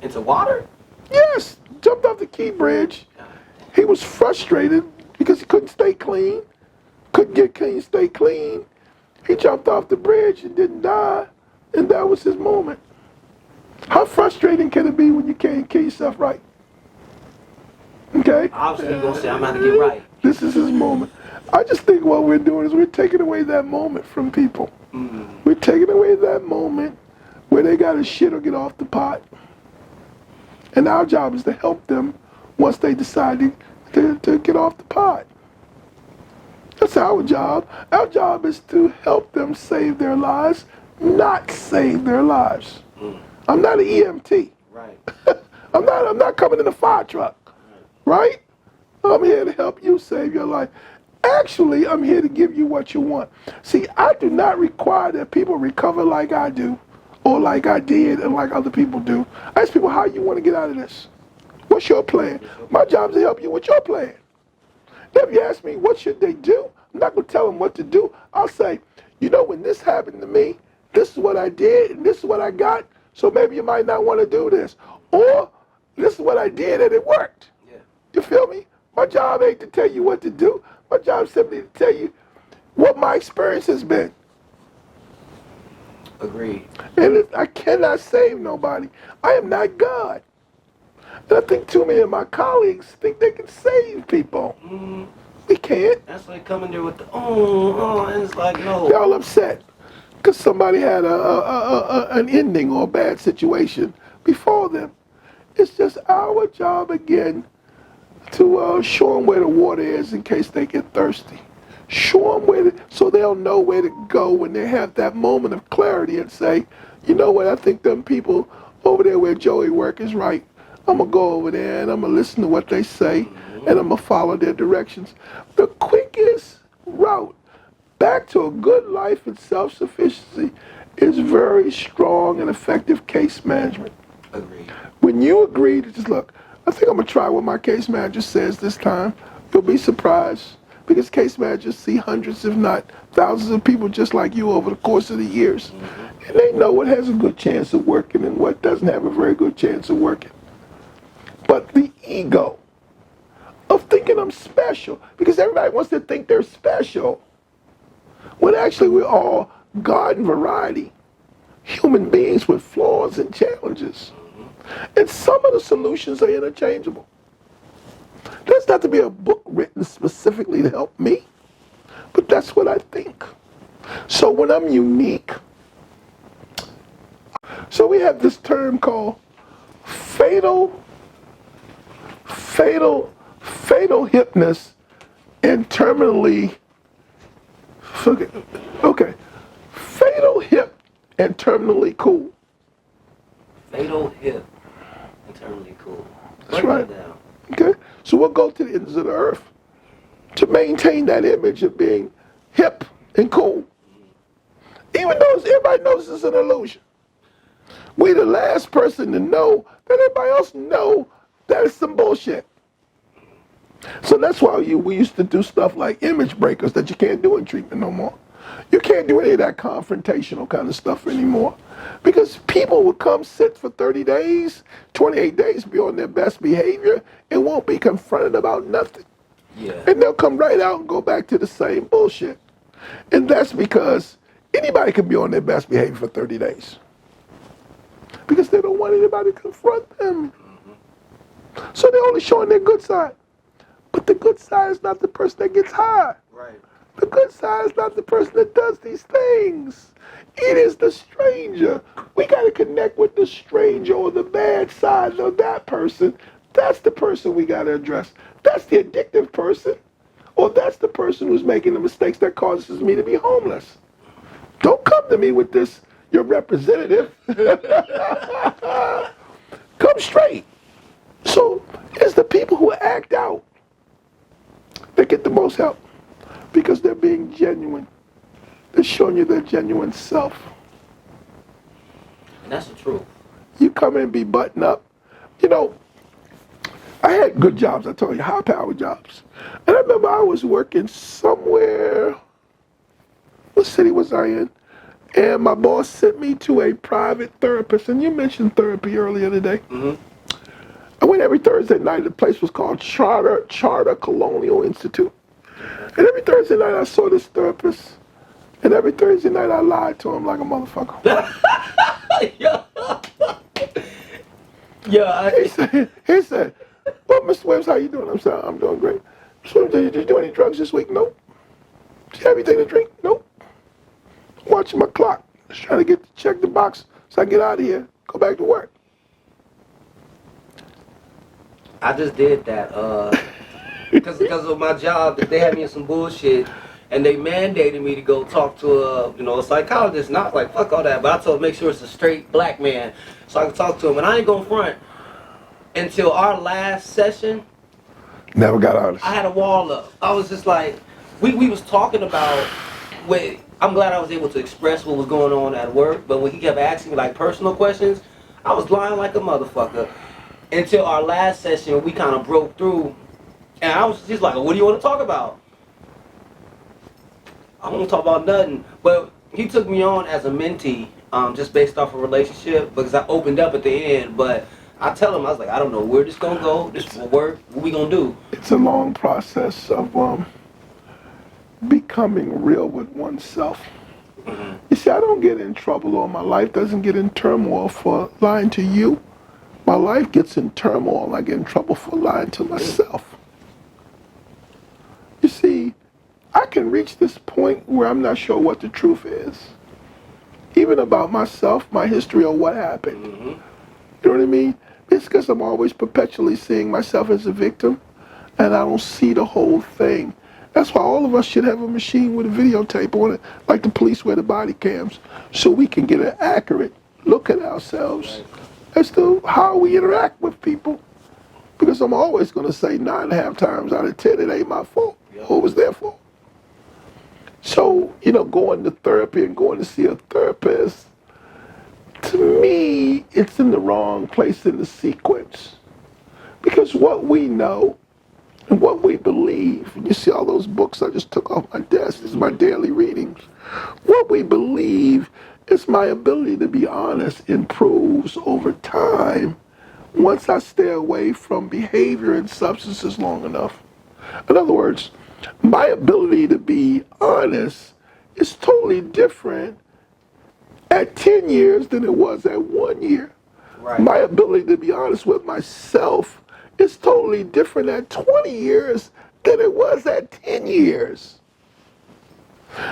B: Into water?
A: Yes, jumped off the Key Bridge. He was frustrated because he couldn't stay clean, couldn't get clean, stay clean. He jumped off the bridge and didn't die, and that was his moment. How frustrating can it be when you can't kill yourself right? Okay?
B: Obviously, you're going to say, I'm going to get right.
A: This is his moment. I just think what we're doing is we're taking away that moment from people. We're taking away that moment where they got to shit or get off the pot. And our job is to help them once they decide to get off the pot. That's our job. Our job is to help them save their lives, not save their lives. I'm not an EMT.
B: Right.
A: I'm not coming in a fire truck. Right? I'm here to help you save your life. Actually, I'm here to give you what you want. See, I do not require that people recover like I do, or like I did, and like other people do. I ask people, how you want to get out of this? What's your plan? My job is to help you with your plan. Now, if you ask me, what should they do? I'm not going to tell them what to do. I'll say, you know, when this happened to me, this is what I did, and this is what I got, so maybe you might not want to do this. Or, this is what I did, and it worked.
B: Yeah.
A: You feel me? My job ain't to tell you what to do. My job is simply to tell you what my experience has been.
B: Agreed.
A: And I cannot save nobody. I am not God. And I think too many of my colleagues think they can save people. We can't.
B: That's like coming there with the, and it's like, no.
A: They're all upset because somebody had an ending or a bad situation before them. It's just our job again to show them where the water is in case they get thirsty. Show them so they'll know where to go when they have that moment of clarity and say, you know what, I think them people over there where Joey work is right. I'm going to go over there and I'm going to listen to what they say and I'm going to follow their directions. The quickest route back to a good life and self-sufficiency is very strong and effective case management.
B: Agreed.
A: When you agree to just look, I think I'm going to try what my case manager says this time. You'll be surprised because case managers see hundreds, if not thousands of people just like you over the course of the years. And they know what has a good chance of working and what doesn't have a very good chance of working. But the ego of thinking I'm special, because everybody wants to think they're special, when actually we're all garden variety, human beings with flaws and challenges. And some of the solutions are interchangeable. There's not to be a book written specifically to help me, but that's what I think. So when I'm unique, so we have this term called fatal hipness and terminally, fatal hip and terminally cool.
B: Fatal hip and terminally cool.
A: That's right. Okay, so we'll go to the ends of the earth to maintain that image of being hip and cool. Even though everybody knows it's an illusion. We're the last person to know that everybody else know that it's some bullshit. So that's why we used to do stuff like image breakers that you can't do in treatment no more. You can't do any of that confrontational kind of stuff anymore. Because people will come sit for 30 days, 28 days, be on their best behavior, and won't be confronted about nothing.
B: Yeah.
A: And they'll come right out and go back to the same bullshit. And that's because anybody can be on their best behavior for 30 days. Because they don't want anybody to confront them. So they're only showing their good side. But the good side is not the person that gets high.
B: Right.
A: The good side is not the person that does these things. It is the stranger. We got to connect with the stranger or the bad side of that person. That's the person we got to address. That's the addictive person. Or that's the person who's making the mistakes that causes me to be homeless. Don't come to me with this, your representative. Come straight. So it's the people who act out that get the most help because they're being genuine. They're showing you their genuine self.
B: And that's the truth.
A: You come in and be buttoned up. You know, I had good jobs, I told you, high-powered jobs. And I remember I was working somewhere, what city was I in? And my boss sent me to a private therapist. And you mentioned therapy earlier today.
B: Mm-hmm.
A: I went every Thursday night. The place was called Charter Colonial Institute. And every Thursday night I saw this therapist. And every Thursday night I lied to him like a motherfucker. He said, well, Mr. Williams, how you doing? I'm saying, I'm doing great. So did you do any drugs this week? Nope. Did you have anything to drink? Nope. I'm watching my clock. Just trying to check the box so I can get out of here, go back to work.
B: I just did that because of my job. They had me in some bullshit, and they mandated me to go talk to a psychologist. And I was like, fuck all that. But I told him make sure it's a straight black man so I can talk to him. And I ain't gonna front until our last session.
A: Never got out of it.
B: I had a wall up. I was just like, we was talking about. I'm glad I was able to express what was going on at work. But when he kept asking me like personal questions, I was lying like a motherfucker. Until our last session, we kind of broke through, and I was just like, what do you want to talk about? I don't want to talk about nothing. But he took me on as a mentee, just based off a relationship, because I opened up at the end. But I tell him, I was like, I don't know where this going to go, this will work, what we going to do?
A: It's a long process of becoming real with oneself. Mm-hmm. You see, I don't get in trouble, or my life doesn't get in turmoil for lying to you. My life gets in turmoil. I get in trouble for lying to myself. You see, I can reach this point where I'm not sure what the truth is. Even about myself, my history, or what happened. Mm-hmm. You know what I mean? It's because I'm always perpetually seeing myself as a victim, and I don't see the whole thing. That's why all of us should have a machine with a videotape on it, like the police wear the body cams, so we can get an accurate look at ourselves. Right. As to how we interact with people. Because I'm always going to say 9.5 times out of 10, it ain't my fault. Yep. Who was their fault? So, going to therapy and going to see a therapist, to me, it's in the wrong place in the sequence. Because what we know and what we believe, and you see all those books I just took off my desk, this is my daily readings. What we believe is my ability to be honest improves over time once I stay away from behavior and substances long enough. In other words, my ability to be honest is totally different at 10 years than it was at 1 year. Right. My ability to be honest with myself is totally different at 20 years than it was at 10 years.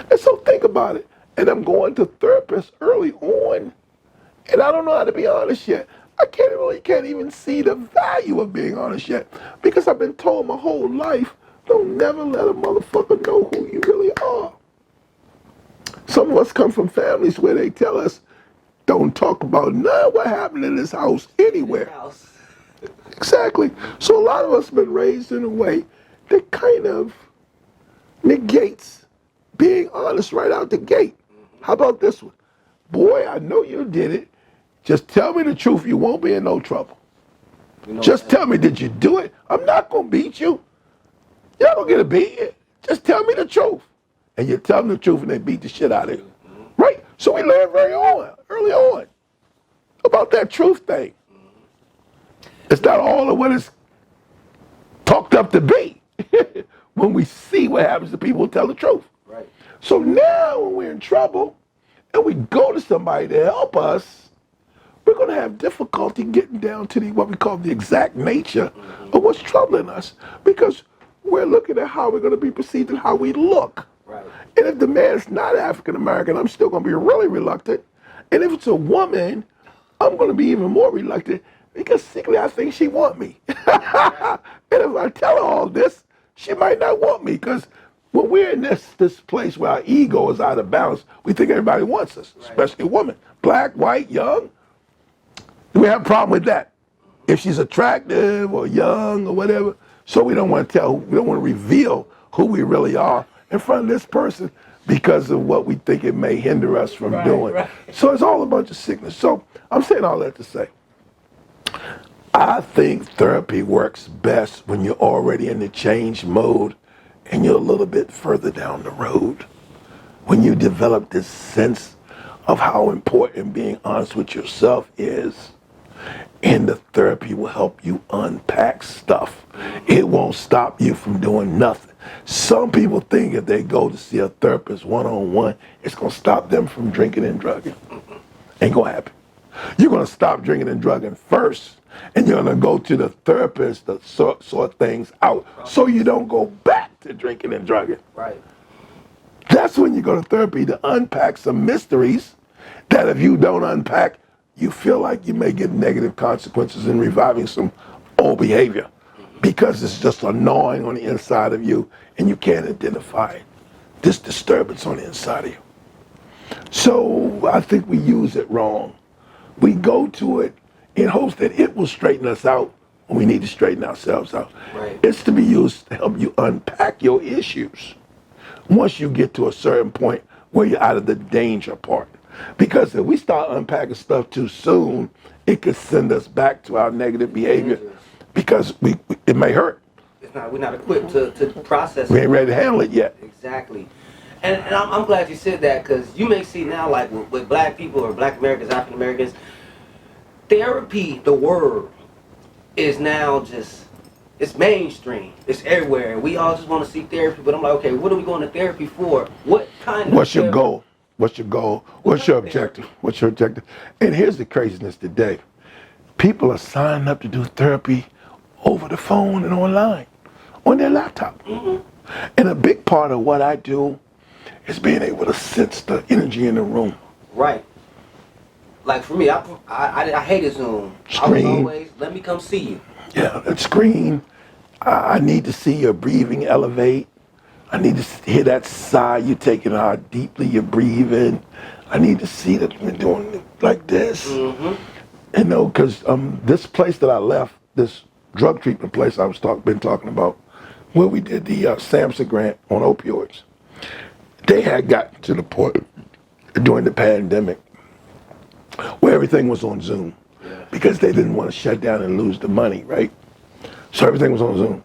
A: And so think about it. And I'm going to therapists early on, and I don't know how to be honest yet. I can't even see the value of being honest yet, because I've been told my whole life, don't never let a motherfucker know who you really are. Some of us come from families where they tell us, don't talk about none of what happened in this house anywhere. Exactly. So a lot of us have been raised in a way that kind of negates being honest right out the gate. How about this one? Boy, I know you did it. Just tell me the truth. You won't be in no trouble. Just tell me, did you do it? I'm not going to beat you. You're not going to get a beat. Just tell me the truth. and you tell them the truth and they beat the shit out of you. Right? So we learned early on, about that truth thing. It's not all of what it's talked up to be when we see what happens to people who tell the truth.
B: Right.
A: So now when we're in trouble and we go to somebody to help us, we're going to have difficulty getting down to what we call the exact nature of what's troubling us, because we're looking at how we're going to be perceived and how we look.
B: Right.
A: And if the man's not African American, I'm still going to be really reluctant. And if it's a woman, I'm going to be even more reluctant, because secretly I think she want me. And if I tell her all this, she might not want me, because when we're in this place where our ego is out of balance, we think everybody wants us, especially a woman. Black, white, young. We have a problem with that. If she's attractive or young or whatever, so we don't want to reveal who we really are in front of this person because of what we think it may hinder us from doing. Right. So it's all a bunch of sickness. So I'm saying all that to say, I think therapy works best when you're already in the change mode and you're a little bit further down the road. When you develop this sense of how important being honest with yourself is, and the therapy will help you unpack stuff. It won't stop you from doing nothing. Some people think if they go to see a therapist one-on-one, it's going to stop them from drinking and drugging. Ain't going to happen. You're going to stop drinking and drugging first, and you're going to go to the therapist to sort things out so you don't go back to drinking and drugging.
B: Right.
A: That's when you go to therapy, to unpack some mysteries that if you don't unpack, you feel like you may get negative consequences in reviving some old behavior, because it's just a gnawing on the inside of you and you can't identify it. This disturbance on the inside of you. So I think we use it wrong. We go to it in hopes that it will straighten us out when we need to straighten ourselves out.
B: Right.
A: It's to be used to help you unpack your issues once you get to a certain point where you're out of the danger part. Because if we start unpacking stuff too soon, it could send us back to our negative behavior, because it may hurt.
B: We're not equipped to process it.
A: We ain't ready to handle it yet.
B: Exactly. And I'm glad you said that, because you may see now, like with black people or black Americans, African Americans, therapy, the word, is now just, it's mainstream. It's everywhere. We all just want to seek therapy, but I'm like, okay, what are we going to therapy for? What kind of
A: What's your goal? What's your goal? What's your objective? What's your objective? And here's the craziness today. People are signing up to do therapy over the phone and online, on their laptop. Mm-hmm. And a big part of what I do is being able to sense the energy in the room.
B: Right. Like for me, I hated Zoom.
A: Screen.
B: I was always, let me come see you.
A: Yeah, that screen. I need to see your breathing elevate. I need to hear that sigh you taking, how deeply you're breathing. I need to see that you're doing it like this. Mm-hmm. You know, because this place that I left, this drug treatment place I was been talking about, where we did the SAMHSA grant on opioids, they had gotten to the point during the pandemic where everything was on Zoom, because they didn't want to shut down and lose the money, right? So everything was on Zoom.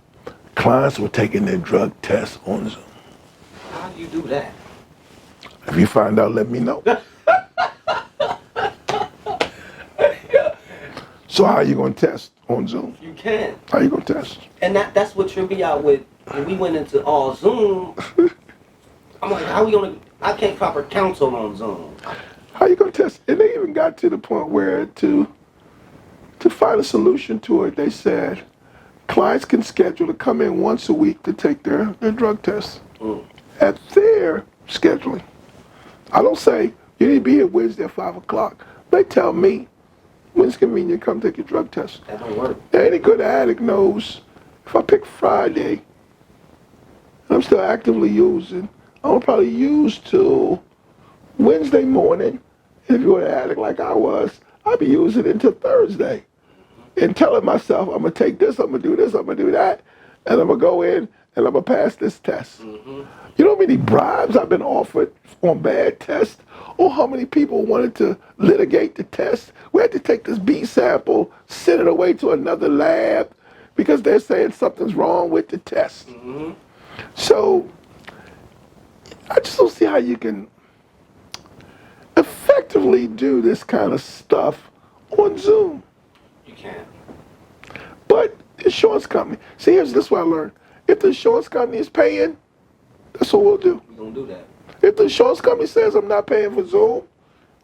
A: Clients were taking their drug tests on Zoom.
B: How do you do that?
A: If you find out, let me know. So how are you going to test on Zoom?
B: You can.
A: How are you going to test?
B: And that's what tripped me out with, when we went into all Zoom. I'm like, how are we going to, I can't proper counsel on Zoom.
A: How are you going to test? And they even got to the point where to find a solution to it, they said clients can schedule to come in once a week to take their drug tests at their scheduling. I don't say, you need to be here Wednesday at 5 o'clock. They tell me, when's convenient, come take your drug test.
B: That don't work.
A: Now, any good addict knows, if I pick Friday, and I'm still actively using, I'll probably use till Wednesday morning. And if you're an addict like I was, I'll be using it until Thursday. And telling myself, I'm going to take this, I'm going to do this, I'm going to do that, and I'm going to go in and I'm going to pass this test. Mm-hmm. You know how many bribes I've been offered on bad tests? Or how many people wanted to litigate the test? We had to take this B sample, send it away to another lab, because they're saying something's wrong with the test. Mm-hmm. So I just don't see how you can effectively do this kind of stuff on Zoom.
B: You can't.
A: But the insurance company, see, here's this what I learned. If the insurance company is paying, that's what we'll do.
B: We're gonna do that.
A: If the insurance company says I'm not paying for Zoom,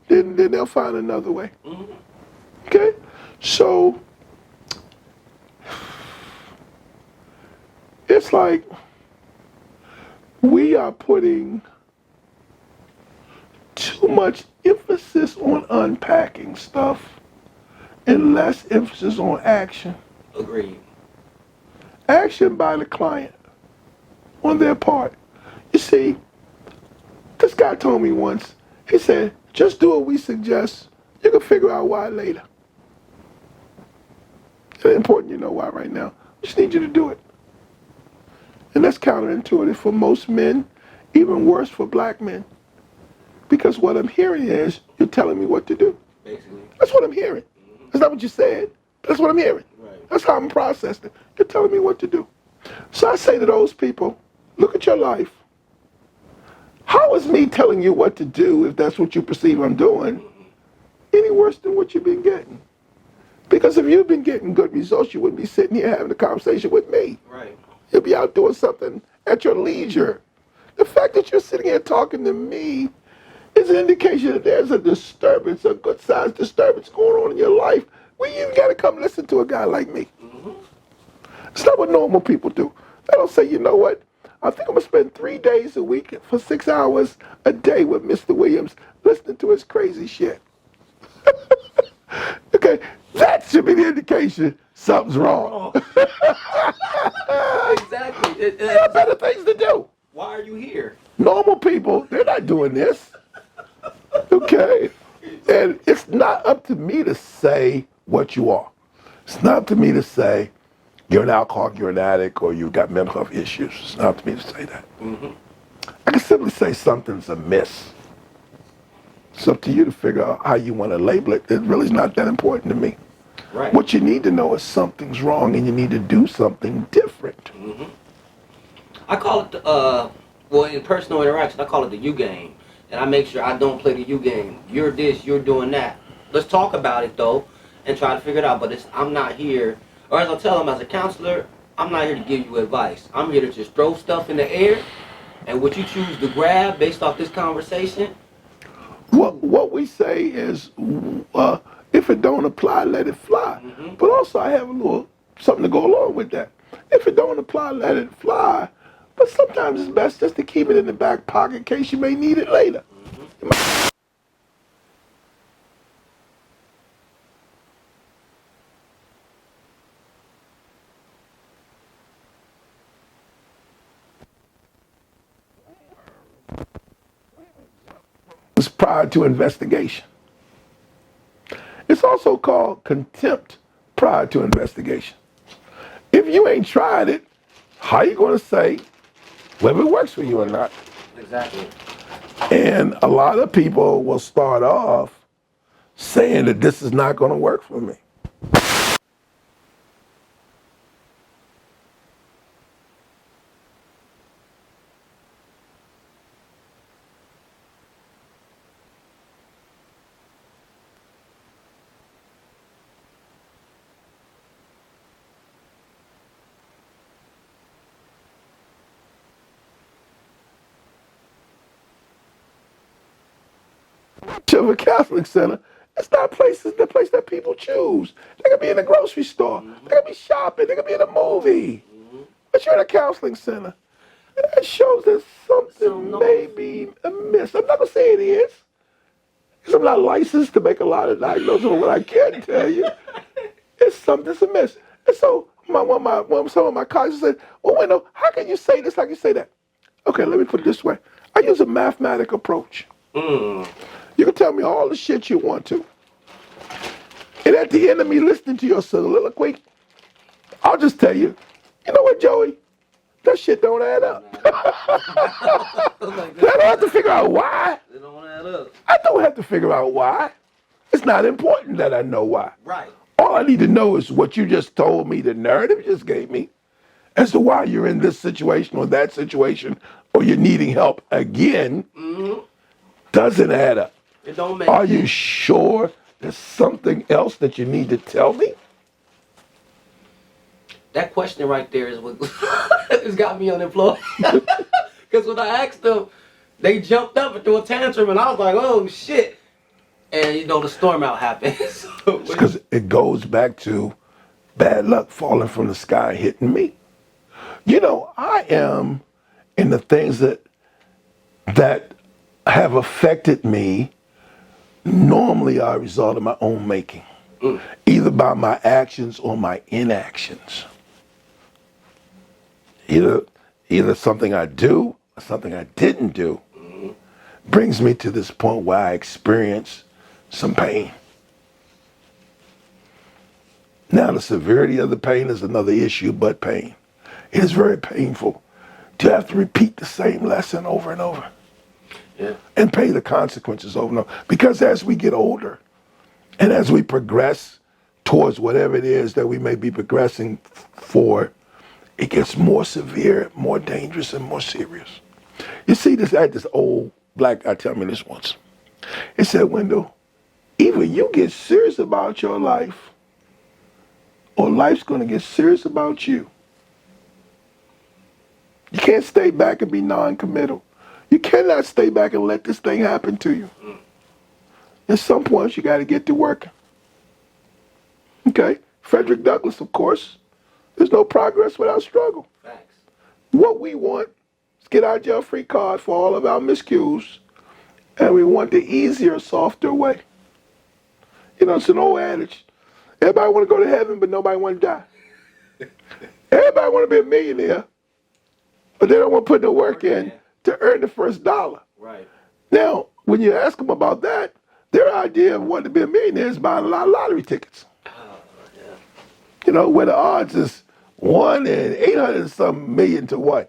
A: then they'll find another way.
B: Mm-hmm.
A: Okay? So it's like we are putting too much emphasis on unpacking stuff and less emphasis on action.
B: Agreed.
A: Action by the client on their part. You see, this guy told me once, he said, just do what we suggest. You can figure out why later. It's important you know why right now. I just need you to do it. And that's counterintuitive for most men, even worse for black men. Because what I'm hearing is, you're telling me what to do.
B: Basically.
A: That's what I'm hearing. That's not what you said. That's what I'm hearing.
B: Right.
A: That's how I'm processing it. You're telling me what to do. So I say to those people, look at your life. How is me telling you what to do, if that's what you perceive I'm doing, any worse than what you've been getting? Because if you've been getting good results, you wouldn't be sitting here having a conversation with me.
B: Right.
A: You'll be out doing something at your leisure. The fact that you're sitting here talking to me is an indication that there's a disturbance, a good-sized disturbance going on in your life where you got to come listen to a guy like me.
B: Mm-hmm.
A: It's not what normal people do. They don't say, you know what, I think I'm going to spend 3 days a week for 6 hours a day with Mr. Williams listening to his crazy shit. Okay, that should be the indication something's wrong.
B: Exactly.
A: There are better things to do.
B: Why are you here?
A: Normal people, they're not doing this. Okay? And it's not up to me to say what you are. It's not up to me to say you're an alcoholic, you're an addict, or you've got mental health issues. It's not up to me to say that.
B: Mm-hmm.
A: I can simply say something's amiss. It's up to you to figure out how you want to label it. It really is not that important to me.
B: Right.
A: What you need to know is something's wrong and you need to do something different.
B: Mm-hmm. I call it, well, in personal interaction, I call it the you game. And I make sure I don't play the you game. You're this, you're doing that. Let's talk about it, though, and try to figure it out. But I'm not here, or as I tell them as a counselor, I'm not here to give you advice. I'm here to just throw stuff in the air, and what you choose to grab based off this conversation.
A: What we say is, if it don't apply, let it fly.
B: Mm-hmm.
A: But also, I have a little something to go along with that. If it don't apply, let it fly. But sometimes it's best just to keep it in the back pocket in case you may need it later. Mm-hmm. It's prior to investigation. It's also called contempt prior to investigation. If you ain't tried it, how are you going to say whether it works for you or not?
B: Exactly.
A: And a lot of people will start off saying that this is not going to work for me. To a Catholic center, it's not the place that people choose. They could be in a grocery store, they could be shopping, they could be in a movie. But you're in a counseling center. That shows that something may be amiss. I'm not going to say it is, because I'm not licensed to make a lot of diagnoses, but what I can tell you is something's amiss. And so some of my colleagues said, well, Wendell, how can you say this, how can you say that? Okay, let me put it this way. I use a mathematical approach. You can tell me all the shit you want to. And at the end of me listening to your soliloquy, I'll just tell you, you know what, Joey? That shit don't add up. I don't have to figure out why.
B: It don't add up.
A: I don't have to figure out why. It's not important that I know why.
B: Right.
A: All I need to know is what you just told me, the narrative you just gave me. as to why you're in this situation or that situation or you're needing help again doesn't add up.
B: It don't make
A: Are
B: sense.
A: you sure there's something else that you need to tell me?
B: That question right there is what it's got me unemployed. Because when I asked them, they jumped up and threw a tantrum, and I was like, "Oh shit!" And the storm out happened. So,
A: Because it goes back to bad luck falling from the sky hitting me. I am in the things that have affected me normally are a result of my own making, either by my actions or my inactions. Either something I do or something I didn't do brings me to this point where I experience some pain. Now, the severity of the pain is another issue, but pain. It is very painful to have to repeat the same lesson over and over.
B: yeah.
A: And pay the consequences over and over. Because as we get older and as we progress towards whatever it is that we may be progressing for, it gets more severe, more dangerous, and more serious. You see, I had this old black guy tell me this once. He said, Wendell, either you get serious about your life or life's going to get serious about you. You can't stay back and be non-committal. You cannot stay back and let this thing happen to you. At some point, you got to get to work. Okay? Frederick Douglass, of course. There's no progress without struggle.
B: Facts.
A: What we want is get our jail-free card for all of our miscues, and we want the easier, softer way. It's an old adage. Everybody want to go to heaven, but nobody want to die. Everybody want to be a millionaire, but they don't want to put the work in to earn the first dollar.
B: Right.
A: Now, when you ask them about that, their idea of wanting to be a millionaire is buying a lot of lottery tickets.
B: Oh, yeah.
A: Where the odds is 1 in 800 and some million to 1.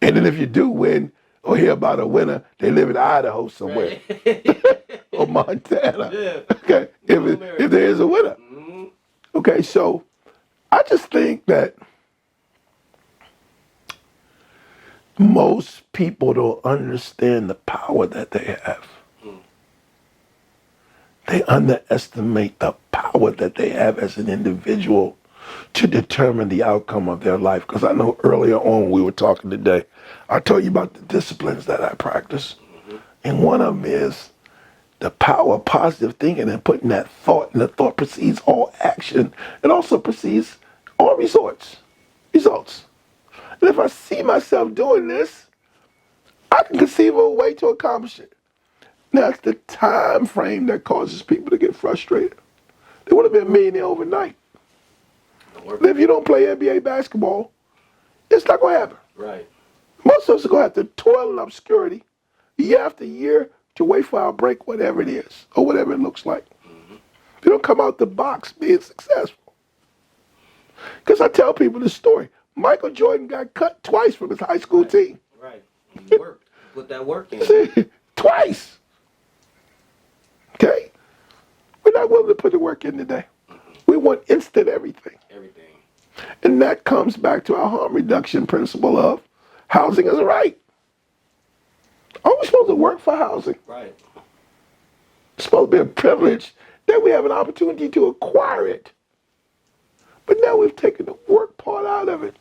A: And then if you do win or hear about a winner, they live in Idaho somewhere.
B: Right.
A: Or Montana.
B: Yeah.
A: Okay, if there is a winner.
B: Mm-hmm.
A: Okay, so I just think that most people don't understand the power that they have. They underestimate the power that they have as an individual to determine the outcome of their life. Because I know earlier on we were talking today, I told you about the disciplines that I practice. And one of them is the power of positive thinking and putting that thought, and the thought precedes all action. It also precedes all results. And if I see myself doing this, I can conceive of a way to accomplish it. Now, it's the time frame that causes people to get frustrated. They want to be a millionaire overnight. And if you don't play NBA basketball, it's not going to happen.
B: Right.
A: Most of us are going to have to toil in obscurity year after year to wait for our break, whatever it is, or whatever it looks like. They don't come out the box being successful. Because I tell people this story. Michael Jordan got cut twice from his high school team.
B: Right. You work. Put that work in.
A: Twice. Okay? We're not willing to put the work in today. We want instant everything.
B: Everything.
A: And that comes back to our harm reduction principle of housing is a right. Are we supposed to work for housing?
B: Right.
A: It's supposed to be a privilege that we have an opportunity to acquire it. But now we've taken the work part out of it.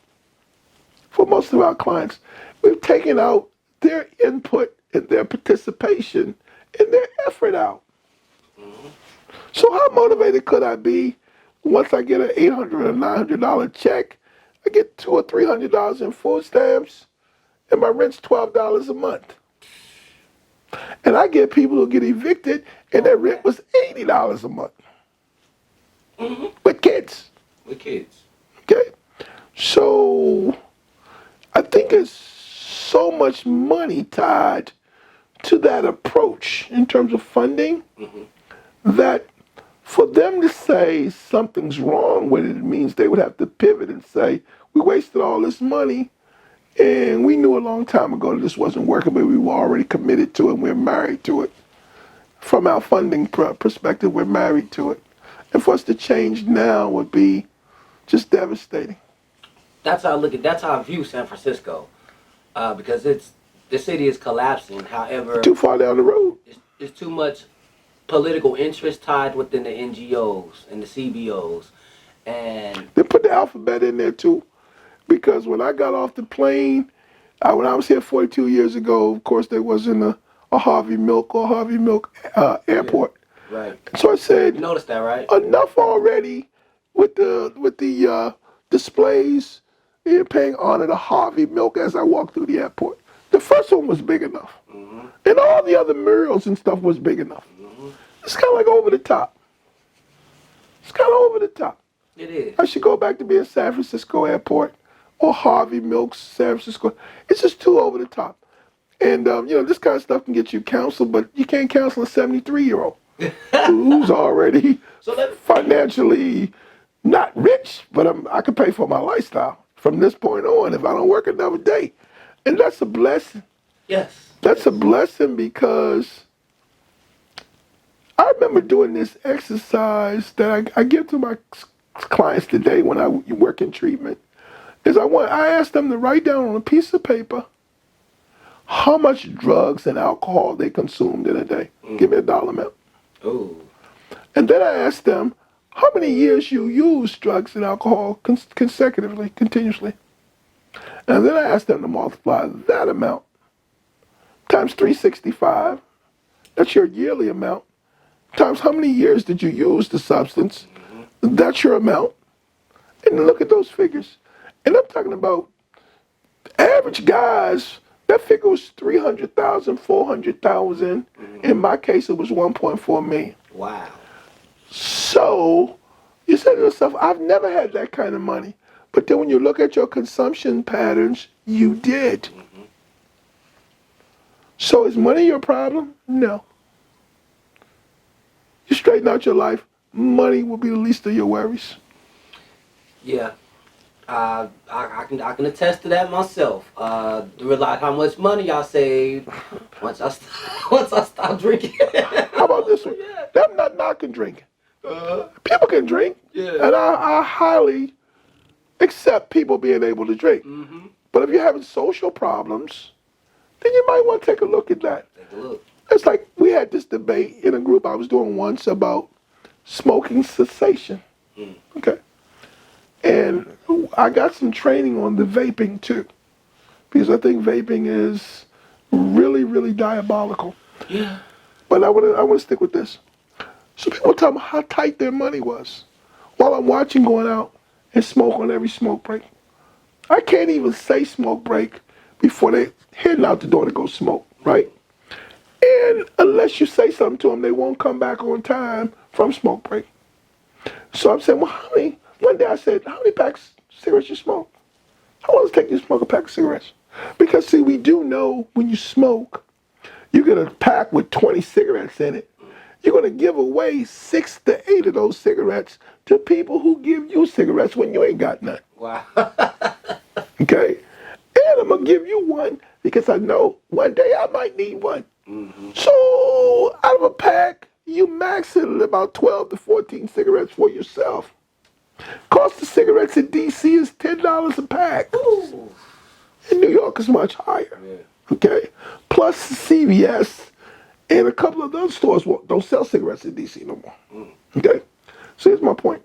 A: For most of our clients, we've taken out their input and their participation and their effort out. So how motivated could I be once I get an $800 or $900 check? I get $200 or $300 in food stamps, and my rent's $12 a month. And I get people who get evicted, and their rent was $80 a month. With kids.
B: With kids.
A: Okay? So I think there's so much money tied to that approach in terms of funding that for them to say something's wrong with it, it means they would have to pivot and say, we wasted all this money and we knew a long time ago that this wasn't working, but we were already committed to it and we're married to it. From our funding perspective, we're married to it. And for us to change now would be just devastating.
B: that's how I look at. That's how I view San Francisco, because the city is collapsing. However,
A: Too far down the road.
B: it's too much political interest tied within the NGOs and the CBOs, and
A: They put the alphabet in there too, because when I got off the plane, when I was here 42 years ago, of course there wasn't a Harvey Milk airport.
B: right.
A: So I said,
B: You noticed that, right?
A: enough already with the displays and paying honor to Harvey Milk as I walked through the airport. The first one was big enough, and all the other murals and stuff was big enough. It's kind of like over the top. It's kind of over the top.
B: It is.
A: I should go back to being San Francisco Airport or Harvey Milk's San Francisco. It's just too over the top. And, this kind of stuff can get you counseled, but you can't counsel a 73-year-old who's already financially not rich, but I can pay for my lifestyle from this point on if I don't work another day. And that's a blessing.
B: Yes.
A: That's a blessing because I remember doing this exercise that I give to my clients today when I work in treatment. I asked them to write down on a piece of paper how much drugs and alcohol they consumed in a day. Give me a dollar amount.
B: Ooh.
A: And then I asked them how many years you use drugs and alcohol consecutively, continuously. And then I asked them to multiply that amount times 365. That's your yearly amount. Times how many years did you use the substance? That's your amount. And look at those figures. And I'm talking about average guys. That figure was 300,000, 400,000. In my case, it was 1.4 million.
B: Wow.
A: So you say to yourself, I've never had that kind of money. But then when you look at your consumption patterns, you did. So is money your problem? No. You straighten out your life, money will be the least of your worries.
B: Yeah. I can attest to that myself. Realize how much money I saved once I stopped drinking.
A: How about this one? I'm not knocking drinking. People can drink, and I highly accept people being able to drink. But if you're having social problems, then you might want to take a look at that.
B: Take a look.
A: It's like we had this debate in a group I was doing once about smoking cessation. Okay. And I got some training on the vaping too, because I think vaping is really, really diabolical.
B: Yeah.
A: But I want to stick with this. So people tell me how tight their money was while I'm watching going out and smoke on every smoke break. I can't even say smoke break before they heading out the door to go smoke, right? And unless you say something to them, they won't come back on time from smoke break. So I'm saying, well, one day I said, how many packs of cigarettes you smoke? How long does it take you to smoke a pack of cigarettes? Because, see, we do know when you smoke, you get a pack with 20 cigarettes in it. You're going to give away 6 to 8 of those cigarettes to people who give you cigarettes when you ain't got none.
B: Wow.
A: Okay? And I'm going to give you one because I know one day I might need one. So out of a pack, you max it at about 12 to 14 cigarettes for yourself. Cost of cigarettes in D.C. is $10 a pack.
B: Ooh.
A: In New York, it's much higher.
B: Yeah.
A: Okay? Plus CVS and a couple of those stores don't sell cigarettes in D.C. no more. Okay? So here's my point.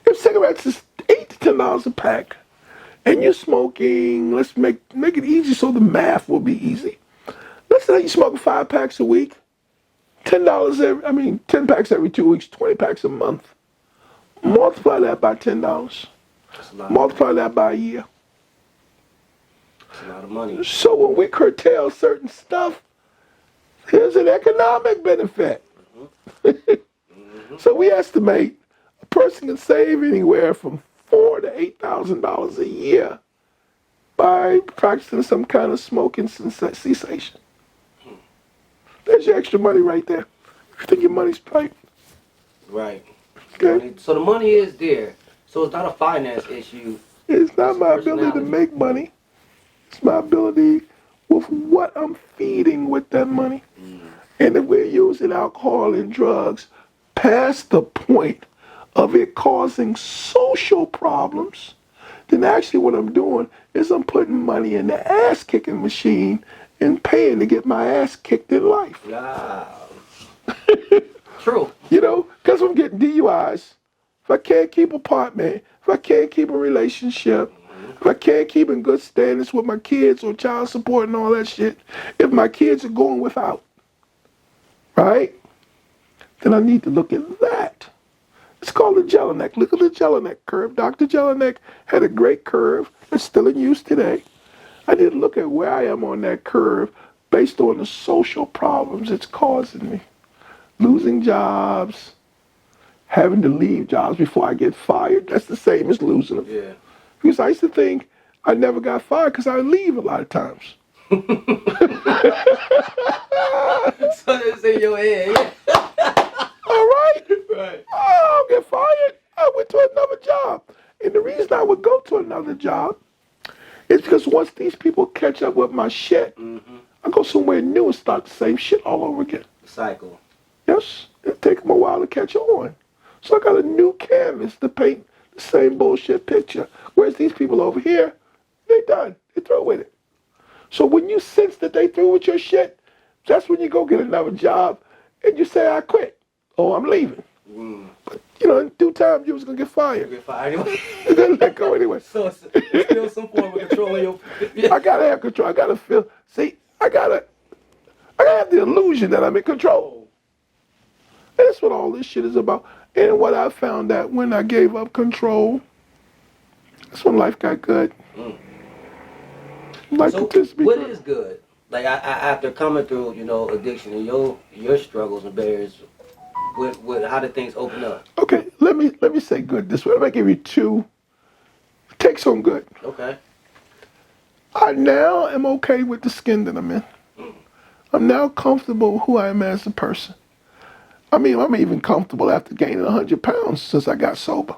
A: If cigarettes is $8 to $10 a pack, and you're smoking, let's make it easy so the math will be easy. Let's say you're smoking 5 packs a week, $10 10 packs every 2 weeks, 20 packs a month. Multiply that by $10. Multiply that by a year.
B: That's a lot of money.
A: So when we curtail certain stuff, there's an economic benefit. So we estimate a person can save anywhere from $4,000 to $8,000 a year by practicing some kind of smoking cessation. There's your extra money right there. You think your money's tight?
B: Right.
A: Okay.
B: So the money is there. So it's not a finance issue.
A: It's not my ability to make money. It's my ability with what I'm feeding with that money. And if we're using alcohol and drugs past the point of it causing social problems, then actually what I'm doing is I'm putting money in the ass kicking machine and paying to get my ass kicked in life.
B: Wow. True.
A: You know, because I'm getting DUIs. If I can't keep an apartment, if I can't keep a relationship, if I can't keep in good standards with my kids or child support and all that shit, if my kids are going without, right, then I need to look at that. It's called the Jelinek. Look at the Jelinek curve. Dr. Jelinek had a great curve. It's still in use today. I need to look at where I am on that curve based on the social problems it's causing me. Losing jobs, having to leave jobs before I get fired. That's the same as losing them.
B: Yeah.
A: Because I used to think I never got fired because I would leave a lot of times.
B: So it's in your head.
A: All right.
B: Right.
A: Oh, I'll get fired. I went to another job. And the reason I would go to another job is because once these people catch up with my shit, I go somewhere new and start the same shit all over again.
B: Cycle.
A: Yes, it'll take them a while to catch on. So I got a new canvas to paint the same bullshit picture. Whereas these people over here, they done. They through with it. So when you sense that they through with your shit, that's when you go get another job and you say, I quit. Or I'm leaving. But, you know, in due time, you was going to get fired.
B: Get fired anyway.
A: You're going to let go anyway.
B: So it's still some form of controlling your...
A: I got to have control. I got to feel, see, I got to have the illusion that I'm in control. And that's what all this shit is about. And what I found that when I gave up control, that's when life got good. Life
B: So
A: continues to be
B: what
A: good.
B: is good? Like I after coming through, you know, addiction and your struggles and barriers, how did things open up?
A: Okay, let me say good this way. Let me give you two takes on good.
B: Okay.
A: I now am okay with the skin that I'm in. I'm now comfortable with who I am as a person. I mean, I'm even comfortable after gaining 100 pounds since I got sober.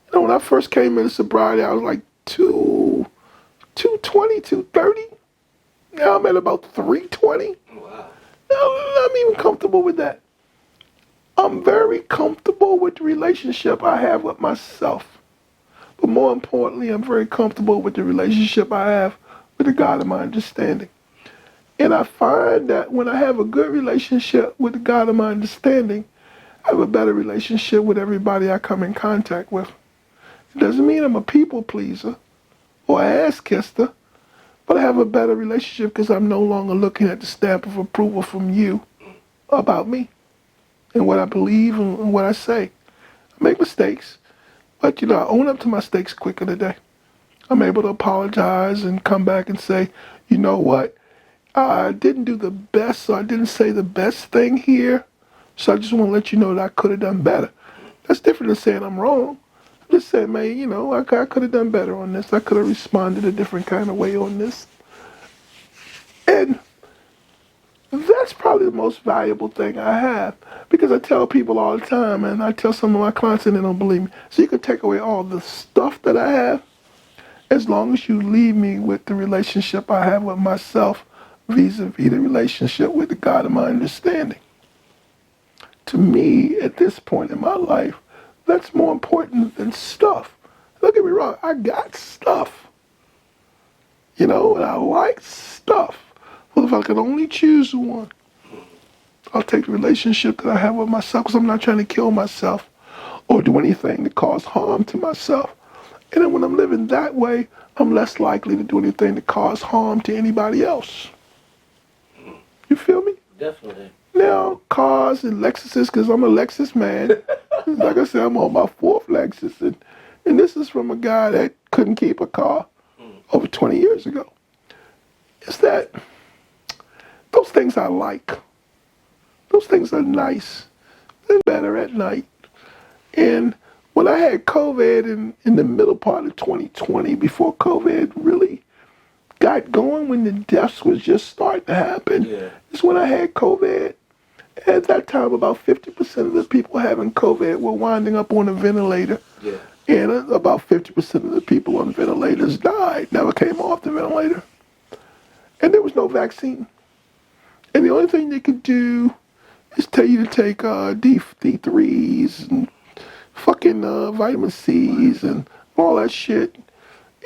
A: You know, when I first came into sobriety, I was like 220, 230. Now I'm at about 320.
B: Wow.
A: Now I'm even comfortable with that. I'm very comfortable with the relationship I have with myself. But more importantly, I'm very comfortable with the relationship I have with the God of my understanding. And I find that when I have a good relationship with the God of my understanding, I have a better relationship with everybody I come in contact with. It doesn't mean I'm a people pleaser or an ass kisser, but I have a better relationship because I'm no longer looking at the stamp of approval from you about me and what I believe and what I say. I make mistakes, but, you know, I own up to my mistakes quicker today. I'm able to apologize and come back and say, you know what? I didn't do the best, so I didn't say the best thing here. So I just want to let you know that I could have done better. That's different than saying I'm wrong. I'm just saying, man, you know, I could have done better on this. I could have responded a different kind of way on this. And that's probably the most valuable thing I have. Because I tell people all the time, and I tell some of my clients and they don't believe me. So you can take away all the stuff that I have, as long as you leave me with the relationship I have with myself vis-a-vis the relationship with the God of my understanding. To me, at this point in my life, that's more important than stuff. Don't get me wrong, I got stuff. You know, and I like stuff. Well, if I could only choose one, I'll take the relationship that I have with myself because I'm not trying to kill myself or do anything to cause harm to myself. And then when I'm living that way, I'm less likely to do anything to cause harm to anybody else. You feel me?
B: Definitely.
A: Now, cars and Lexuses, because I'm a Lexus man. Like I said, I'm on my fourth Lexus. And this is from a guy that couldn't keep a car over 20 years ago. It's that those things I like. Those things are nice. They're better at night. And when I had COVID in the middle part of 2020, before COVID really got going, when the deaths was just starting to happen, is when I had COVID. At that time, about 50% of the people having COVID were winding up on a ventilator.
B: Yeah.
A: And about 50% of the people on ventilators died, never came off the ventilator. And there was no vaccine. And the only thing they could do is tell you to take D3s and fucking vitamin C's and all that shit.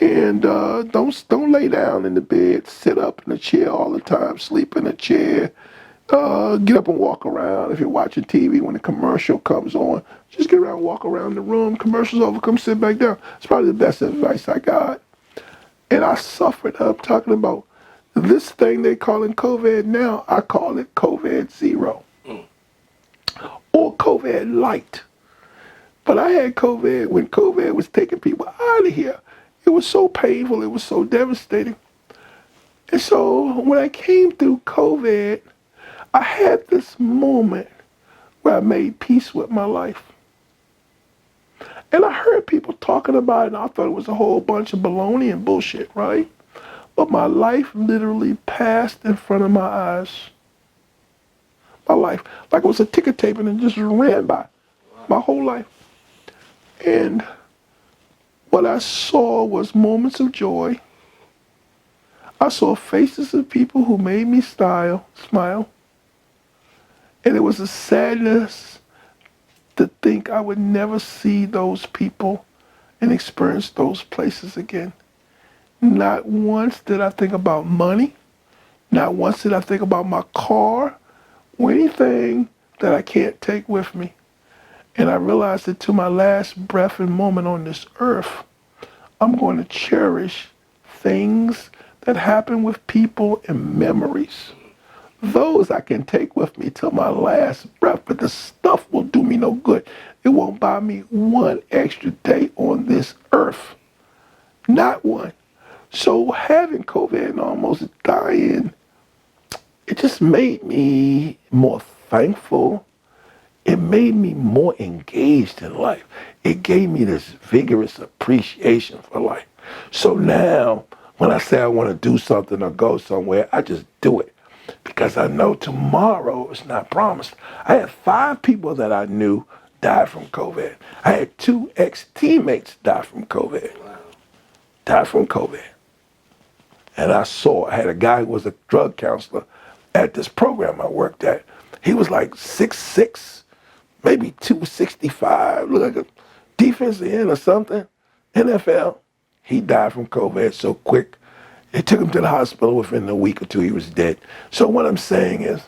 A: And don't lay down in the bed, sit up in the chair all the time, sleep in a chair, get up and walk around. If you're watching TV, when the commercial comes on, just get around, walk around the room. Commercial's over, come sit back down. It's probably the best advice I got. And I suffered. I'm talking about this thing they calling COVID now. I call it COVID zero or COVID light. But I had COVID when COVID was taking people out of here. It was so painful. It was so devastating. And so when I came through COVID, I had this moment where I made peace with my life. And I heard people talking about it, and I thought it was a whole bunch of baloney and bullshit, right? But my life literally passed in front of my eyes. My life, like it was a ticker tape, and it just ran by. My whole life. And what I saw was moments of joy. I saw faces of people who made me smile. And it was a sadness to think I would never see those people and experience those places again. Not once did I think about money. Not once did I think about my car or anything that I can't take with me. And I realized that to my last breath and moment on this earth, I'm going to cherish things that happen with people and memories. Those I can take with me till my last breath, but the stuff will do me no good. It won't buy me one extra day on this earth. Not one. So having COVID and almost dying, it just made me more thankful. It made me more engaged in life. It gave me this vigorous appreciation for life. So now, when I say I want to do something or go somewhere, I just do it. Because I know tomorrow is not promised. I had 5 people that I knew die from COVID. I had 2 ex-teammates die from COVID. Die from COVID. And I had a guy who was a drug counselor at this program I worked at. He was like 6'6", maybe 265, looked like a defensive end or something. NFL. He died from COVID so quick. They took him to the hospital. Within a week or 2, he was dead. So what I'm saying is,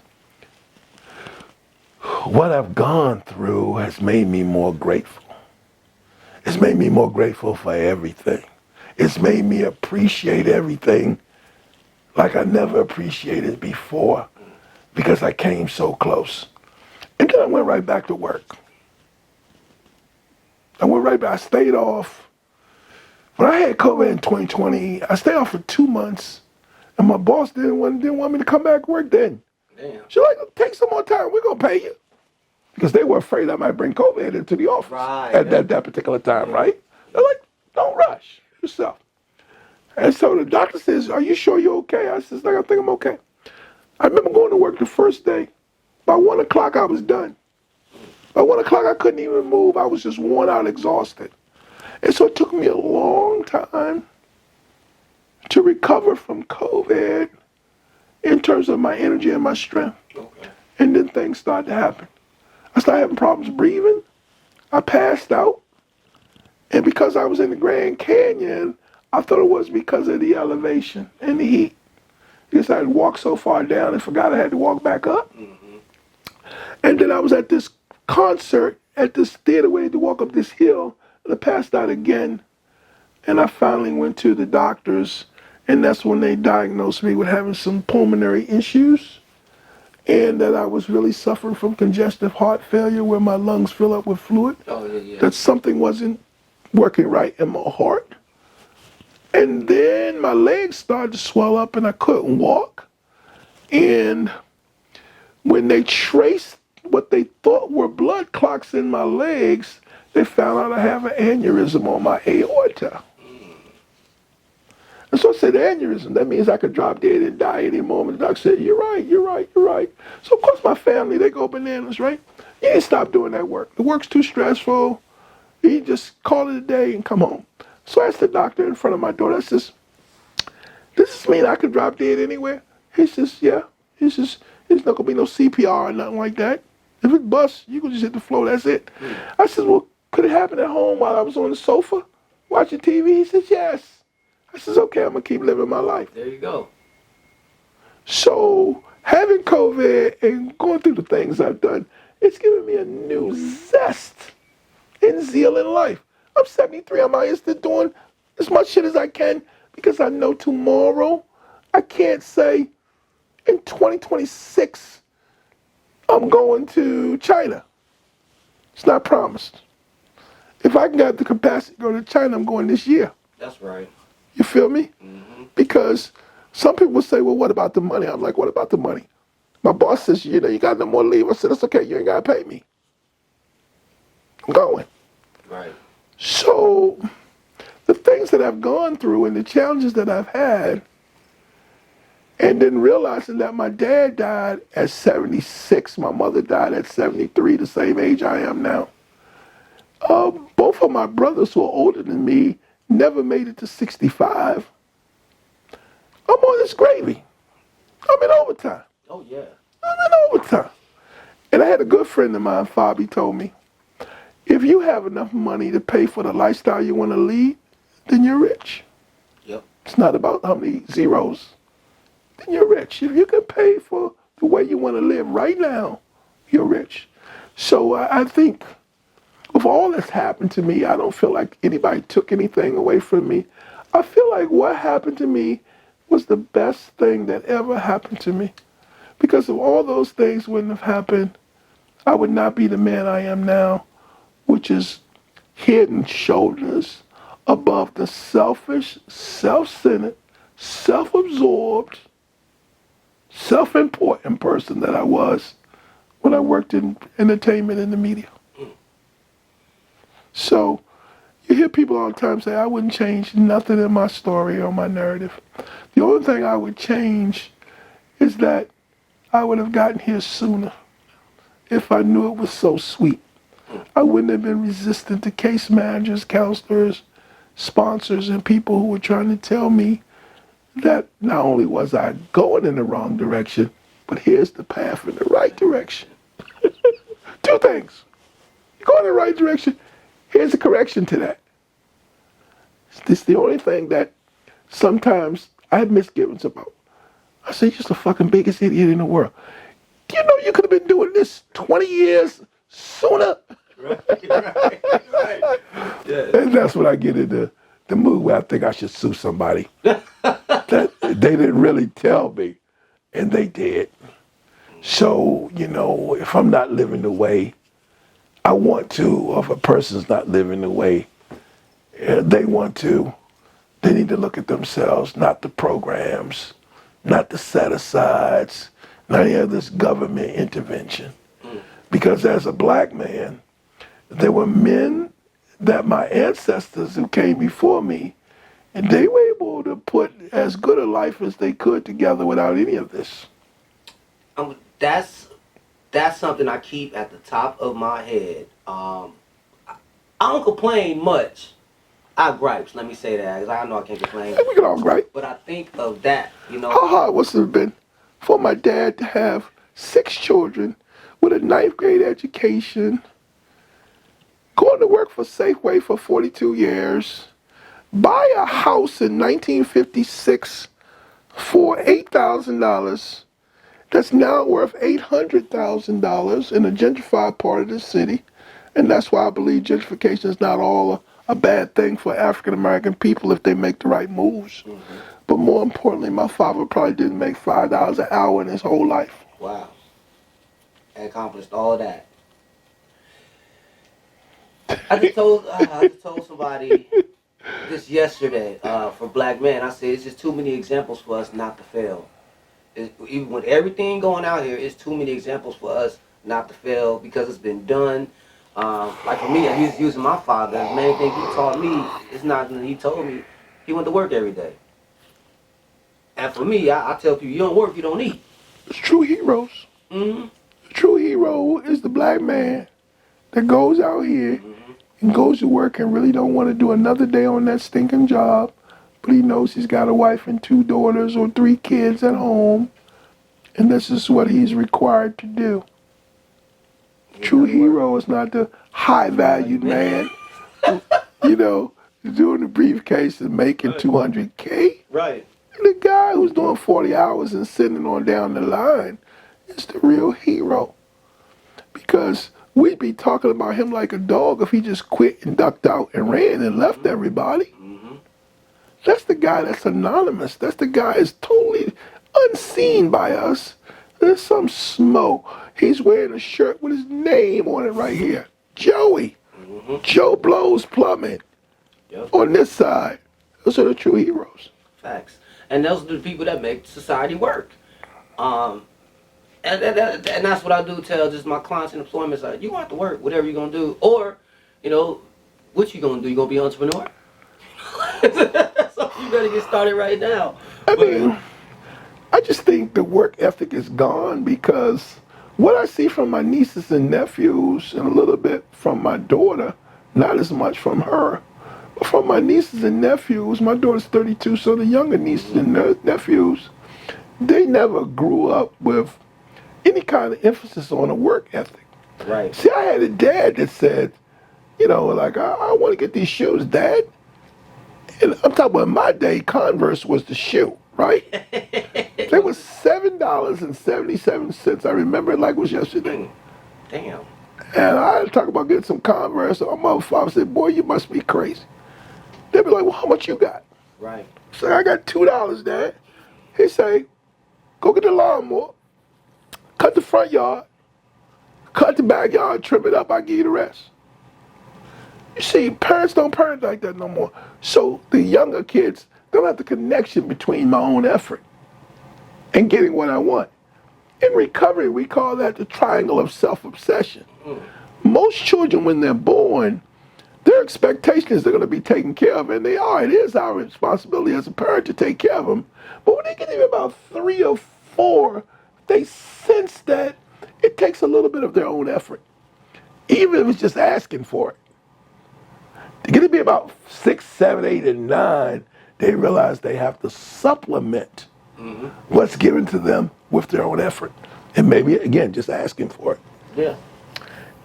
A: what I've gone through has made me more grateful. It's made me more grateful for everything. It's made me appreciate everything like I never appreciated before because I came so close. And then I went right back to work. I stayed off. When I had COVID in 2020, I stayed off for 2 months, and my boss didn't want me to come back to work then.
B: Damn.
A: She's like, take some more time, we're going to pay you. Because they were afraid I might bring COVID into the office at that particular time, right? They're like, don't rush yourself. And so the doctor says, are you sure you're okay? I says, I think I'm okay. I remember going to work the first day. By 1 o'clock, I was done. By 1 o'clock, I couldn't even move. I was just worn out, exhausted. And so it took me a long time to recover from COVID in terms of my energy and my strength.
B: Okay.
A: And then things started to happen. I started having problems breathing. I passed out. And because I was in the Grand Canyon, I thought it was because of the elevation and the heat. Because I had walked so far down and forgot I had to walk back up. Mm-hmm. And then I was at this concert at this theater where I had to walk up this hill. And I passed out again, and I finally went to the doctors, and that's when they diagnosed me with having some pulmonary issues, and that I was really suffering from congestive heart failure where my lungs fill up with fluid.
B: Oh, yeah.
A: That something wasn't working right in my heart. And then my legs started to swell up, and I couldn't walk. And when they traced what they thought were blood clots in my legs, they found out I have an aneurysm on my aorta. And so I said, aneurysm, that means I could drop dead and die any moment. The doctor said, you're right. So of course my family, they go bananas, right? You ain't stop doing that work. The work's too stressful. You just call it a day and come home. So I asked the doctor in front of my daughter, I says, does this mean I could drop dead anywhere? He says, yeah. He says, there's not going to be no CPR or nothing like that. If it busts, you can just hit the floor, that's it. I said, well, could it happen at home while I was on the sofa? watching TV? He says, yes. I says, okay, I'm going to keep living my life.
B: There you go.
A: So having COVID and going through the things I've done, it's given me a new zest and zeal in life. I'm 73. I'm out here still doing as much shit as I can because I know tomorrow I can't say in 2026 I'm going to China. It's not promised. If I can get the capacity to go to China, I'm going this year.
B: That's right.
A: You feel me?
B: Mm-hmm.
A: Because some people say, well, what about the money? I'm like, what about the money? My boss says, you got no more leave. I said, it's okay. You ain't got to pay me. I'm going.
B: Right.
A: So the things that I've gone through and the challenges that I've had, and then realizing that my dad died at 76, my mother died at 73, the same age I am now. Both of my brothers who are older than me never made it to 65. I'm on this gravy. I'm in overtime.
B: Oh, yeah.
A: I'm in overtime. And I had a good friend of mine, Fabi, told me, if you have enough money to pay for the lifestyle you want to lead, then you're rich.
B: Yep.
A: It's not about how many zeros. Then you're rich. If you can pay for the way you want to live right now, you're rich. So I think with all that's happened to me, I don't feel like anybody took anything away from me. I feel like what happened to me was the best thing that ever happened to me. Because if all those things wouldn't have happened, I would not be the man I am now, which is head and shoulders above the selfish, self-centered, self-absorbed, self-important person that I was when I worked in entertainment and the media. So you hear people all the time say, I wouldn't change nothing in my story or my narrative. The only thing I would change is that I would have gotten here sooner if I knew it was so sweet. I wouldn't have been resistant to case managers, counselors, sponsors, and people who were trying to tell me that not only was I going in the wrong direction, but here's the path in the right direction. Two things. You go in the right direction, here's the correction to that. It's the only thing that sometimes I have misgivings about. I say, you're just the fucking biggest idiot in the world. You could have been doing this 20 years sooner.
B: Right. Yeah.
A: And that's when I get into the mood where I think I should sue somebody. That they didn't really tell me, and they did. So, if I'm not living the way I want to, or if a person's not living the way they want to, they need to look at themselves, not the programs, not the set-asides, not any of this government intervention. Because as a black man, there were men that my ancestors who came before me, and they were able to put as good a life as they could together without any of this.
B: That's something I keep at the top of my head. I don't complain much. I have gripes, let me say that, because I know I can't complain.
A: And we can all gripe.
B: But I think of that,
A: How hard must it have been for my dad to have 6 children with a 9th grade education, going to work for Safeway for 42 years, buy a house in 1956 for $8,000 that's now worth $800,000 in a gentrified part of the city. And that's why I believe gentrification is not all a bad thing for African American people if they make the right moves. Mm-hmm. But more importantly, my father probably didn't make $5 an hour in his whole life.
B: Wow. And accomplished all that. I just told somebody this yesterday, for black men, I said it's just too many examples for us not to fail. Even with everything going out here, it's too many examples for us not to fail because it's been done. Like for me, I was using my father. The main thing he taught me is not that he told me. He went to work every day. And for me, I tell people, you don't work, you don't eat.
A: It's true heroes.
B: Mm-hmm.
A: The true hero is the black man that goes out here and goes to work and really don't want to do another day on that stinking job, but he knows he's got a wife and 2 daughters or 3 kids at home, and this is what he's required to do. True hero is not the high-valued man. the dude in the briefcase is making
B: Right.
A: $200K.
B: Right.
A: And the guy who's doing 40 hours and sitting on down the line is the real hero. Because we'd be talking about him like a dog if he just quit and ducked out and ran and left everybody.
B: Mm-hmm.
A: That's the guy that's anonymous. That's the guy that's totally unseen by us. There's some smoke. He's wearing a shirt with his name on it right here. Joey.
B: Mm-hmm.
A: Joe Blows Plumbing.
B: Yep.
A: On this side. Those are the true heroes.
B: Facts. And those are the people that make society work. And that's what I do tell just my clients in employment. Like, you want to work, whatever you're going to do. Or, what you going to do? You going to be an entrepreneur? So you better get started right now.
A: I mean, I just think the work ethic is gone because what I see from my nieces and nephews and a little bit from my daughter, not as much from her, but from my nieces and nephews, my daughter's 32, so the younger nieces and nephews, they never grew up with any kind of emphasis on a work ethic.
B: Right.
A: See, I had a dad that said, like, I want to get these shoes, Dad. And I'm talking about in my day, Converse was the shoe, right? They was $7.77. I remember it like it was yesterday.
B: Damn.
A: And I talk about getting some Converse. And my father said, boy, you must be crazy. They'd be like, well, how much you got?
B: Right.
A: So I got $2, Dad. He say, go get the lawnmower, cut the front yard, cut the backyard, trim it up, I'll give you the rest. You see, parents don't parent like that no more. So the younger kids don't have the connection between my own effort and getting what I want. In recovery, we call that the triangle of self-obsession. Most children, when they're born, their expectation is they're going to be taken care of, and they are. It is our responsibility as a parent to take care of them. But when they get to be about 3 or 4, they sense that it takes a little bit of their own effort, even if it's just asking for it. To get to be about 6, 7, 8, and 9, they realize they have to supplement what's given to them with their own effort. And maybe, again, just asking for it.
B: Yeah.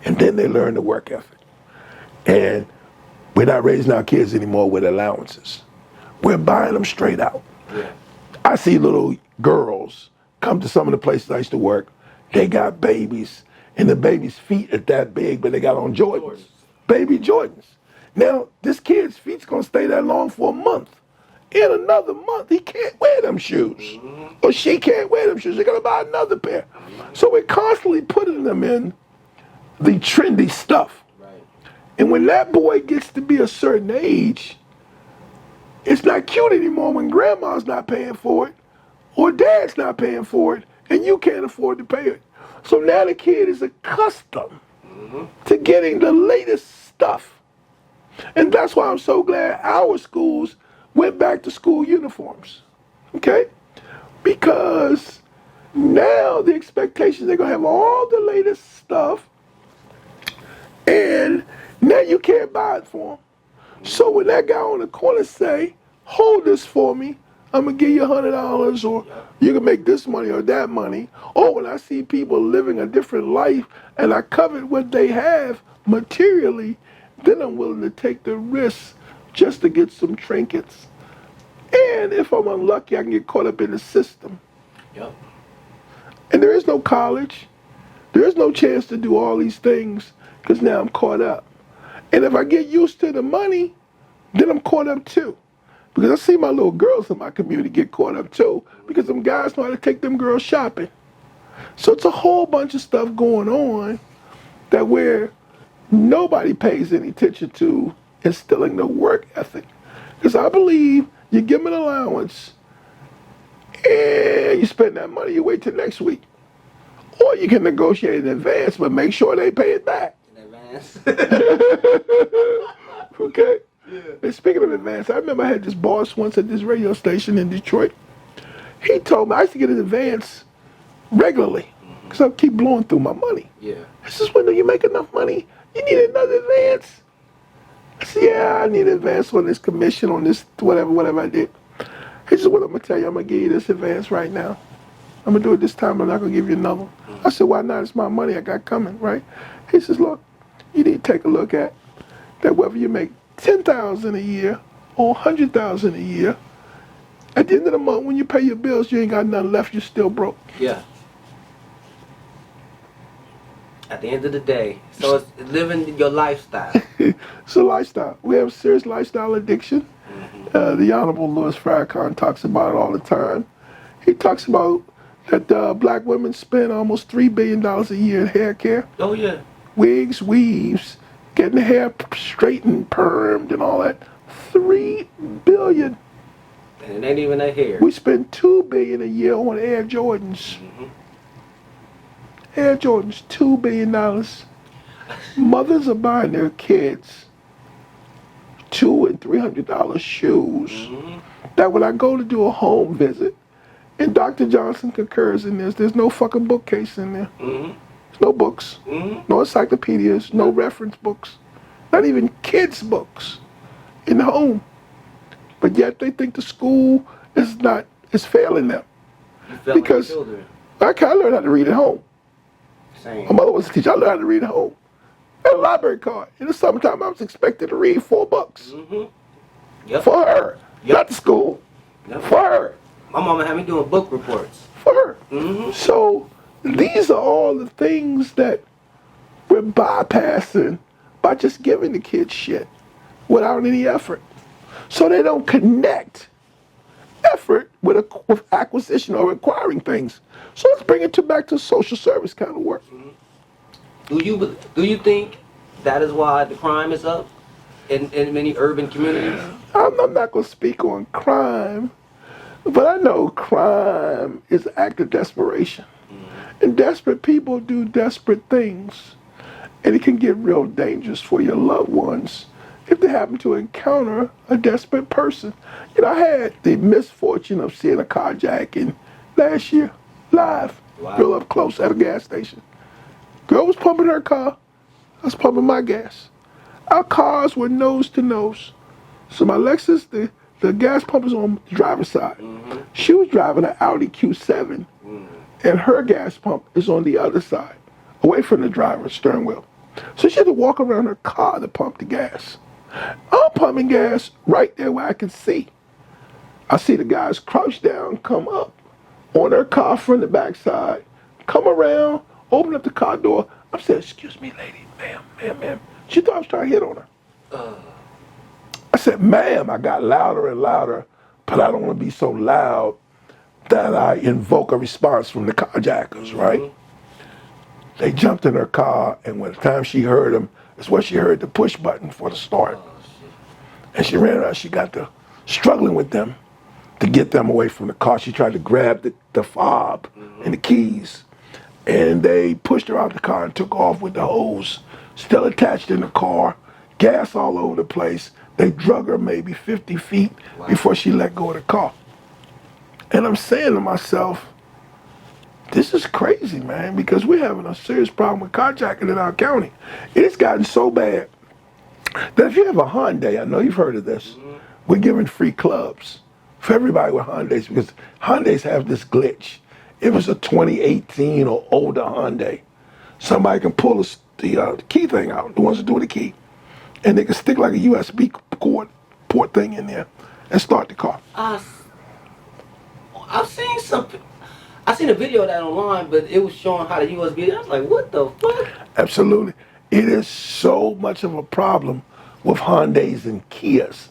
A: And then they learn the work ethic. And we're not raising our kids anymore with allowances. We're buying them straight out.
B: Yeah.
A: I see little girls come to some of the places I used to work. They got babies, and the baby's feet are that big, but they got on Jordans. Baby Jordans. Now, this kid's feet's gonna stay that long for a month. In another month, he can't wear them shoes. Or she can't wear them shoes. They're gonna buy another pair. So we're constantly putting them in the trendy stuff.
B: Right.
A: And when that boy gets to be a certain age, it's not cute anymore when grandma's not paying for it, or dad's not paying for it, and you can't afford to pay it. So now the kid is accustomed to getting the latest stuff. And that's why I'm so glad our schools went back to school uniforms, okay? Because now the expectation, they're gonna have all the latest stuff, and now you can't buy it for them. So when that guy on the corner say, hold this for me, I'm gonna give you $100, or you can make this money or that money. Or when I see people living a different life and I covet what they have materially, then I'm willing to take the risk just to get some trinkets. And if I'm unlucky, I can get caught up in the system.
B: Yep.
A: And there is no college. There is no chance to do all these things because now I'm caught up. And if I get used to the money, then I'm caught up too. Because I see my little girls in my community get caught up too because them guys know how to take them girls shopping. So it's a whole bunch of stuff going on that where nobody pays any attention to instilling the work ethic. Because I believe you give them an allowance and you spend that money, you wait till next week. Or you can negotiate in advance, but make sure they pay it back.
B: In advance.
A: Okay?
B: Yeah.
A: And speaking of advance, I remember I had this boss once at this radio station in Detroit. He told me I used to get an advance regularly because I keep blowing through my money.
B: Yeah.
A: He says, when do you make enough money? You need another advance? I said, yeah, I need an advance on this commission, on this whatever I did. He said, well, I'm going to tell you, I'm going to give you this advance right now. I'm going to do it this time, I'm not going to give you another one. I said, why not? It's my money I got coming, right? He says, look, you need to take a look at that whether you make $10,000 a year or $100,000 a year, at the end of the month, when you pay your bills, you ain't got nothing left. You're still broke.
B: Yeah. At the end of the day, so it's living your lifestyle.
A: It's a lifestyle. We have serious lifestyle addiction.
B: Mm-hmm.
A: The Honorable Louis Farrakhan talks about it all the time. He talks about that black women spend almost $3 billion a year in hair care.
B: Oh yeah.
A: Wigs, weaves, getting the hair straightened, permed, and all that. $3 billion.
B: And it ain't even a hair.
A: We spend $2 billion a year on Air Jordans.
B: Mm-hmm.
A: Air Jordans, $2 billion. Mothers are buying their kids $200 and $300 shoes.
B: Mm-hmm.
A: That when I go to do a home visit, and Dr. Johnson concurs in this, there's no fucking bookcase in there.
B: Mm-hmm.
A: There's no books,
B: Mm-hmm.
A: no encyclopedias, no reference books, not even kids' books in the home. But yet they think the school is failing them.
B: You felt
A: Because
B: like children.
A: I learned how to read at home.
B: Same.
A: My mother was a teacher. I learned how to read at home. I had a library card. In the summertime, I was expected to read 4 books.
B: Mm-hmm. Yep.
A: For her.
B: Yep.
A: Not the school.
B: Yep.
A: For her.
B: My mama had me doing book reports.
A: For her.
B: Mm-hmm.
A: So these are all the things that we're bypassing by just giving the kids shit without any effort. So they don't connect effort with acquisition or acquiring things. So let's bring it back to social service kind of work.
B: Do you think that is why the crime is up in many urban communities?
A: I'm not going to speak on crime, but I know crime is an act of desperation. And desperate people do desperate things. And it can get real dangerous for your loved ones if they happen to encounter a desperate person. You know, I had the misfortune of seeing a carjacking last year, live, real up close at a gas station. Girl was pumping her car, I was pumping my gas. Our cars were nose to nose. So my Lexus, the gas pump is on the driver's side.
B: Mm-hmm.
A: She was driving an Audi Q7, and her gas pump is on the other side, away from the driver's steering wheel. So she had to walk around her car to pump the gas. I'm pumping gas right there where I can see. I see the guys crouch down, come up on their car from the backside, come around, open up the car door. I'm saying, excuse me, lady, ma'am. She thought I was trying to hit on her. I said, ma'am. I got louder and louder, but I don't want to be so loud that I invoke a response from the carjackers, right? They jumped in her car, and by the time she heard them, it's when she heard the push button for the start. And she ran around, she got to struggling with them to get them away from the car. She tried to grab the fob and the keys, and they pushed her out the car and took off with the hose still attached in the car, gas all over the place. They drug her maybe 50 feet before she let go of the car. And I'm saying to myself, this is crazy, man, because we're having a serious problem with carjacking in our county. It's gotten so bad that if you have a Hyundai, I know you've heard of this, we're giving free clubs for everybody with Hyundais because Hyundais have this glitch. If it's a 2018 or older Hyundai, somebody can pull the key thing out, the ones that do the key, and they can stick like a USB port thing in there and start the car.
B: I've seen something. I seen a video of that online, but it was showing how the USB. I was like, what the fuck?
A: Absolutely. It is so much of a problem with Hyundais and Kias,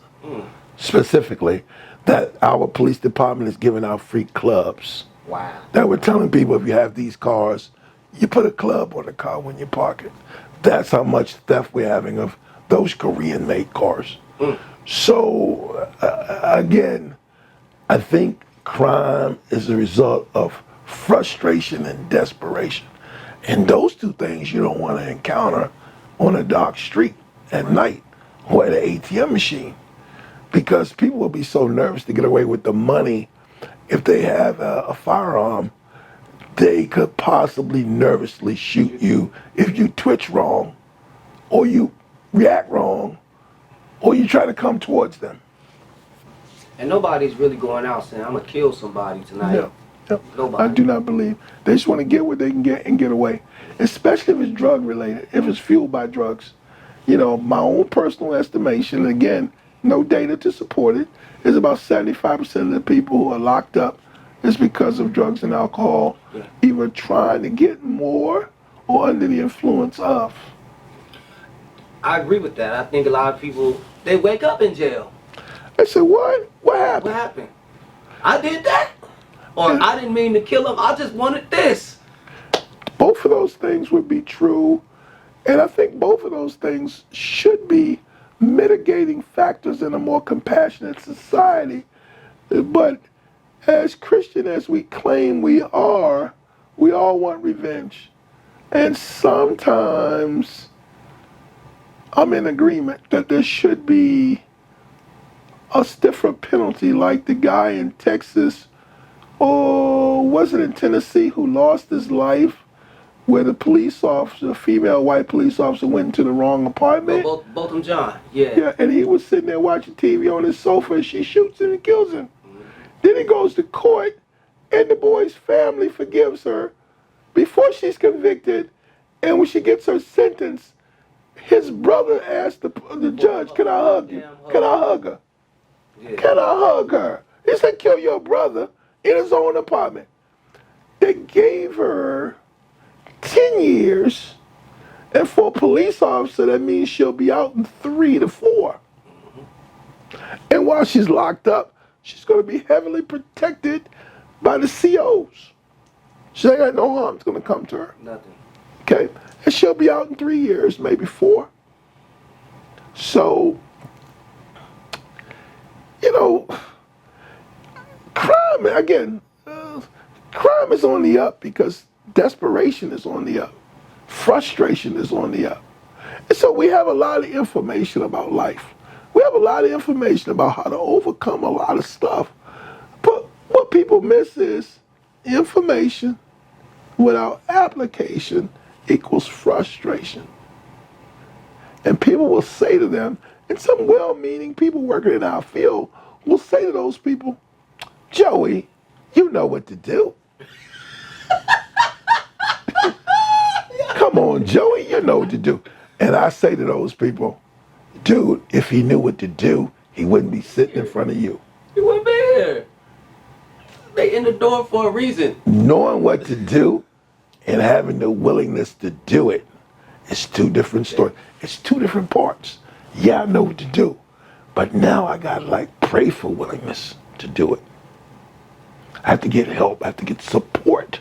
A: specifically, that our police department is giving out free clubs.
B: Wow.
A: That we're telling people if you have these cars, you put a club on the car when you park it. That's how much theft we're having of those Korean-made cars. So, again, I think crime is a result of frustration and desperation. And those two things you don't want to encounter on a dark street at night or at an ATM machine, because people will be so nervous to get away with the money. If they have a firearm, they could possibly nervously shoot you if you twitch wrong, or you react wrong, or you try to come towards them.
B: And nobody's really going out saying, I'm going to kill somebody tonight.
A: Yeah.
B: Nobody.
A: I do not believe. They just want to get what they can get and get away, especially if it's drug related, if it's fueled by drugs. My own personal estimation, again, no data to support it, is about 75% of the people who are locked up is because of drugs and alcohol,
B: Yeah.
A: either trying to get more or under the influence of.
B: I agree with that. I think a lot of people they wake up in jail.
A: I said, what? What
B: What
A: happened?
B: happened? I did that, or
A: Yeah.
B: I didn't mean to kill him. I just wanted this.
A: Both of those things would be true. And I think both of those things should be mitigating factors in a more compassionate society. But as Christian as we claim we are, we all want revenge. And sometimes I'm in agreement that there should be a stiffer penalty, like the guy in Texas, or was it in Tennessee, who lost his life where the police officer, female white police officer, went into the wrong apartment.
B: Both them John. Yeah.
A: Yeah, and he was sitting there watching TV on his sofa, and she shoots him and kills him.
B: Mm-hmm.
A: Then he goes to court, and the boy's family forgives her before she's convicted. And when she gets her sentence, his brother asked the judge, "Can I hug you? Can I hug her?
B: Yeah.
A: Can I hug her?" He said, "Kill your brother in his own apartment." They gave her 10 years, and for a police officer, that means she'll be out in 3 to 4. And while she's locked up, she's going to be heavily protected by the COs. She ain't got no harm's going to come to her.
B: Nothing.
A: Okay? And she'll be out in 3 years, maybe 4. So, crime, again, crime is on the up because desperation is on the up. Frustration is on the up. And so we have a lot of information about life. We have a lot of information about how to overcome a lot of stuff. But what people miss is information without application equals frustration. And people will say to them, and some well-meaning people working in our field will say to those people, "Joey, you know what to do. Come on, Joey, you know what to do." And I say to those people, "Dude, if he knew what to do, he wouldn't be sitting in front of you."
B: You wouldn't be here. They in the door for a reason.
A: Knowing what to do and having the willingness to do it is two different stories. It's two different parts. Yeah, I know what to do, but now I gotta pray for willingness to do it. I have to get help. I have to get support.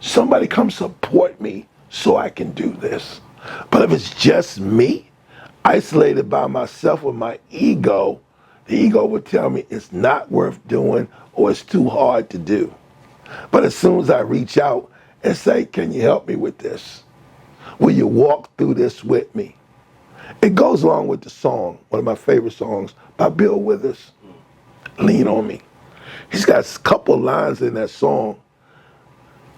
A: Somebody come support me so I can do this. But if it's just me, isolated by myself with my ego, the ego would tell me it's not worth doing or it's too hard to do. But as soon as I reach out and say, "Can you help me with this? Will you walk through this with me?" It goes along with the song, one of my favorite songs by Bill Withers, "Lean on Me." He's got a couple lines in that song.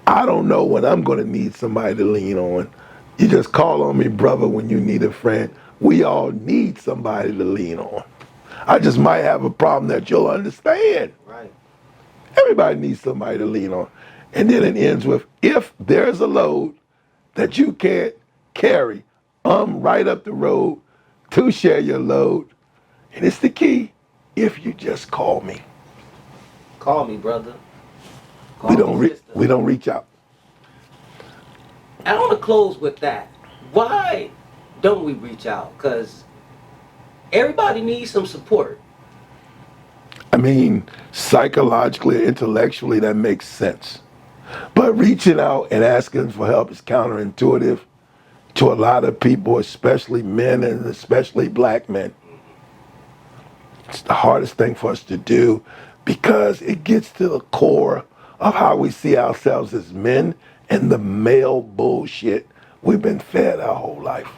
A: "I don't know when I'm going to need somebody to lean on. You just call on me, brother, when you need a friend. We all need somebody to lean on. I just might have a problem that you'll understand."
B: Right.
A: Everybody needs somebody to lean on. And then it ends with, "If there's a load that you can't carry, I'm right up the road to share your load. And it's the key, if you just call me."
B: Call me, brother. Call
A: We
B: me,
A: don't
B: sister.
A: we don't reach out.
B: I want to close with that. Why don't we reach out? Because everybody needs some support.
A: I mean, psychologically, intellectually, that makes sense. But reaching out and asking for help is counterintuitive to a lot of people, especially men and especially black men. It's the hardest thing for us to do because it gets to the core of how we see ourselves as men and the male bullshit we've been fed our whole life.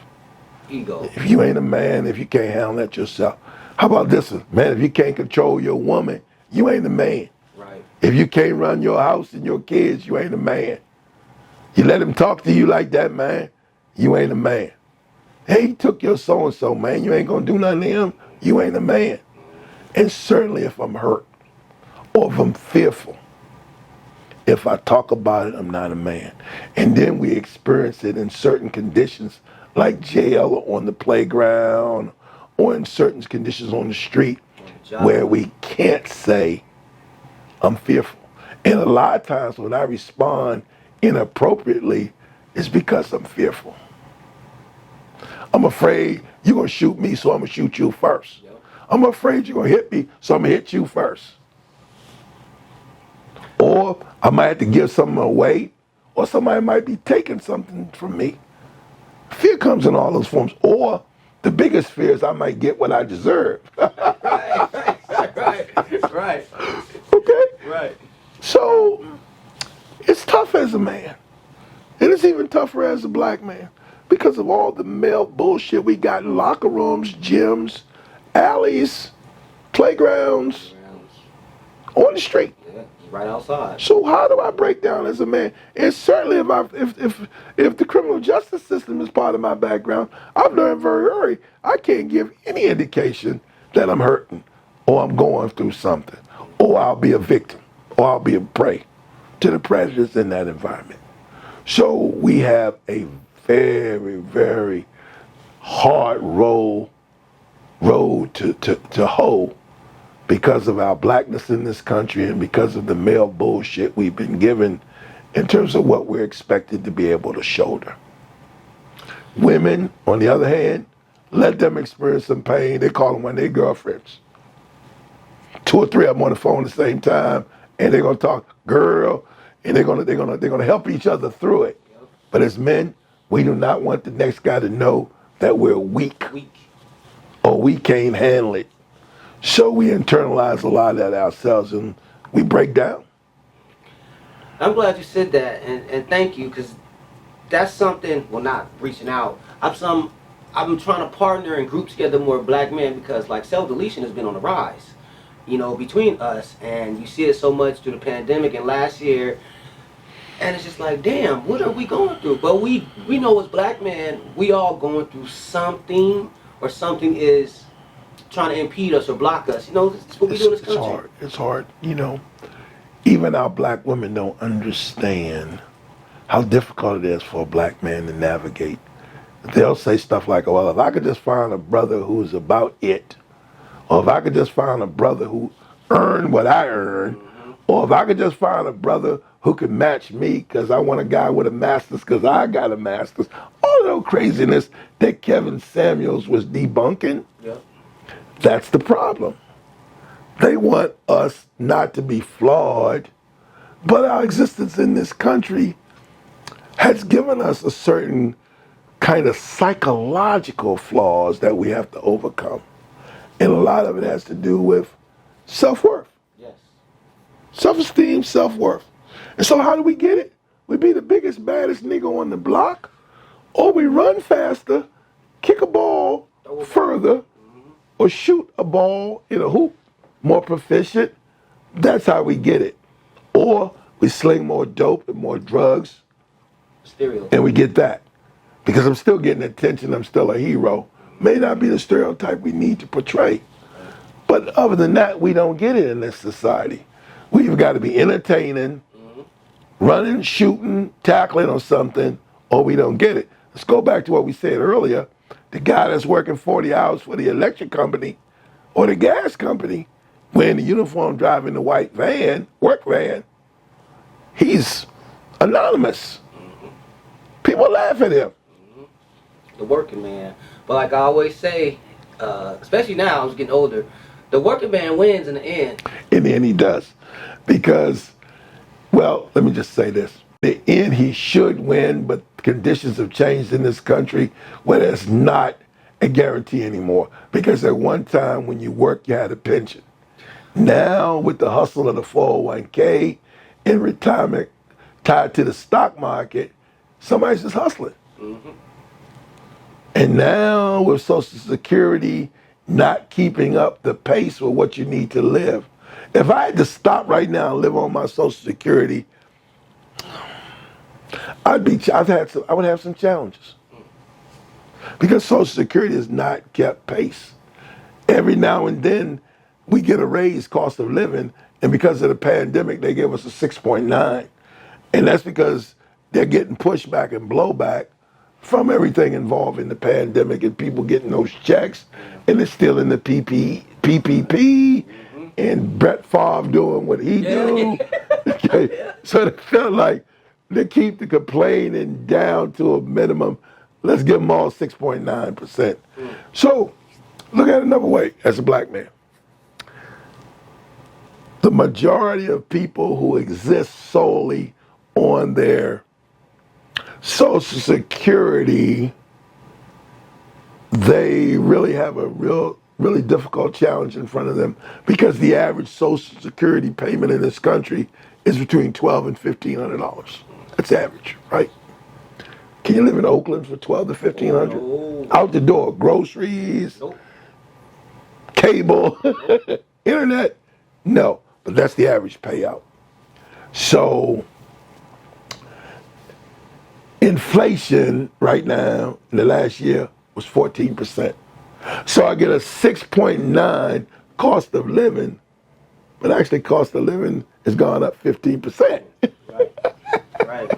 B: Ego.
A: If you ain't a man, if you can't handle that yourself. How about this one? Man, if you can't control your woman, you ain't a man.
B: Right.
A: If you can't run your house and your kids, you ain't a man. You let him talk to you like that, man, you ain't a man. Hey, he took your so-and-so, man, you ain't gonna do nothing to him, you ain't a man. And certainly if I'm hurt or if I'm fearful, if I talk about it, I'm not a man. And then we experience it in certain conditions like jail or on the playground or in certain conditions on the street where we can't say, I'm fearful. And a lot of times when I respond inappropriately, it's because I'm fearful. I'm afraid you're going to shoot me, so I'm going to shoot you first. I'm afraid you're going to hit me, so I'm going to hit you first. Or I might have to give something away, or somebody might be taking something from me. Fear comes in all those forms. Or the biggest fear is I might get what I deserve.
B: Right.
A: Okay?
B: Right.
A: So it's tough as a man. And it's even tougher as a black man because of all the male bullshit we got in locker rooms, gyms, alleys, playgrounds, on the street.
B: Yeah, right outside.
A: So how do I break down as a man? And certainly if the criminal justice system is part of my background, I've learned very early I can't give any indication that I'm hurting or I'm going through something or I'll be a victim or I'll be a prey to the predators in that environment. So we have a very, very hard road to hoe because of our blackness in this country and because of the male bullshit we've been given in terms of what we're expected to be able to shoulder. Women, on the other hand, let them experience some pain. They call them one of their girlfriends. 2 or 3 of them on the phone at the same time, and they're gonna talk, girl, and they're gonna help each other through it. But as men, we do not want the next guy to know that we're weak or we can't handle it. So we internalize a lot of that ourselves and we break down.
B: I'm glad you said that, and thank you, because that's something, well, not reaching out. I'm trying to partner and group together more black men because, like, self-deletion has been on the rise, between us, and you see it so much through the pandemic and last year, and it's just like, damn, what are we going through? But we know as black men, we all going through something, or something is trying to impede us or block us. It's what we do in this country.
A: It's hard. Even our black women don't understand how difficult it is for a black man to navigate. They'll say stuff like, well, if I could just find a brother who's about it, or if I could just find a brother who earned what I earned, or if I could just find a brother who could match me because I want a guy with a master's because I got a master's. All of that craziness that Kevin Samuels was debunking, that's the problem. They want us not to be flawed, but our existence in this country has given us a certain kind of psychological flaws that we have to overcome. And a lot of it has to do with self-worth.
B: Yes.
A: Self-esteem, self-worth. And so how do we get it? We be the biggest, baddest nigga on the block, or we run faster, kick a ball further, or shoot a ball in a hoop more proficient. That's how we get it. Or we sling more dope and more drugs, and we get that. Because I'm still getting attention, I'm still a hero. May not be the stereotype we need to portray. But other than that, we don't get it in this society. We've got to be entertaining, running, shooting, tackling or something, or we don't get it. Let's go back to what we said earlier. The guy that's working 40 hours for the electric company or the gas company, wearing the uniform, driving the white van, work van, he's anonymous. People laugh at him.
B: The working man. But like I always say, especially now, I'm getting older, the working man wins in the end.
A: In the end, he does. Because, well, let me just say this. In the end, he should win, but conditions have changed in this country where it's not a guarantee anymore. Because at one time, when you worked, you had a pension. Now, with the hustle of the 401k and retirement tied to the stock market, somebody's just hustling. And now with Social Security not keeping up the pace with what you need to live. If I had to stop right now and live on my Social Security, I would have some challenges. Because Social Security has not kept pace. Every now and then we get a raise cost of living, and because of the pandemic they give us a 6.9. And that's because they're getting pushback and blowback from everything involving the pandemic and people getting those checks, and it's still in the PPP, and Brett Favre doing what he do. Okay, so they felt like they keep the complaining down to a minimum. Let's give them all 6.9%. So look at it another way as a black man. The majority of people who exist solely on their Social Security, they really have a really difficult challenge in front of them because the average Social Security payment in this country is between $1,200 and $1,500. That's average, right? Can you live in Oakland for $1,200 to $1,500?
B: No.
A: Out the door, groceries,
B: Nope.
A: cable, internet, no. But that's the average payout. So inflation right now in the last year was 14%. So I get a 6.9 cost of living, but actually cost of living has gone up 15%.
B: Right.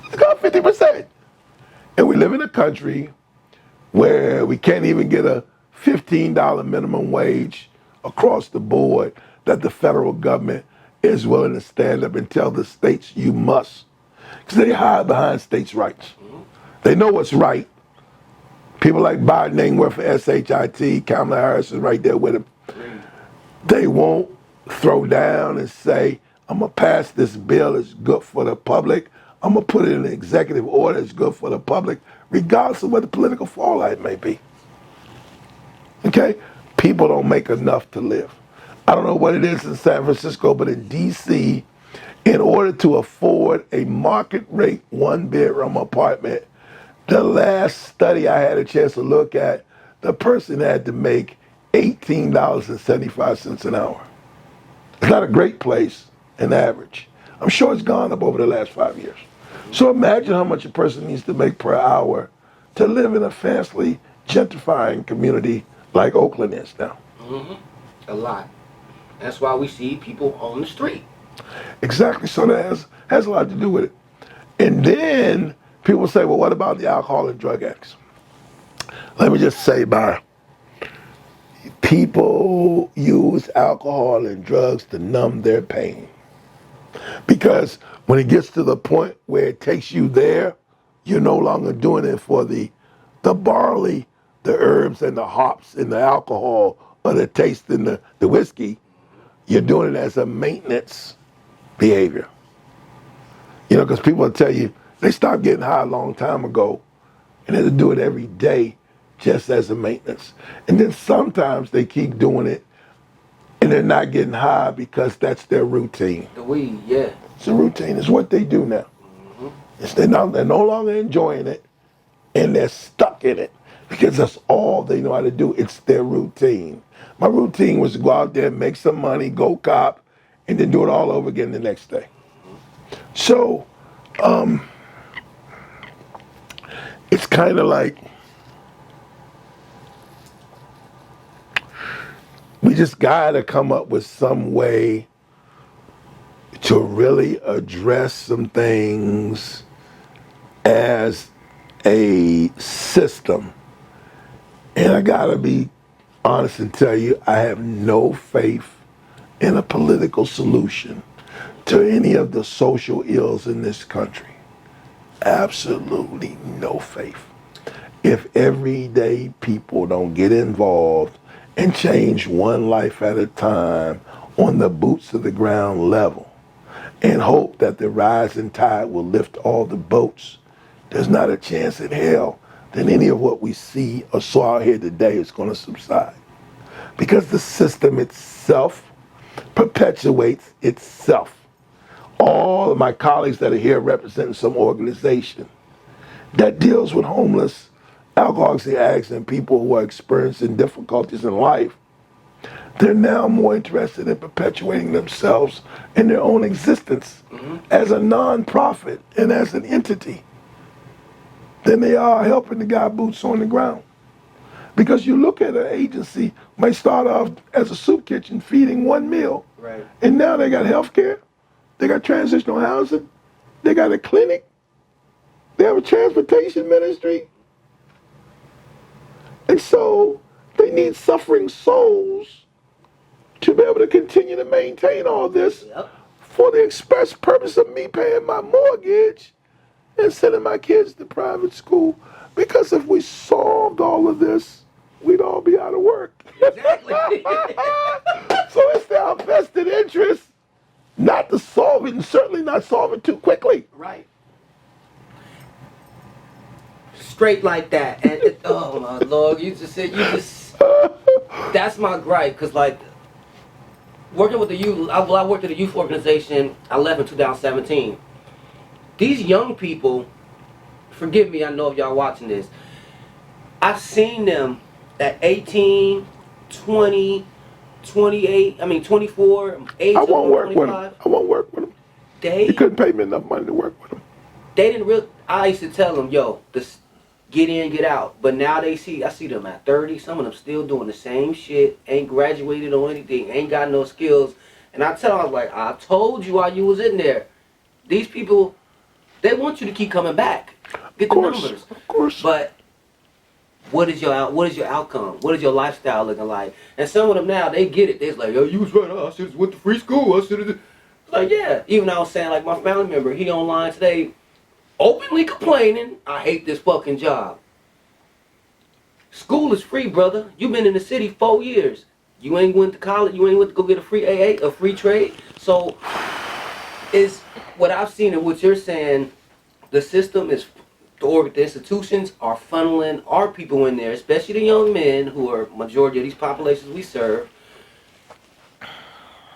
A: It's gone 50%. And we live in a country where we can't even get a $15 minimum wage across the board that the federal government is willing to stand up and tell the states you must. Because they hide behind states' rights. They know what's right. People like Biden ain't worth for SHIT. Kamala Harris is right there with him. They won't throw down and say, I'm going to pass this bill that's good for the public. I'm going to put it in an executive order that's good for the public, regardless of what the political fallout may be. Okay? People don't make enough to live. I don't know what it is in San Francisco, but in D.C., in order to afford a market rate one-bedroom apartment, the last study I had a chance to look at, the person had to make $18.75 an hour. It's not a great place, an average. I'm sure it's gone up over the last 5 years. So imagine how much a person needs to make per hour to live in a fastly gentrifying community like Oakland is now.
B: A lot. That's why we see people on the street.
A: Exactly. So that has a lot to do with it. And then people say, well, what about the alcohol and drug addicts? Let me just say, people use alcohol and drugs to numb their pain. Because when it gets to the point where it takes you there, you're no longer doing it for the barley, the herbs and the hops and the alcohol or the taste in the whiskey. You're doing it as a maintenance behavior. You know, because people will tell you they stopped getting high a long time ago and they do it every day just as a maintenance. And then sometimes they keep doing it and they're not getting high because that's their routine.
B: The weed, yeah.
A: It's a routine. It's what they do now. They're no longer enjoying it and they're stuck in it because that's all they know how to do. It's their routine. My routine was to go out there, make some money, go cop, and then do it all over again the next day. So, it's kind of like we just got to come up with some way to really address some things as a system. And I got to be honest and tell you, I have no faith in a political solution to any of the social ills in this country. Absolutely no faith. If everyday people don't get involved and change one life at a time on the boots of the ground level and hope that the rising tide will lift all the boats, there's not a chance in hell that any of what we see or saw out here today is going to subside. Because the system itself perpetuates itself. All of my colleagues that are here representing some organization that deals with homeless, alcoholics and addicts and people who are experiencing difficulties in life, they're now more interested in perpetuating themselves in their own existence as a non-profit and as an entity than they are helping the guy boots on the ground. Because you look at an agency, might start off as a soup kitchen feeding one meal,
B: Right.
A: and now they got health care, they got transitional housing, they got a clinic. They have a transportation ministry. And so they need suffering souls to be able to continue to maintain all this
B: Yep.
A: for the express purpose of me paying my mortgage and sending my kids to private school. Because if we solved all of this, we'd all be out of work.
B: Exactly.
A: So it's our vested interest not to solve it, and certainly not solve it too quickly.
B: Right. Straight like that. And oh my Lord, you just said, that's my gripe. Because, like, working with the youth, I worked at a youth organization. I left in 2017. These young people, forgive me, I know if y'all watching this, I've seen them at 18, 20, 28, 24, age
A: I
B: of
A: won't work with them.
B: 25.
A: I won't work with them. You
B: They
A: couldn't pay me enough money to work with them.
B: they didn't really. I used to tell them, yo, this get in, get out. But now I see them at 30. Some of them still doing the same shit. Ain't graduated or anything. Ain't got no skills. And I tell them, I was like, I told you while you was in there. These people, they want you to keep coming back. Get the numbers.
A: Of course.
B: But what is your outcome? What is your lifestyle looking like? And some of them now, they get it. They're like, yo, you was right. I should have went to free school. I should have. Like, yeah. Even I was saying, like, my family member, he online today, openly complaining, I hate this fucking job. School is free, brother. You've been in the city 4 years. You ain't went to college. You ain't went to go get a free AA, a free trade. So, it's what I've seen and what you're saying. The system is, the institutions are funneling our people in there, especially the young men who are majority of these populations we serve.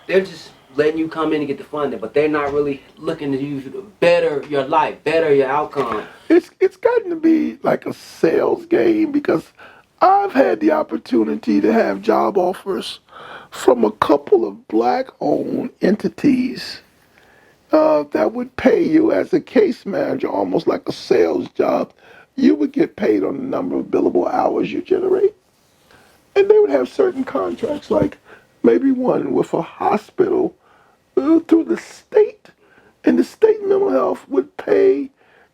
B: They're just letting you come in and get the funding, but they're not really looking to you to better your life, better your outcome.
A: It's gotten to be like a sales game because I've had the opportunity to have job offers from a couple of black-owned entities that would pay you as a case manager, almost like a sales job. You would get paid on the number of billable hours you generate. And they would have certain contracts, like maybe one with a hospital through the state. And the state mental health would pay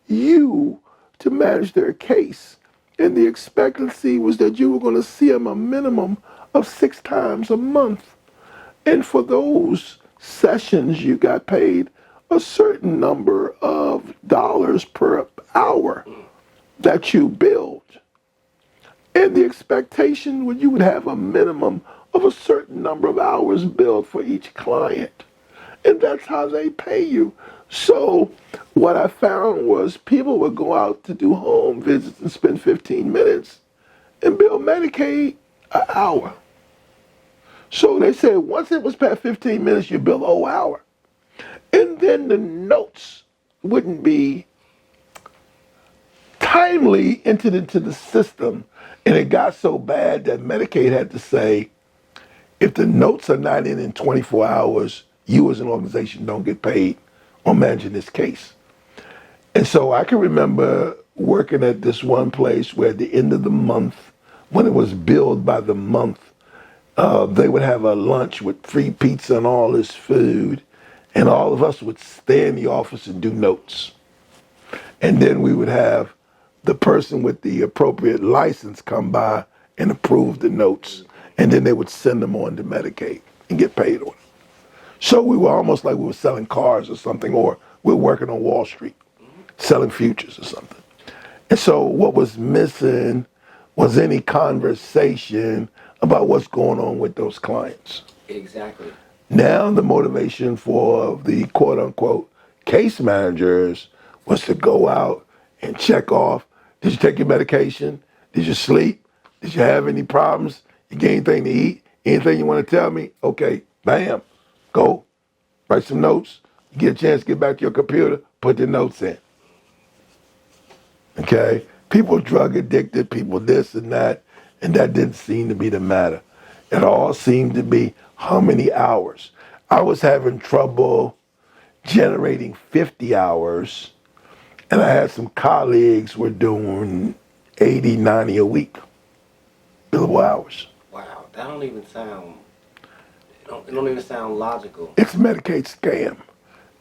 A: you to manage their case. And the expectancy was that you were going to see them a minimum of 6 times a month. And for those sessions, you got paid a certain number of dollars per hour that you billed. And the expectation was you would have a minimum of a certain number of hours billed for each client. And that's how they pay you. So what I found was people would go out to do home visits and spend 15 minutes and bill Medicaid an hour. So they said once it was past 15 minutes, you bill a whole hour. And then the notes wouldn't be timely entered into the system. And it got so bad that Medicaid had to say, if the notes are not in 24 hours, you as an organization don't get paid on managing this case. And so I can remember working at this one place where at the end of the month, when it was billed by the month, they would have a lunch with free pizza and all this food. And all of us would stay in the office and do notes. And then we would have the person with the appropriate license come by and approve the notes. And then they would send them on to Medicaid and get paid on it. So we were almost like we were selling cars or something, or we were working on Wall Street, selling futures or something. And so what was missing was any conversation about what's going on with those clients.
B: Exactly.
A: Now the motivation for the quote unquote case managers was to go out and check off, did you take your medication? Did you sleep? Did you have any problems? You get anything to eat? Anything you want to tell me? Okay, bam, go, write some notes. You get a chance to get back to your computer, put the notes in. Okay? People drug addicted, people this and that didn't seem to be the matter. It all seemed to be how many hours. I was having trouble generating 50 hours, and I had some colleagues were doing 80, 90 a week, billable hours.
B: Wow, that don't even sound. It don't even sound logical.
A: It's a Medicaid scam,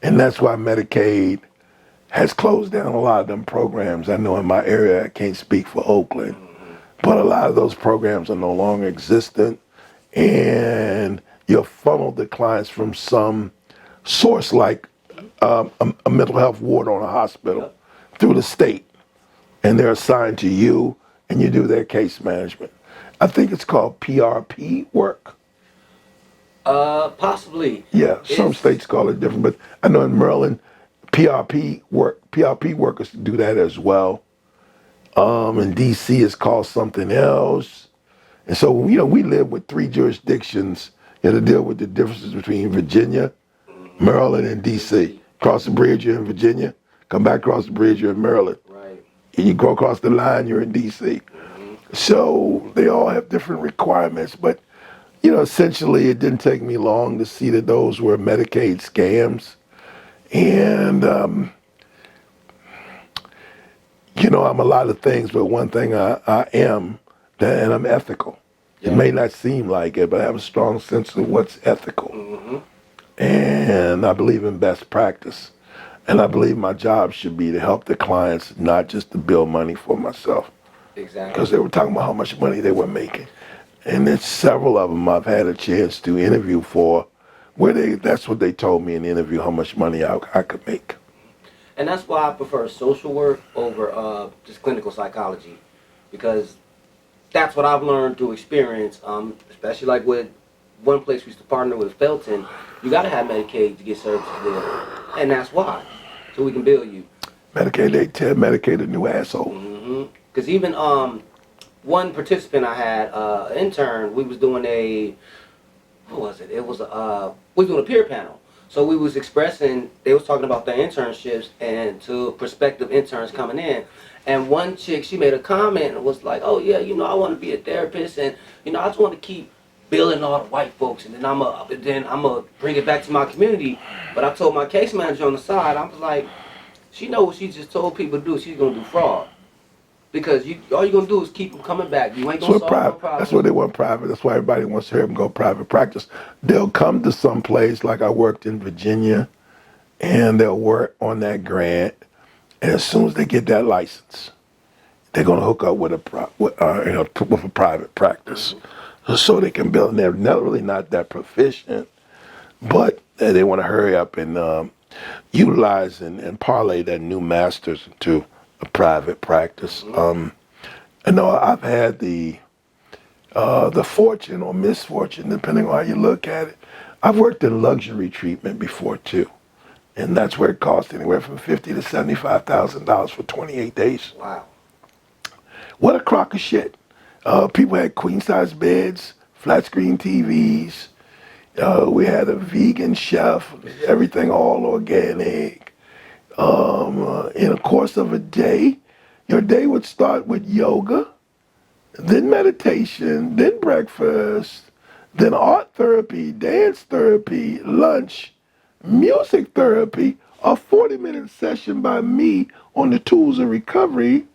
A: and that's why Medicaid has closed down a lot of them programs. I know in my area, I can't speak for Oakland, but a lot of those programs are no longer existent, and you'll funnel the clients from some source like a mental health ward on a hospital through the state, and they're assigned to you, and you do their case management. I think it's called PRP work.
B: Possibly.
A: Yeah, some states call it different, but I know in Maryland, PRP workers do that as well. In DC, it's called something else. And so, we live with three jurisdictions, to deal with the differences between Virginia, Maryland, and DC. Cross the bridge, you're in Virginia. Come back across the bridge, you're in Maryland.
B: Right.
A: And you go across the line, you're in DC. So they all have different requirements, but essentially, it didn't take me long to see that those were Medicaid scams. And, I'm a lot of things, but one thing I am, and I'm ethical. It may not seem like it, but I have a strong sense of what's ethical. And I believe in best practice. And I believe my job should be to help the clients, not just to build money for myself.
B: Exactly.
A: Because they were talking about how much money they were making. And there's several of them I've had a chance to interview for, where that's what they told me in the interview, how much money I could make.
B: And that's why I prefer social work over just clinical psychology, because that's what I've learned through experience, especially like with one place we used to partner with, Felton. You got to have Medicaid to get services there, and that's why, so we can bill you.
A: Medicaid, they tell Medicaid a new asshole.
B: Because even one participant I had, intern, we was doing what was it? It was we was doing a peer panel. So we was expressing, they was talking about their internships and to prospective interns coming in. And one chick, she made a comment and was like, oh yeah, I want to be a therapist, and I just want to keep billing all the white folks, and then I'm gonna bring it back to my community. But I told my case manager on the side, I was like, she know what she just told people to do, she's gonna do fraud. Because all you're going to do is keep them coming back. You ain't going to solve no problem.
A: That's what they want, private. That's why everybody wants to hear them go private practice. They'll come to some place, like I worked in Virginia, and they'll work on that grant. And as soon as they get that license, they're going to hook up with a private practice. So they can build. And they're really not that proficient, but they want to hurry up and utilize and parlay that new master's into a private practice. I know I've had the fortune or misfortune, depending on how you look at it. I've worked in luxury treatment before too, and that's where it costs anywhere from $50,000 to $75,000 for 28 days.
B: Wow!
A: What a crock of shit. People had queen size beds, flat screen TVs. We had a vegan chef, everything all organic. In the course of a day, your day would start with yoga, then meditation, then breakfast, then art therapy, dance therapy, lunch, music therapy, a 40-minute session by me on the tools of recovery.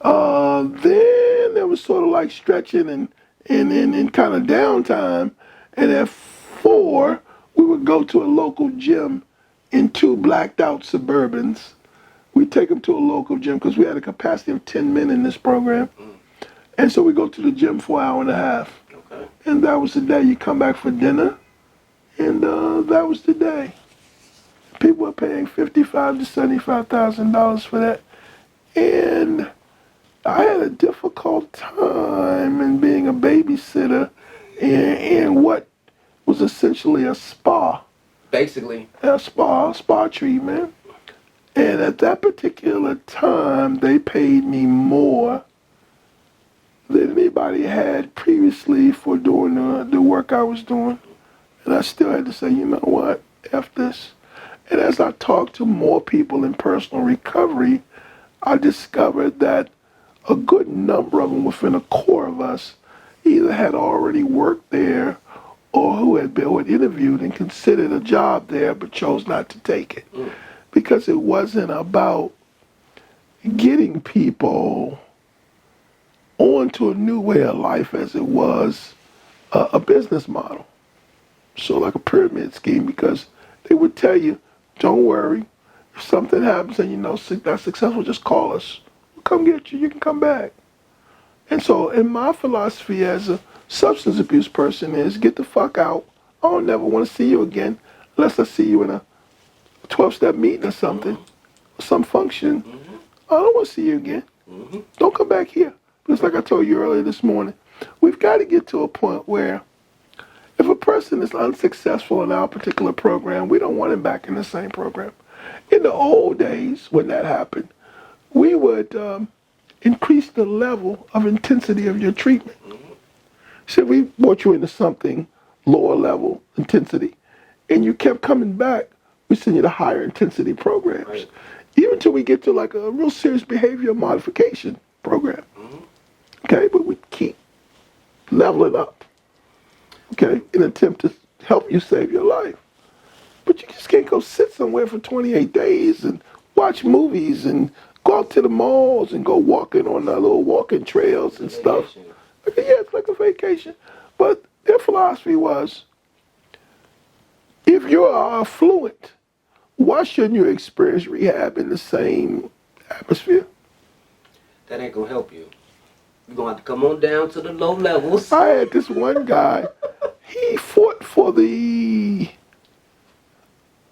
A: Then there was sort of like stretching and kind of downtime. And at 4, we would go to a local gym in 2 blacked out Suburbans. We take them to a local gym because we had a capacity of 10 men in this program. And so we go to the gym for an hour and a half.
B: Okay.
A: And that was the day. You come back for dinner, and that was the day. People were paying $55,000 to $75,000 for that. And I had a difficult time in being a babysitter in what was essentially a spa.
B: Basically.
A: A spa treatment. And at that particular time, they paid me more than anybody had previously for doing the work I was doing. And I still had to say, you know what, F this. And as I talked to more people in personal recovery, I discovered that a good number of them within a core of us either had already worked there or who had been interviewed and considered a job there but chose not to take it. Because it wasn't about getting people onto a new way of life as it was a business model. So like a pyramid scheme, because they would tell you, don't worry, If something happens and you know that's successful, just call us. We'll come get you. You can come back. And so, in my philosophy as a substance abuse person is get the fuck out. I don't never want to see you again unless I see you in a 12-step meeting or something, some function. I don't want to see you again. Don't come back here. Because like I told you earlier this morning, we've got to get to a point where if a person is unsuccessful in our particular program, we don't want him back in the same program. In the old days, when that happened, we would increase the level of intensity of your treatment. So we brought you into something lower level intensity, and you kept coming back, we send you to higher intensity programs.
B: Right.
A: Even until we get to like a real serious behavior modification program. Okay, but we keep leveling up. Okay, in an attempt to help you save your life. But you just can't go sit somewhere for 28 days and watch movies and go out to the malls and go walking on the little walking trails and stuff. Yeah, it's like a vacation. But their philosophy was, if you're affluent, why shouldn't you experience rehab in the same atmosphere?
B: That ain't gonna help you. You're gonna have to come on down to the low levels.
A: I had this one guy, he fought for the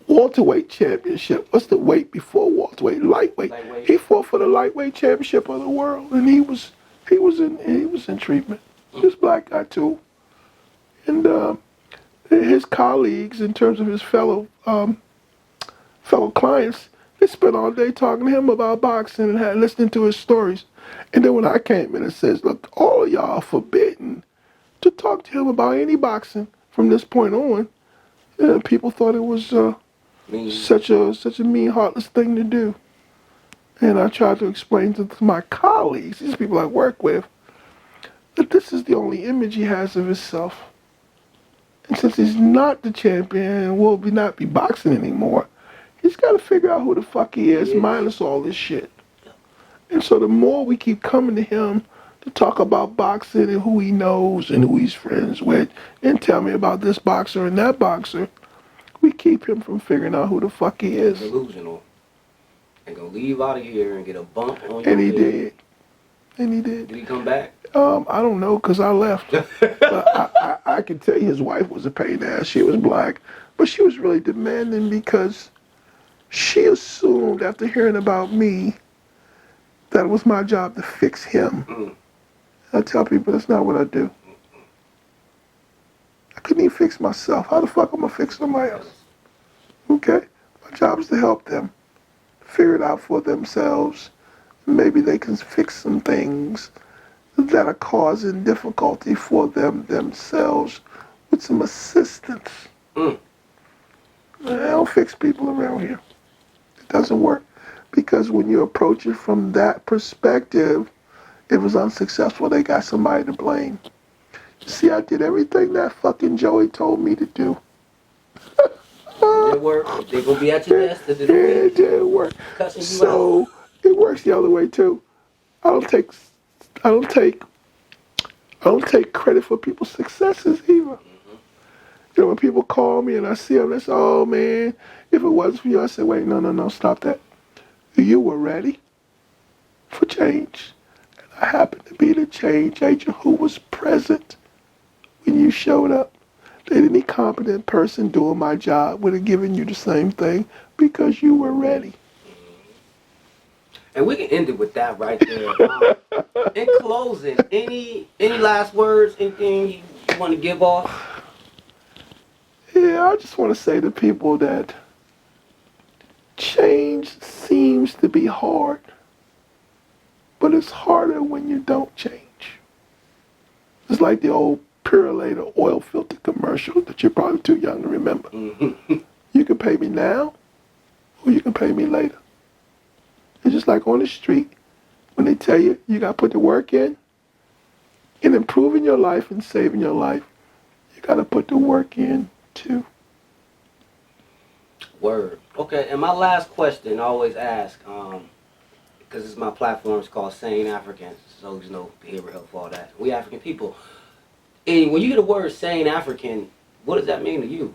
A: welterweight championship. What's the weight before welterweight? Lightweight. He fought for the lightweight championship of the world, and he was in treatment. This black guy too, and his colleagues, in terms of his fellow clients, they spent all day talking to him about boxing and listening to his stories. And then when I came in and says, look, all of y'all are forbidden to talk to him about any boxing from this point on, people thought it was such a mean, heartless thing to do. And I tried to explain to my colleagues, these people I work with, that this is the only image he has of himself. And since he's not the champion and will not be boxing anymore, he's got to figure out who the fuck he is, minus all this shit. And so the more we keep coming to him to talk about boxing and who he knows and who he's friends with, and tell me about this boxer and that boxer, we keep him from figuring out who the fuck he is.
B: Delusional. And gonna leave out of here and get a bump on your
A: And he
B: head.
A: did. And he did.
B: Did he come back?
A: I don't know, because I left. But I can tell you his wife was a pain in the ass. She was black. But she was really demanding because she assumed, after hearing about me, that it was my job to fix him. I tell people that's not what I do. I couldn't even fix myself. How the fuck am I fix somebody else? Okay? My job is to help them figure it out for themselves. Maybe they can fix some things that are causing difficulty for them themselves with some assistance. I don't fix people around here. It doesn't work. Because when you approach it from that perspective, if it was unsuccessful, they got somebody to blame. See, I did everything that fucking Joey told me to do.
B: It didn't work. They're gonna be at your desk. It
A: didn't work. So it works the other way too. I don't take credit for people's successes either. You know, when people call me and I see them, they say, "Oh man, if it wasn't for you," I say, "Wait, no, stop that. You were ready for change, and I happened to be the change agent who was present when you showed up. That any competent person doing my job would have given you the same thing because you were ready."
B: And we can end it with that right there. In closing, any last words? Anything you want to give off?
A: Yeah, I just want to say to people that change seems to be hard, but it's harder when you don't change. It's like the old Purelator oil filter commercial that you're probably too young to remember. You can pay me now, or you can pay me later. It's just like on the street, when they tell you you got to put the work in improving your life and saving your life, you got to put the work in too.
B: Word. Okay, and my last question I always ask, because it's my platform, it's called Sane Africans, so you know, behavioral health, all that. We African people. And when you hear the word sane African, what does that mean to you?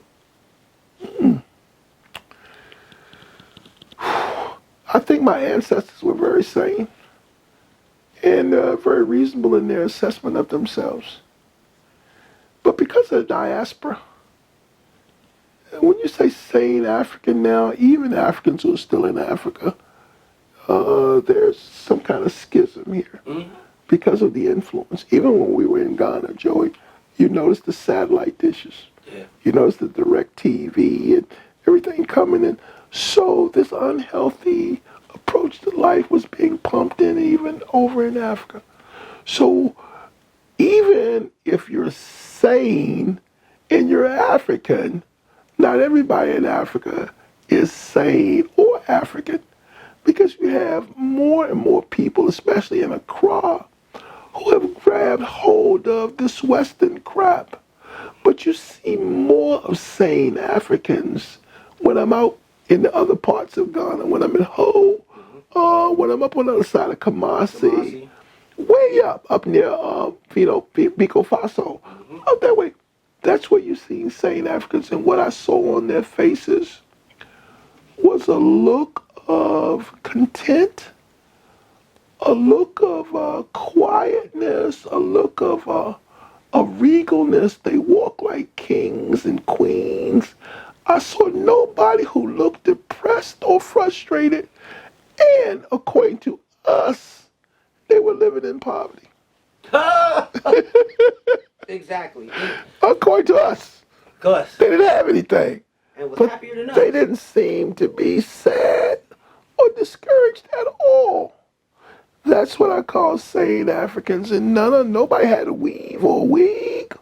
A: I think my ancestors were very sane and very reasonable in their assessment of themselves. But because of the diaspora, when you say sane African now, even Africans who are still in Africa, there's some kind of schism here
B: Mm-hmm.
A: because of the influence. Even when we were in Ghana, Joey, you noticed the satellite dishes.
B: Yeah.
A: You noticed the direct TV and everything coming in. So this unhealthy approach to life was being pumped in even over in Africa. So even if you're sane and you're African, not everybody in Africa is sane or African because you have more and more people, especially in Accra, who have grabbed hold of this Western crap. But you see more of sane Africans when I'm out in the other parts of Ghana, when I'm in Ho, when I'm up on the other side of Kumasi, way up near, Biko Faso, out that way. That's where you see sane Africans, and what I saw on their faces was a look of content, a look of quietness, a look of regalness. They walk like kings and queens. I saw nobody who looked depressed or frustrated, and according to us, they were living in poverty.
B: Exactly.
A: According to us,
B: Gus.
A: they didn't have anything.
B: And was
A: But
B: happier than us.
A: they didn't seem to be sad or discouraged at all. That's what I call sane Africans, and nobody had a weave or a wig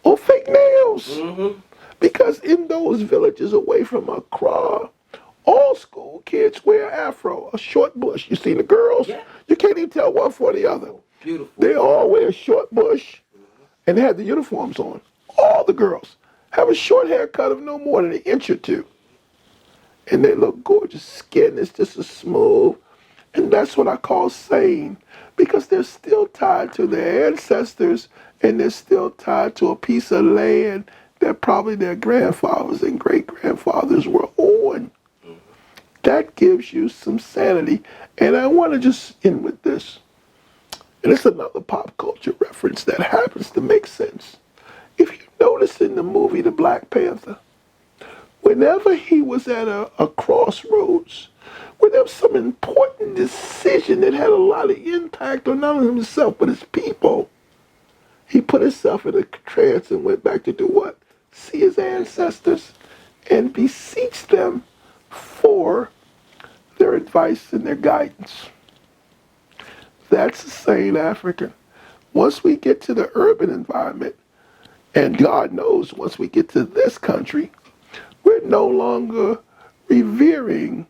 A: or fake nails.
B: Mm-hmm.
A: Because in those villages away from Accra, all school kids wear afro, a short bush. You see the girls?
B: Yeah.
A: You can't even tell one from the other.
B: Beautiful.
A: They all wear a short bush and have the uniforms on. All the girls have a short haircut of no more than an inch or two. And they look gorgeous. Skin is just as smooth. And that's what I call sane, because they're still tied to their ancestors and they're still tied to a piece of land that probably their grandfathers and great-grandfathers were on. That gives you some sanity. And I want to just end with this. And it's another pop culture reference that happens to make sense. If you notice in the movie The Black Panther, whenever he was at a crossroads, where there was some important decision that had a lot of impact on not only himself but his people, he put himself in a trance and went back to do what? See his ancestors and beseech them for their advice and their guidance. That's the sane African. Once we get to the urban environment, and God knows once we get to this country, we're no longer revering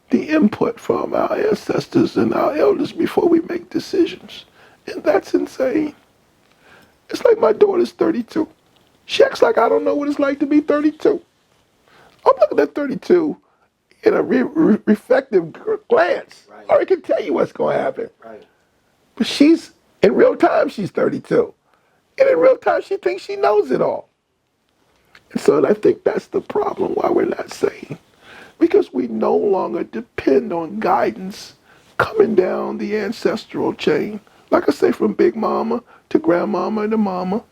A: the input from our ancestors and our elders before we make decisions. And that's insane. It's like my daughter's 32. She acts like I don't know what it's like to be 32. I'm looking at 32 in a reflective glance.
B: Right.
A: Or I can tell you what's going to happen.
B: Right.
A: But in real time, she's 32. And in real time, she thinks she knows it all. And so I think that's the problem why we're not sane. Because we no longer depend on guidance coming down the ancestral chain. Like I say, from Big Mama to Grandmama to Mama.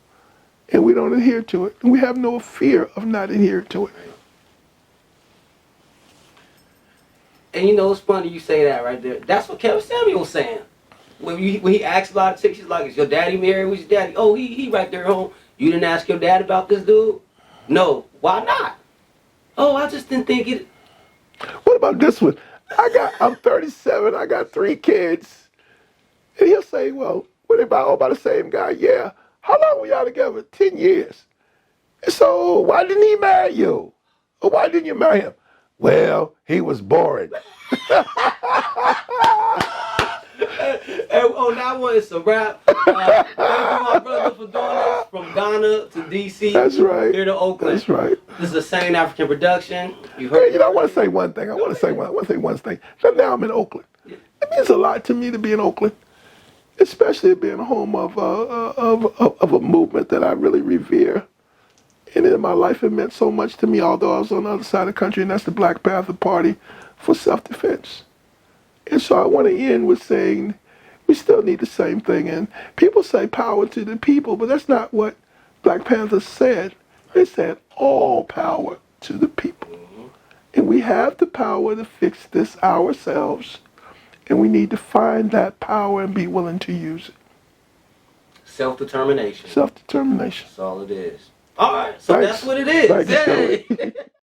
A: And we don't adhere to it. And we have no fear of not adhering to it.
B: And you know, it's funny you say that right there. That's what Kevin Samuel was saying. When he asked a lot of chicks, he's like, is your daddy married? Who's your daddy? Oh, he right there at home. You didn't ask your dad about this dude? No. Why not? Oh, I just didn't think it.
A: What about this one? I'm 37, I got 3 kids. And he'll say, well, what about the same guy? Yeah. How long were y'all together? 10 years. And so why didn't he marry you? Or why didn't you marry him? Well, he was boring.
B: And on that one, it's a wrap. Thank you, my brother, for doing this from Ghana to DC.
A: That's right.
B: Here to Oakland.
A: That's right.
B: This is a Sane African production.
A: Hey, I want to say one thing. I want to say one thing. So now I'm in Oakland. It means a lot to me to be in Oakland, especially being home of a movement that I really revere. And in my life, it meant so much to me, although I was on the other side of the country, and that's the Black Panther Party for self-defense. And so I want to end with saying we still need the same thing. And people say power to the people, but that's not what Black Panthers said. They said all power to the people. And we have the power to fix this ourselves. And we need to find that power and be willing to use it.
B: Self-determination.
A: Self-determination.
B: That's all it is. All right, so
A: Thanks.
B: that's what it is.
A: Thank you,
B: Hey.